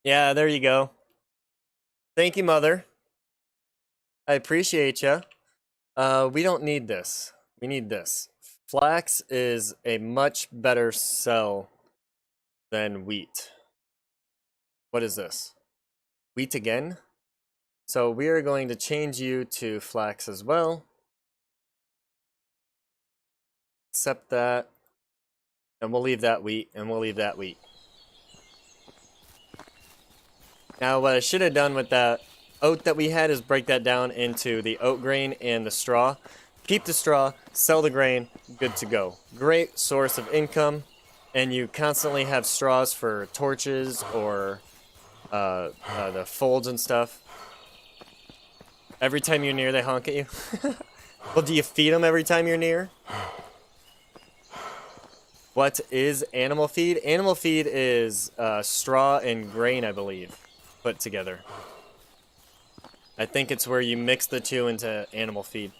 Yeah, there you go. Thank you, Mother. I appreciate ya. We don't need this. We need this. Flax is a much better sell than wheat. What is this? Wheat again? So we are going to change you to flax as well. Accept that. And we'll leave that wheat, and we'll leave that wheat. Now what I should have done with that oat that we had is break that down into the oat grain and the straw. Keep the straw, sell the grain, good to go. Great source of income, and you constantly have straws for torches or the folds and stuff. Every time you're near, they honk at you. Well, do you feed them every time you're near? What is animal feed? Animal feed is straw and grain, I believe, put together. I think it's where you mix the two into animal feed.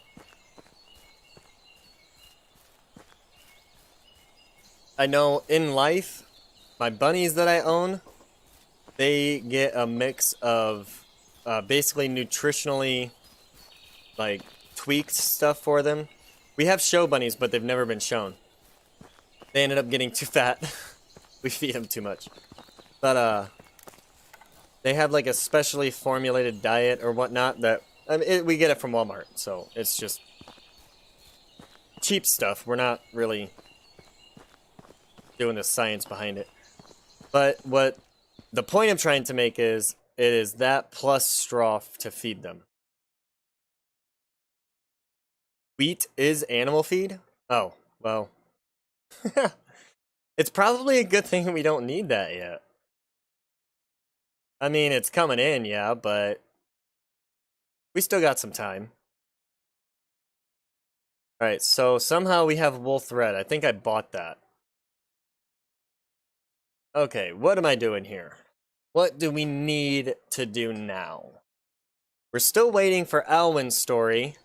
I know in life, my bunnies that I own, they get a mix of basically nutritionally like tweaked stuff for them. We have show bunnies, but they've never been shown. They ended up getting too fat. We feed them too much. But they have like a specially formulated diet or whatnot that we get it from Walmart, so it's just cheap stuff. We're not really doing the science behind it. But what the point I'm trying to make is it is that plus straw to feed them. Wheat is animal feed? Oh, well. It's probably a good thing we don't need that yet. I mean, it's coming in, yeah, but we still got some time. Alright, so somehow we have wool thread. I think I bought that. Okay, what am I doing here? What do we need to do now? We're still waiting for Alwin's story.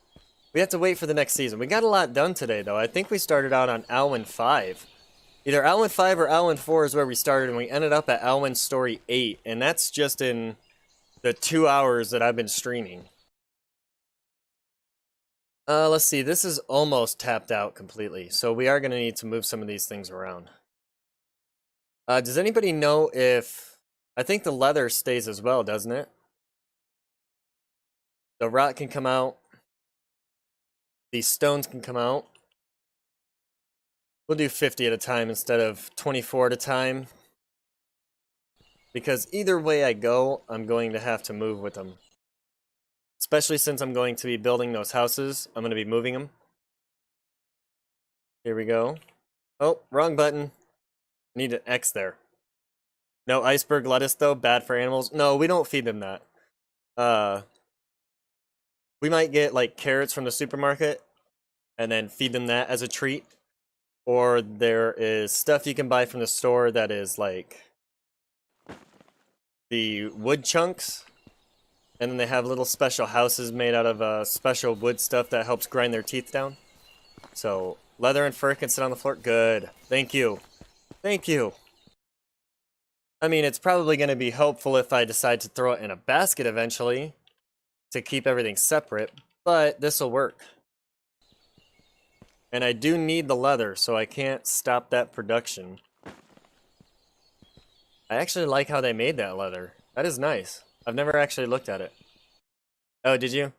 We have to wait for the next season. We got a lot done today, though. I think we started out on Alwin 5. Either Alwin 5 or Alwin 4 is where we started, and we ended up at Alwin Story 8, and that's just in the 2 hours that I've been streaming. Let's see. This is almost tapped out completely, so we are going to need to move some of these things around. Does anybody know if... I think the leather stays as well, doesn't it? The rock can come out. These stones can come out. We'll do 50 at a time instead of 24 at a time. Because either way I go, I'm going to have to move with them. Especially since I'm going to be building those houses. I'm going to be moving them. Here we go. Oh, wrong button. Need an X there. No iceberg lettuce though, bad for animals. No, we don't feed them that. We might get like carrots from the supermarket and then feed them that as a treat. Or there is stuff you can buy from the store that is like the wood chunks. And then they have little special houses made out of special wood stuff that helps grind their teeth down. So leather and fur can sit on the floor. Good. Thank you. Thank you. I mean, it's probably going to be helpful if I decide to throw it in a basket eventually to keep everything separate, but this will work. And I do need the leather, so I can't stop that production. I actually like how they made that leather. That is nice. I've never actually looked at it. Oh, did you?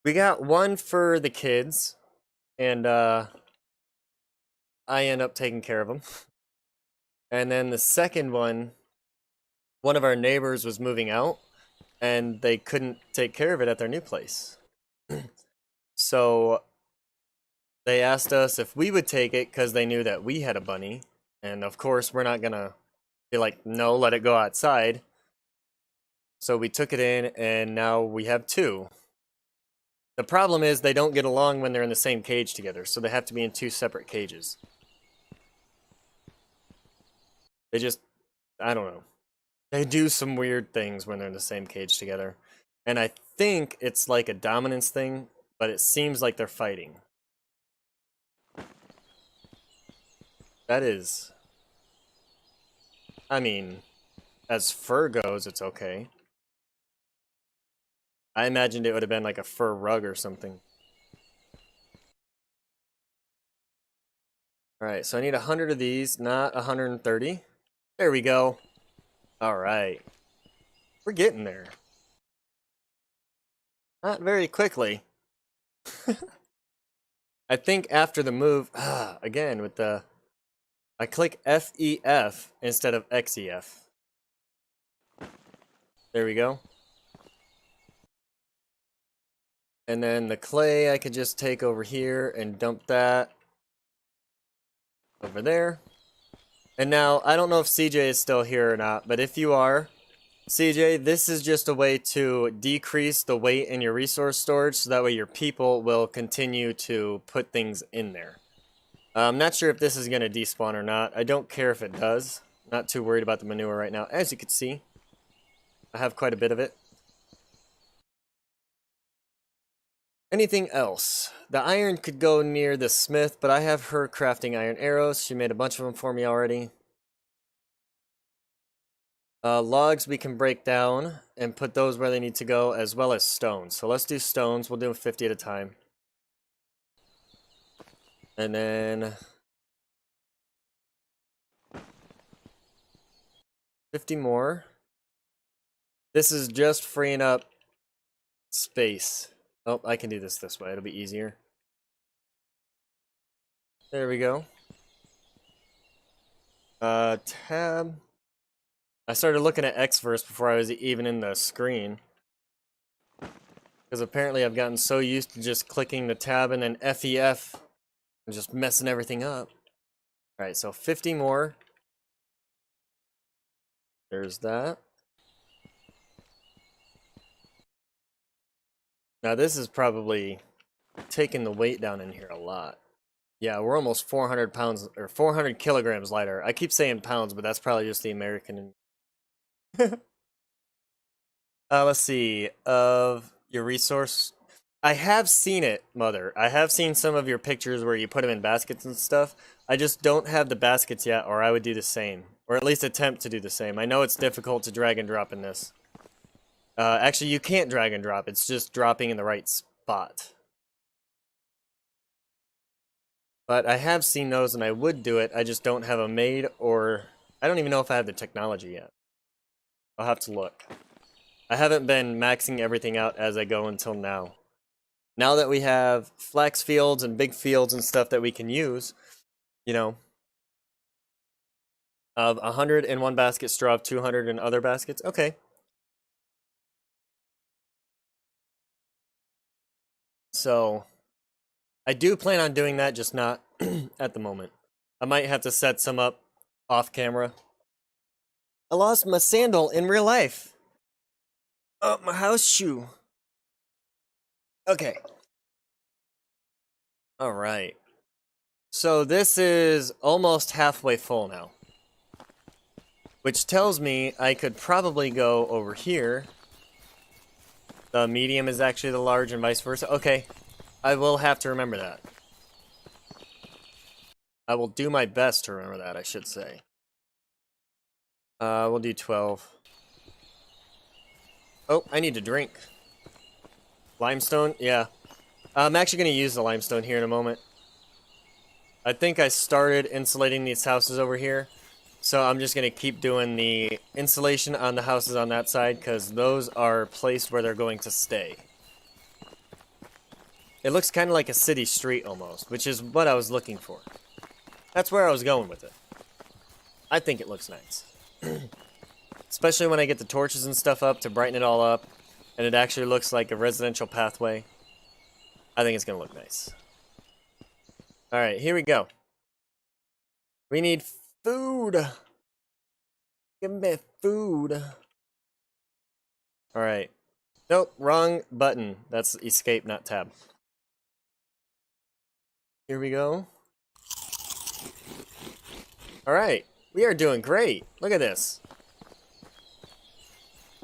We got one for the kids, and I end up taking care of them. And then the second one of our neighbors was moving out, and they couldn't take care of it at their new place. So they asked us if we would take it because they knew that we had a bunny. And of course, we're not going to be like, no, let it go outside. So we took it in, and now we have two. The problem is they don't get along when they're in the same cage together, so they have to be in two separate cages. They just, I don't know. They do some weird things when they're in the same cage together. And I think it's like a dominance thing, but it seems like they're fighting. That is... I mean, as fur goes, it's okay. I imagined it would have been like a fur rug or something. Alright, so I need 100 of these, not 130. There we go. Alright. We're getting there. Not very quickly. I think after the move, again with the... I click FEF instead of XEF. There we go. And then the clay I could just take over here and dump that over there. And now, I don't know if CJ is still here or not, but if you are, CJ, this is just a way to decrease the weight in your resource storage so that way your people will continue to put things in there. I'm not sure if this is going to despawn or not. I don't care if it does. Not too worried about the manure right now. As you can see, I have quite a bit of it. Anything else? The iron could go near the smith, but I have her crafting iron arrows. She made a bunch of them for me already. Logs we can break down and put those where they need to go, as well as stones. So let's do stones. We'll do 50 at a time. And then 50 more. This is just freeing up space. Oh, I can do this way. It'll be easier. There we go. Tab. I started looking at X first before I was even in the screen. Because apparently I've gotten so used to just clicking the tab and then FEF and just messing everything up. Alright, so 50 more. There's that. Now this is probably taking the weight down in here a lot. Yeah, we're almost 400 pounds, or 400 kilograms lighter. I keep saying pounds, but that's probably just the American. Let's see. Of your resource. I have seen it, Mother. I have seen some of your pictures where you put them in baskets and stuff. I just don't have the baskets yet, or I would do the same. Or at least attempt to do the same. I know it's difficult to drag and drop in this. Actually, you can't drag and drop. It's just dropping in the right spot. But I have seen those, and I would do it. I just don't have them made, or I don't even know if I have the technology yet. I'll have to look. I haven't been maxing everything out as I go until now. Now that we have flax fields and big fields and stuff that we can use, you know, of 100 in one basket, straw of 200 in other baskets. Okay. So, I do plan on doing that, just not at the moment. I might have to set some up off camera. I lost my sandal in real life. Oh, my house shoe. Okay. Alright. So this is almost halfway full now. Which tells me I could probably go over here. The medium is actually the large and vice versa. Okay. I will have to remember that. I will do my best to remember that, I should say. We'll do 12. Oh, I need to drink. Limestone? Yeah. I'm actually going to use the limestone here in a moment. I think I started insulating these houses over here. So I'm just going to keep doing the insulation on the houses on that side, because those are placed where they're going to stay. It looks kind of like a city street almost, which is what I was looking for. That's where I was going with it. I think it looks nice. Especially when I get the torches and stuff up to brighten it all up, and it actually looks like a residential pathway. I think it's going to look nice. Alright, here we go. We need food. Give me food. Alright. Nope, wrong button. That's escape, not tab. Here we go. Alright, we are doing great. Look at this.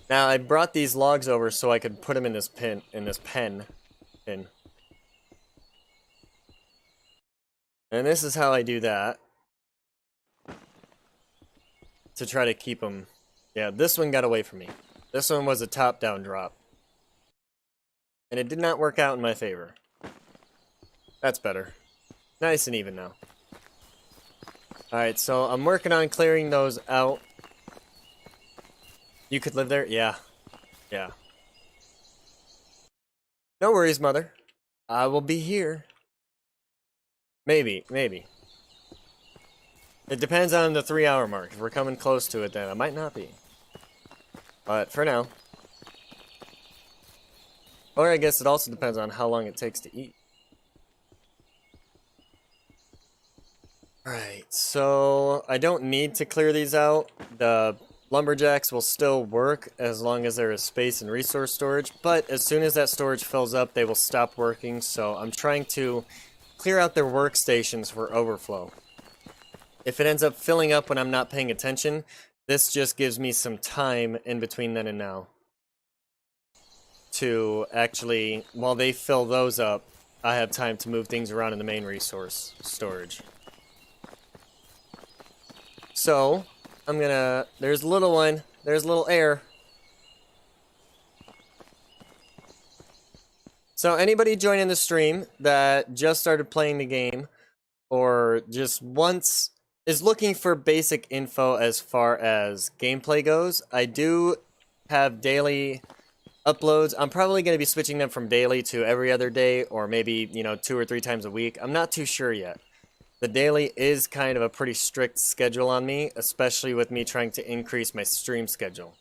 Now, I brought these logs over so I could put them in this pen. And this is how I do that. To try to keep them. Yeah, this one got away from me. This one was a top-down drop. And it did not work out in my favor. That's better. Nice and even now. Alright, so I'm working on clearing those out. You could live there? Yeah. Yeah. No worries, Mother. I will be here. Maybe, maybe. It depends on the 3-hour mark. If we're coming close to it, then I might not be. But for now. Or I guess it also depends on how long it takes to eat. Alright, so I don't need to clear these out. The Lumberjacks will still work as long as there is space and resource storage, but as soon as that storage fills up, they will stop working, so I'm trying to clear out their workstations for overflow. If it ends up filling up when I'm not paying attention, this just gives me some time in between then and now to actually, while they fill those up, I have time to move things around in the main resource storage. So, I'm gonna, there's a little one, there's a little air. So anybody joining the stream that just started playing the game, or just once is looking for basic info as far as gameplay goes, I do have daily uploads. I'm probably going to be switching them from daily to every other day, or maybe, you know, 2 or 3 times a week. I'm not too sure yet. The daily is kind of a pretty strict schedule on me, especially with me trying to increase my stream schedule.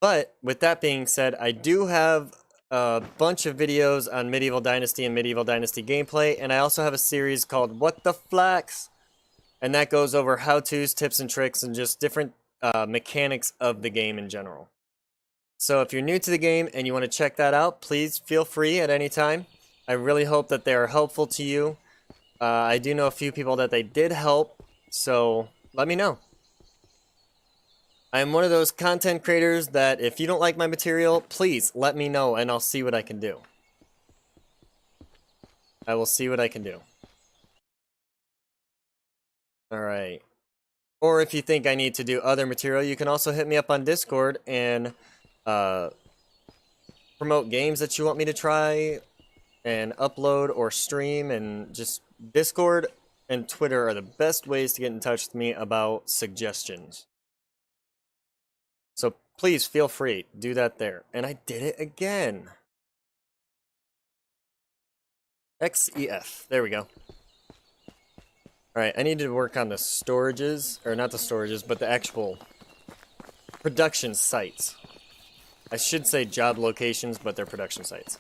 But with that being said, I do have a bunch of videos on Medieval Dynasty and Medieval Dynasty gameplay, and I also have a series called What the Flax, and that goes over how-tos, tips and tricks, and just different mechanics of the game in general. So if you're new to the game and you want to check that out, please feel free at any time. I really hope that they are helpful to you. I do know a few people that they did help, so let me know. I'm one of those content creators that if you don't like my material, please let me know and I'll see what I can do. I will see what I can do. Alright. Or if you think I need to do other material, you can also hit me up on Discord and promote games that you want me to try and upload or stream, and just Discord and Twitter are the best ways to get in touch with me about suggestions. So please feel free, do that there. And I did it again. XEF, there we go. Alright, I need to work on the storages, or not the storages, but the actual production sites. I should say job locations, but they're production sites.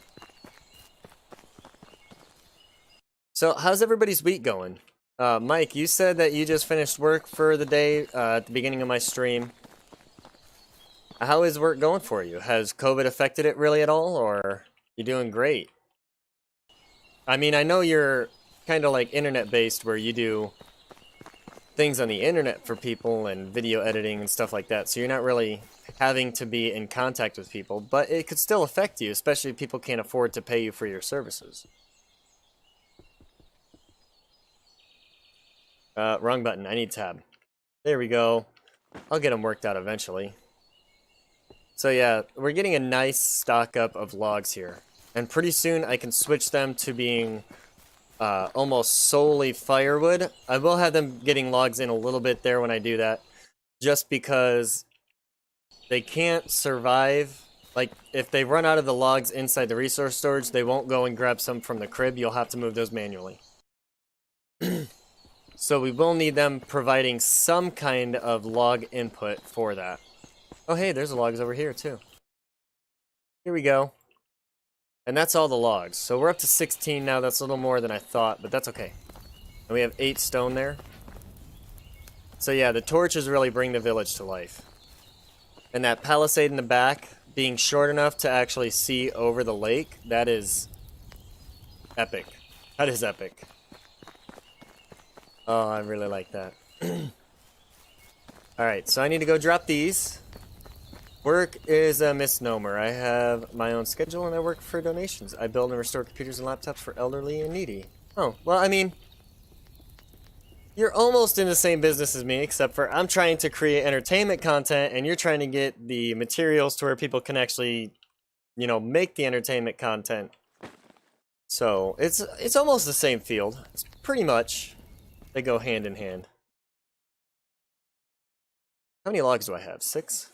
So, how's everybody's week going? Mike, you said that you just finished work for the day at the beginning of my stream. How is work going for you? Has COVID affected it really at all, or you doing great? I mean, I know you're kind of like internet-based, where you do things on the internet for people and video editing and stuff like that, so you're not really having to be in contact with people, but it could still affect you, especially if people can't afford to pay you for your services. Wrong button. I need tab. There we go. I'll get them worked out eventually. So yeah, we're getting a nice stock up of logs here, and pretty soon I can switch them to being almost solely firewood. I will have them getting logs in a little bit there when I do that, just because they can't survive. Like, if they run out of the logs inside the resource storage, they won't go and grab some from the crib. You'll have to move those manually. So we will need them providing some kind of log input for that. Oh hey, there's logs over here too. Here we go. And that's all the logs. So we're up to 16 now. That's a little more than I thought, but that's okay. And we have 8 stone there. So yeah, the torches really bring the village to life. And that palisade in the back being short enough to actually see over the lake, that is epic. That is epic. Oh, I really like that. Alright, so I need to go drop these. Work is a misnomer. I have my own schedule and I work for donations. I build and restore computers and laptops for elderly and needy. Oh, well, I mean, you're almost in the same business as me, except for I'm trying to create entertainment content and you're trying to get the materials to where people can actually, you know, make the entertainment content. So, it's almost the same field. It's pretty much, they go hand in hand. How many logs do I have? 6?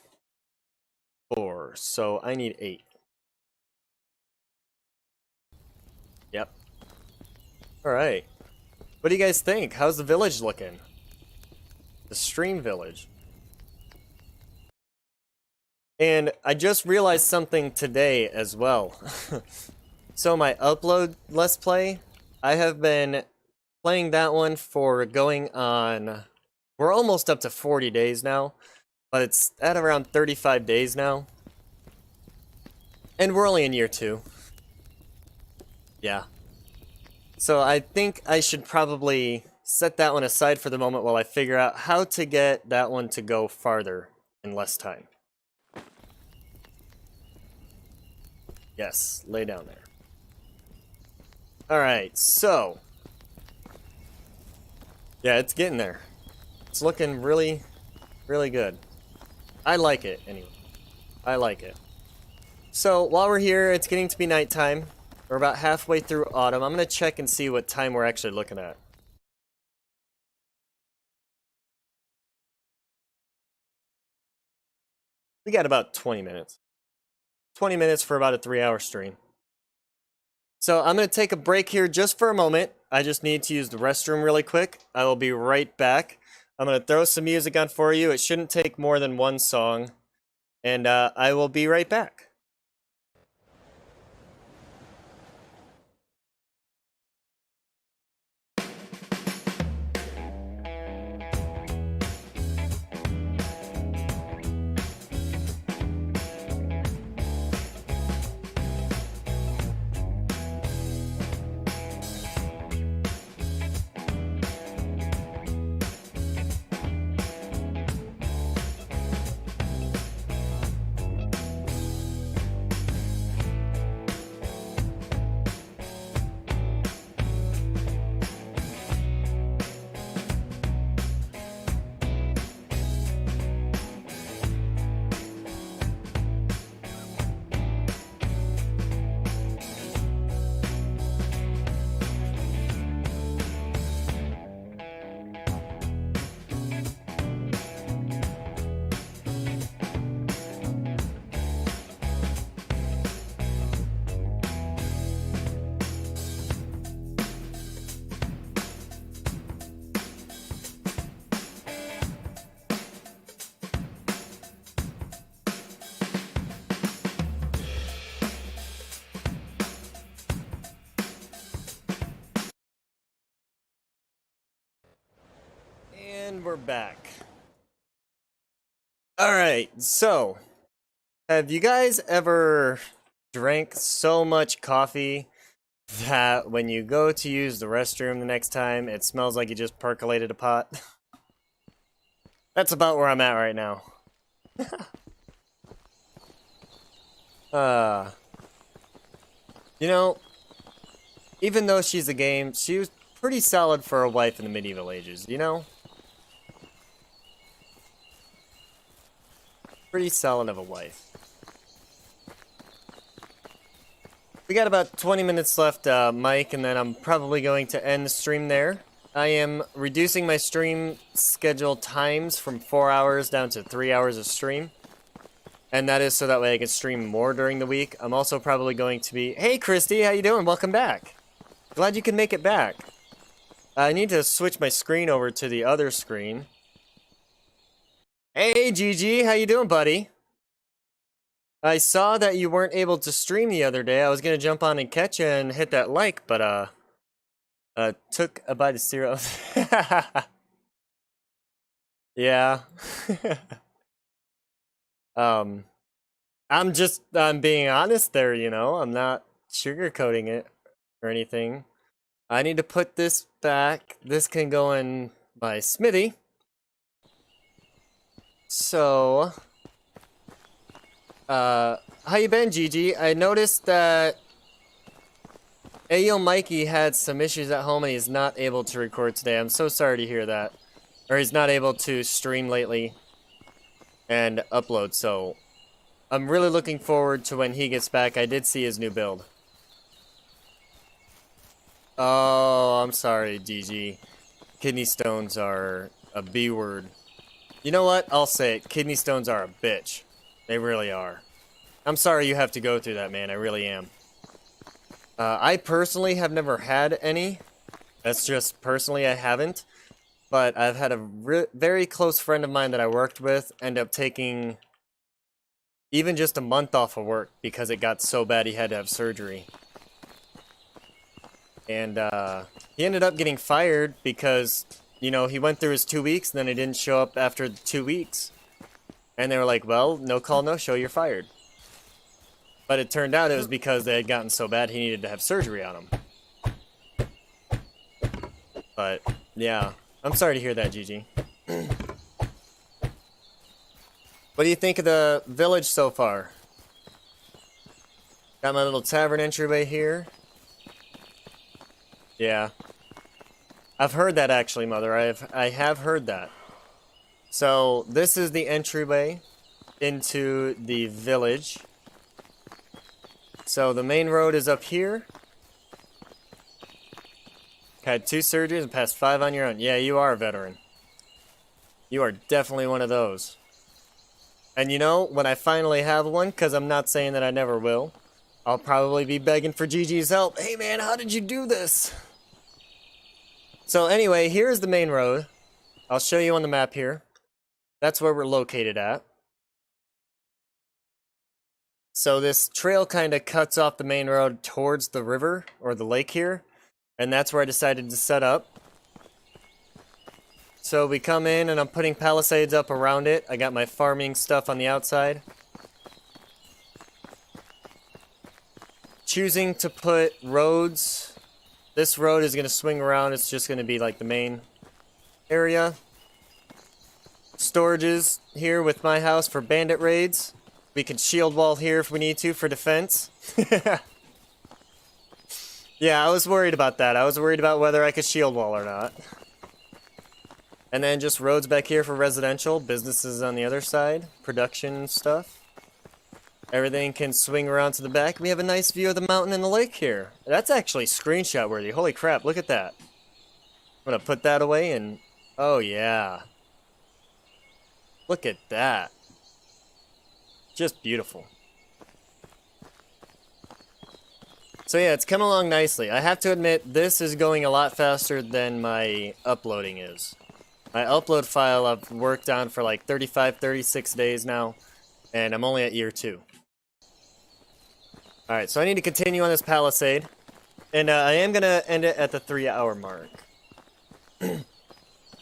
4. So I need 8. Yep. Alright. What do you guys think? How's the village looking? The stream village. And I just realized something today as well. So my upload Let's Play, I have been playing that one for going on... We're almost up to 40 days now. but it's at around 35 days now. And we're only in year 2. Yeah. So I think I should probably set that one aside for the moment while I figure out how to get that one to go farther in less time. Yes, lay down there. Alright, so. Yeah, it's getting there. It's looking really, really good. I like it, anyway. I like it. So, while we're here, it's getting to be nighttime. We're about halfway through autumn. I'm going to check and see what time we're actually looking at. We got about 20 minutes. 20 minutes for about a 3-hour stream. So I'm going to take a break here just for a moment. I just need to use the restroom really quick. I will be right back. I'm going to throw some music on for you. It shouldn't take more than one song. And I will be right back. And we're back. Alright, so have you guys ever drank so much coffee that when you go to use the restroom the next time, it smells like you just percolated a pot? That's about where I'm at right now. You know, even though she's a game, she was pretty solid for a wife in the medieval ages, you know? Pretty solid of a wife. We got about 20 minutes left, Mike, and then I'm probably going to end the stream there. I am reducing my stream schedule times from 4 hours down to 3 hours of stream. And that is so that way I can stream more during the week. I'm also probably going to be... Hey, Christy, how you doing? Welcome back. Glad you can make it back. I need to switch my screen over to the other screen. Hey, Gigi, how you doing, buddy? I saw that you weren't able to stream the other day. I was gonna jump on and catch you and hit that like, but took a bite of cereal. Yeah. I'm being honest there, you know. I'm not sugarcoating it or anything. I need to put this back. This can go in my smithy. So, how you been, Gigi? I noticed that Ayo Mikey had some issues at home and he's not able to record today. I'm so sorry to hear that. Or he's not able to stream lately and upload, so I'm really looking forward to when he gets back. I did see his new build. Oh, I'm sorry, Gigi. Kidney stones are a B word. You know what? I'll say it. Kidney stones are a bitch. They really are. I'm sorry you have to go through that, man. I really am. I personally have never had any. That's just personally I haven't. But I've had a very close friend of mine that I worked with end up taking even just a month off of work because it got so bad he had to have surgery. And he ended up getting fired because... You know, he went through his 2 weeks, and then he didn't show up after the 2 weeks. And they were like, well, no call, no show, you're fired. But it turned out it was because they had gotten so bad he needed to have surgery on him. But, yeah. I'm sorry to hear that, Gigi. What do you think of the village so far? Got my little tavern entryway here. Yeah. I've heard that actually, Mother. I have heard that. So, this is the entryway into the village. So, the main road is up here. Had 2 surgeries and passed 5 on your own. Yeah, you are a veteran. You are definitely one of those. And you know, when I finally have one, because I'm not saying that I never will, I'll probably be begging for Gigi's help. Hey man, how did you do this? So anyway, here's the main road. I'll show you on the map here. That's where we're located at. So this trail kind of cuts off the main road towards the river, or the lake here. And that's where I decided to set up. So we come in and I'm putting palisades up around it. I got my farming stuff on the outside. Choosing to put roads. This road is going to swing around. It's just going to be like the main area. Storages here with my house for bandit raids. We can shield wall here if we need to for defense. Yeah, I was worried about that. I was worried about whether I could shield wall or not. And then just roads back here for residential, businesses on the other side, production stuff. Everything can swing around to the back. We have a nice view of the mountain and the lake here. That's actually screenshot worthy. Holy crap, look at that. I'm gonna put that away and... oh yeah. Look at that. Just beautiful. So yeah, it's coming along nicely. I have to admit, this is going a lot faster than my uploading is. My upload file I've worked on for like 35, 36 days now, and I'm only at year 2. Alright, so I need to continue on this palisade, and I am going to end it at the 3-hour mark.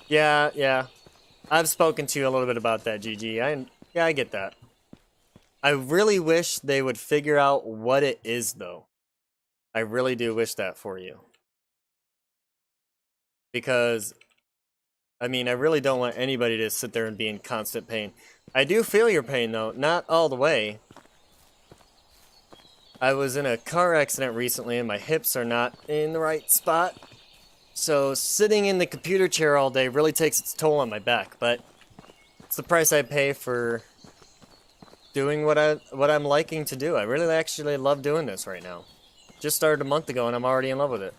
Yeah. I've spoken to you a little bit about that, GG. Yeah, I get that. I really wish they would figure out what it is, though. I really do wish that for you. Because... I mean, I really don't want anybody to sit there and be in constant pain. I do feel your pain, though. Not all the way. I was in a car accident recently, and my hips are not in the right spot. So, sitting in the computer chair all day really takes its toll on my back. But, it's the price I pay for doing what I'm liking to do. I really actually love doing this right now. Just started a month ago, and I'm already in love with it.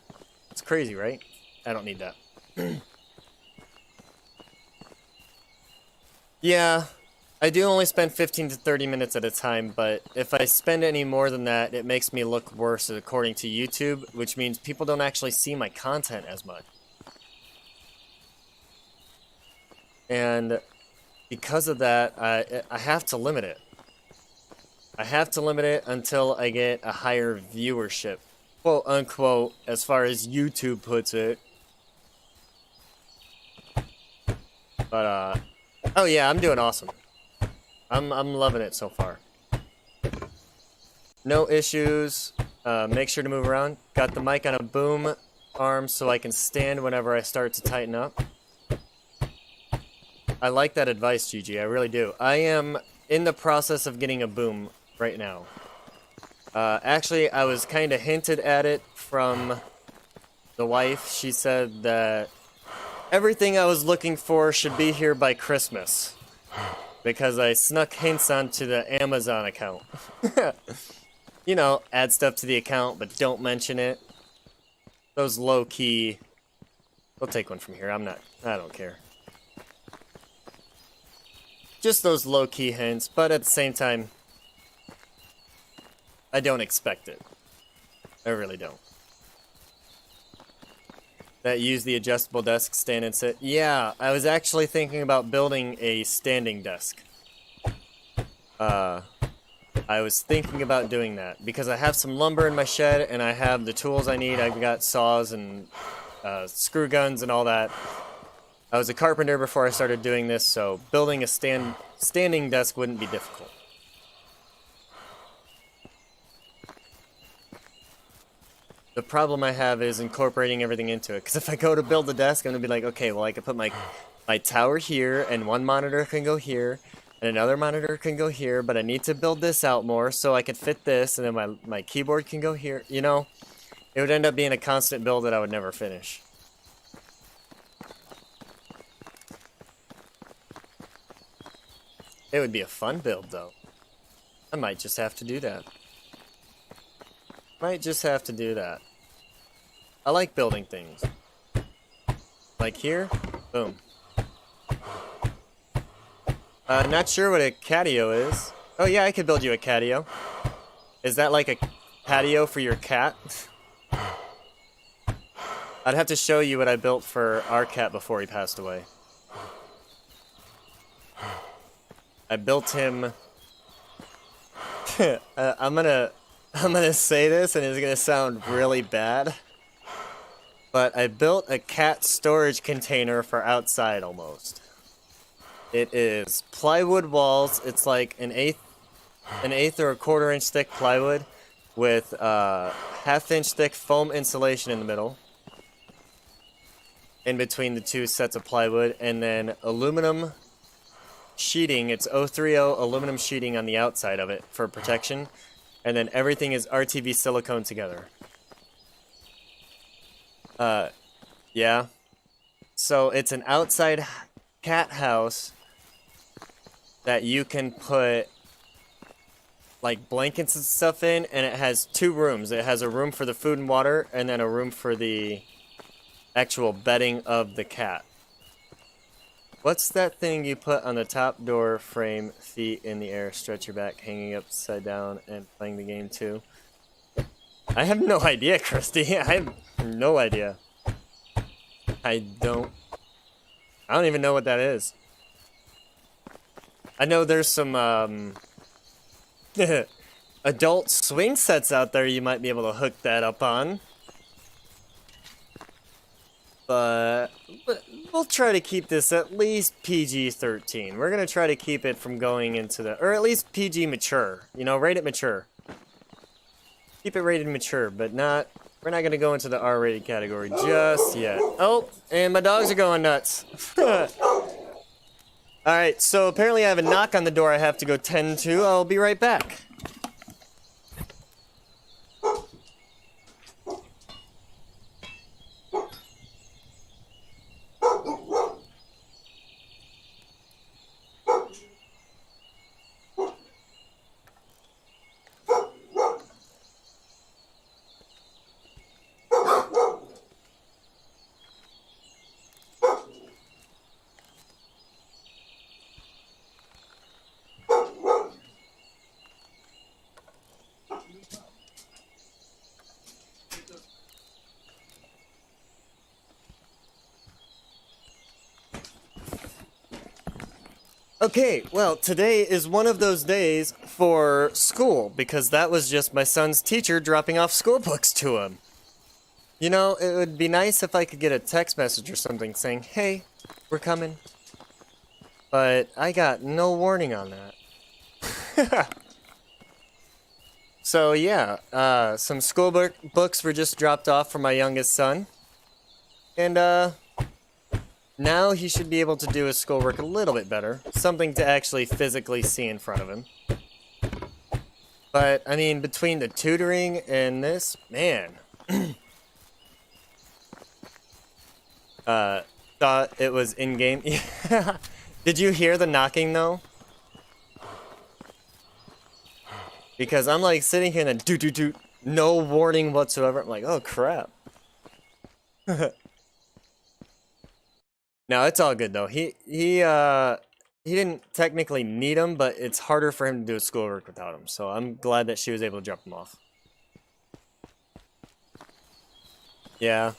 It's crazy, right? I don't need that. Yeah, I do only spend 15 to 30 minutes at a time, but if I spend any more than that, it makes me look worse according to YouTube, which means people don't actually see my content as much. And because of that, I have to limit it. I have to limit it until I get a higher viewership, quote unquote, as far as YouTube puts it. But, oh yeah, I'm doing awesome. I'm loving it so far. No issues. Make sure to move around. Got the mic on a boom arm so I can stand whenever I start to tighten up. I like that advice, Gigi. I really do. I am in the process of getting a boom right now. Actually, I was kind of hinted at it from the wife. She said that everything I was looking for should be here by Christmas. Because I snuck hints onto the Amazon account. You know, add stuff to the account, but don't mention it. Those low-key... We'll take one from here. I don't care. Just those low-key hints, but at the same time, I don't expect it. I really don't. That use the adjustable desk, stand and sit. Yeah, I was actually thinking about building a standing desk. I was thinking about doing that because I have some lumber in my shed and I have the tools I need. I've got saws and screw guns and all that. I was a carpenter before I started doing this, so building a standing desk wouldn't be difficult. The problem I have is incorporating everything into it, because if I go to build a desk, I'm going to be like, okay, well, I can put my tower here, and one monitor can go here, and another monitor can go here, but I need to build this out more so I can fit this, and then my keyboard can go here. You know, it would end up being a constant build that I would never finish. It would be a fun build, though. I might just have to do that. Might just have to do that. I like building things. Like here, boom. Not sure what a catio is. Oh yeah, I could build you a catio. Is that like a patio for your cat? I'd have to show you what I built for our cat before he passed away. I built him... I'm gonna say this and it's gonna sound really bad. But I built a cat storage container for outside almost. It is plywood walls. It's like an eighth or a quarter-inch thick plywood with half-inch thick foam insulation in the middle. In between the two sets of plywood, and then aluminum sheeting. It's 030 aluminum sheeting on the outside of it for protection, and then everything is RTV silicone together. Yeah. So it's an outside cat house that you can put like blankets and stuff in, and it has two rooms. It has a room for the food and water, and then a room for the actual bedding of the cat. What's that thing you put on the top door frame, feet in the air, stretch your back, hanging upside down, and playing the game too? I have no idea, Christy. I have no idea. I don't even know what that is. I know there's some adult swing sets out there you might be able to hook that up on. But we'll try to keep this at least PG-13. We're going to try to keep it from going into the... Or at least PG mature. You know, rate it mature. Keep it rated mature, but not... We're not going to go into the R-rated category just yet. Oh, and my dogs are going nuts. Alright, so apparently I have a knock on the door I have to go tend to. I'll be right back. Okay, well, today is one of those days for school, because that was just my son's teacher dropping off school books to him. You know, it would be nice if I could get a text message or something saying, hey, we're coming. But I got no warning on that. So yeah, some school books were just dropped off for my youngest son. And now he should be able to do his schoolwork a little bit better. Something to actually physically see in front of him. But, I mean, between the tutoring and this, man. Thought it was in-game. Did you hear the knocking, though? Because I'm, like, sitting here and then doot-doot-doot. No warning whatsoever. I'm like, oh, crap. No, it's all good though. He didn't technically need him, but it's harder for him to do his schoolwork without him. So I'm glad that she was able to drop him off. Yeah.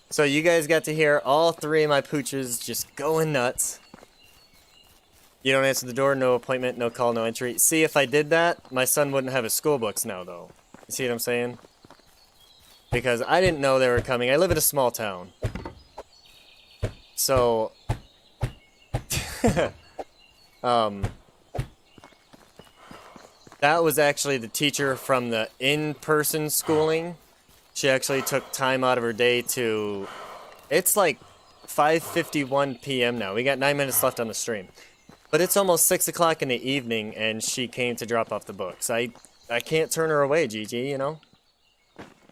So you guys got to hear all three of my pooches just going nuts. You don't answer the door, no appointment, no call, no entry. See, if I did that, my son wouldn't have his school books now though. You see what I'm saying? Because I didn't know they were coming. I live in a small town. So, that was actually the teacher from the in-person schooling. She actually took time out of her day to... It's like 5:51 p.m. now. We got 9 minutes left on the stream. But it's almost 6 o'clock in the evening, and she came to drop off the books. I can't turn her away, Gigi, you know?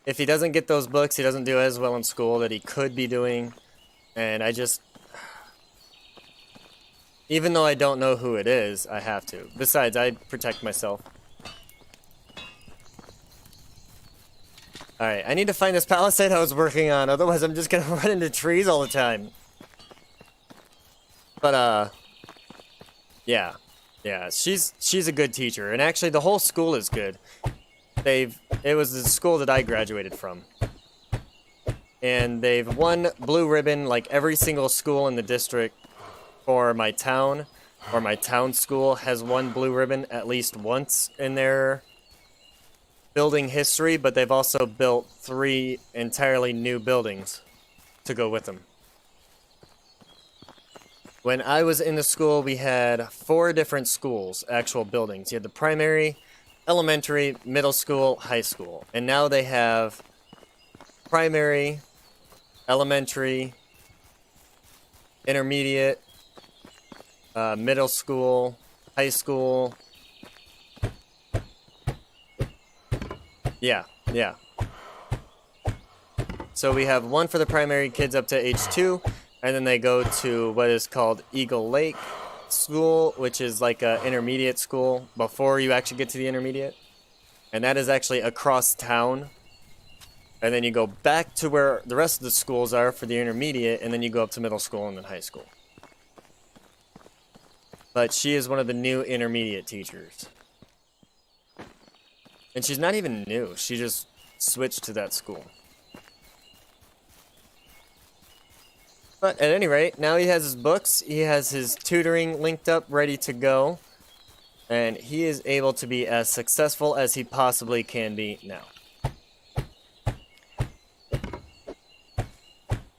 If he doesn't get those books, he doesn't do as well in school that he could be doing. And I just... Even though I don't know who it is, I have to. Besides, I protect myself. Alright, I need to find this palisade I was working on, otherwise I'm just gonna run into trees all the time. But, yeah. Yeah, she's a good teacher, and actually the whole school is good. It was the school that I graduated from. And they've won blue ribbon like every single school in the district for my town, or my town school has won blue ribbon at least once in their building history, but they've also built 3 entirely new buildings to go with them. When I was in the school, we had 4 different schools, actual buildings. You had the primary, elementary, middle school, high school. And now they have primary, elementary, intermediate, middle school, high school. Yeah. So we have one for the primary kids up to age 2, and then they go to what is called Eagle Lake School, which is like an intermediate school before you actually get to the intermediate. And that is actually across town. And then you go back to where the rest of the schools are for the intermediate, and then you go up to middle school and then high school. But she is one of the new intermediate teachers. And she's not even new. She just switched to that school. But at any rate, now he has his books. He has his tutoring linked up, ready to go. And he is able to be as successful as he possibly can be now.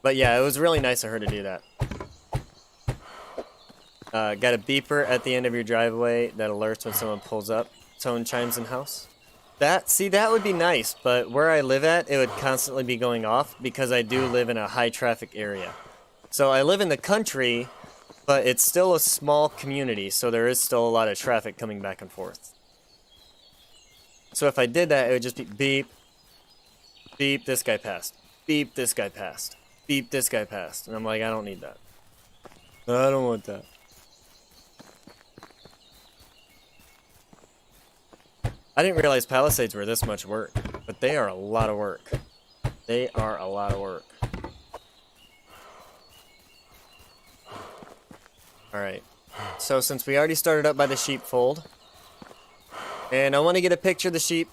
But yeah, it was really nice of her to do that. Got a beeper at the end of your driveway that alerts when someone pulls up. Tone chimes in house. That would be nice, but where I live at, it would constantly be going off because I do live in a high traffic area. So I live in the country, but it's still a small community, so there is still a lot of traffic coming back and forth. So if I did that, it would just be beep, beep, this guy passed. Beep, this guy passed. Beep, this guy passed. And I'm like, I don't need that. I don't want that. I didn't realize palisades were this much work, but they are a lot of work. They are a lot of work. Alright, so since we already started up by the sheepfold, and I want to get a picture of the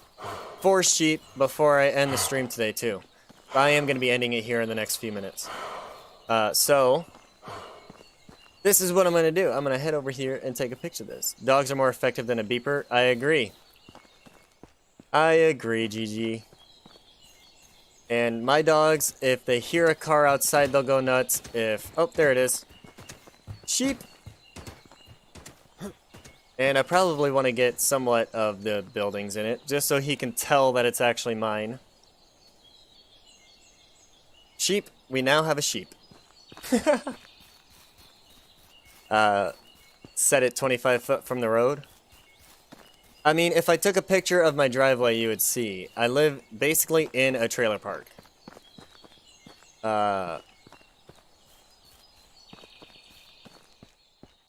4 sheep before I end the stream today too. I am going to be ending it here in the next few minutes. So, this is what I'm going to do. I'm going to head over here and take a picture of this. Dogs are more effective than a beeper. I agree. I agree, Gigi. And my dogs, if they hear a car outside, they'll go nuts. Oh, there it is. Sheep. And I probably want to get somewhat of the buildings in it, just so he can tell that it's actually mine. Sheep. We now have a sheep. Set it 25 foot from the road. I mean, if I took a picture of my driveway, you would see. I live basically in a trailer park.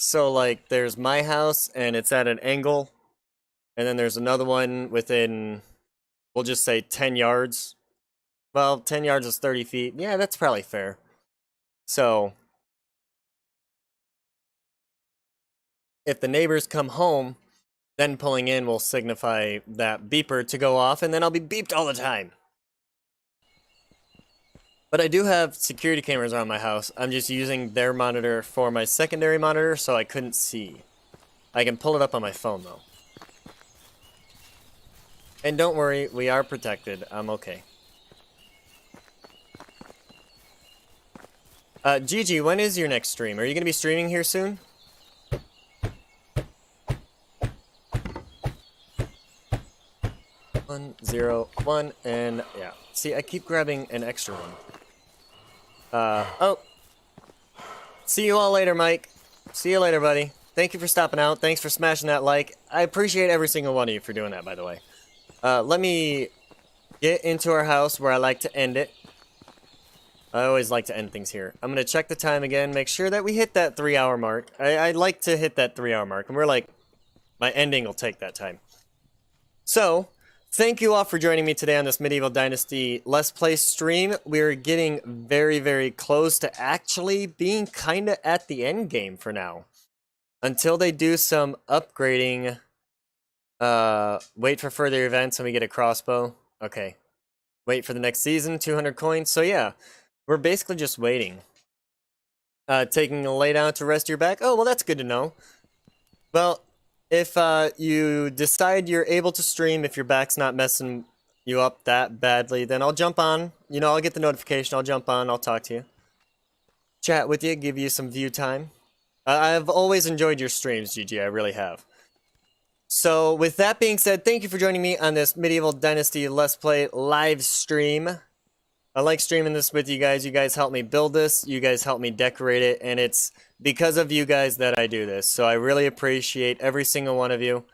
So, like, there's my house, and it's at an angle. And then there's another one within, we'll just say 10 yards. Well, 10 yards is 30 feet. Yeah, that's probably fair. So, if the neighbors come home, then pulling in will signify that beeper to go off, and then I'll be beeped all the time. But I do have security cameras around my house. I'm just using their monitor for my secondary monitor, so I couldn't see. I can pull it up on my phone, though. And don't worry, we are protected. I'm okay. Gigi, when is your next stream? Are you going to be streaming here soon? One, 0, 1, and yeah. See, I keep grabbing an extra one. Oh. See you all later, Mike. See you later, buddy. Thank you for stopping out. Thanks for smashing that like. I appreciate every single one of you for doing that, by the way. Let me get into our house where I like to end it. I always like to end things here. I'm going to check the time again, make sure that we hit that 3-hour mark. I like to hit that 3-hour mark, and we're like, my ending will take that time. So, thank you all for joining me today on this Medieval Dynasty Let's Play stream. We're getting very, very close to actually being kind of at the end game for now. Until they do some upgrading. Wait for further events and we get a crossbow. Okay. Wait for the next season, 200 coins. So yeah, we're basically just waiting. Taking a lay down to rest your back. Oh, well, that's good to know. Well, if you decide you're able to stream, if your back's not messing you up that badly, then I'll jump on. You know, I'll get the notification. I'll jump on. I'll talk to you. Chat with you. Give you some view time. I've always enjoyed your streams, GG. I really have. So, with that being said, thank you for joining me on this Medieval Dynasty Let's Play live stream. I like streaming this with you guys. You guys help me build this. You guys help me decorate it. And it's because of you guys that I do this. So, I really appreciate every single one of you.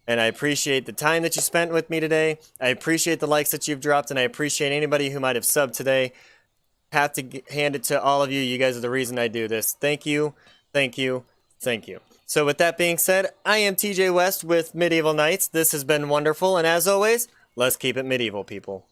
And I appreciate the time that you spent with me today. I appreciate the likes that you've dropped. And I appreciate anybody who might have subbed today. Have to hand it to all of you. You guys are the reason I do this. Thank you. Thank you. Thank you. So with that being said, I am TJ West with Medieval Knights. This has been wonderful, and as always, let's keep it medieval, people.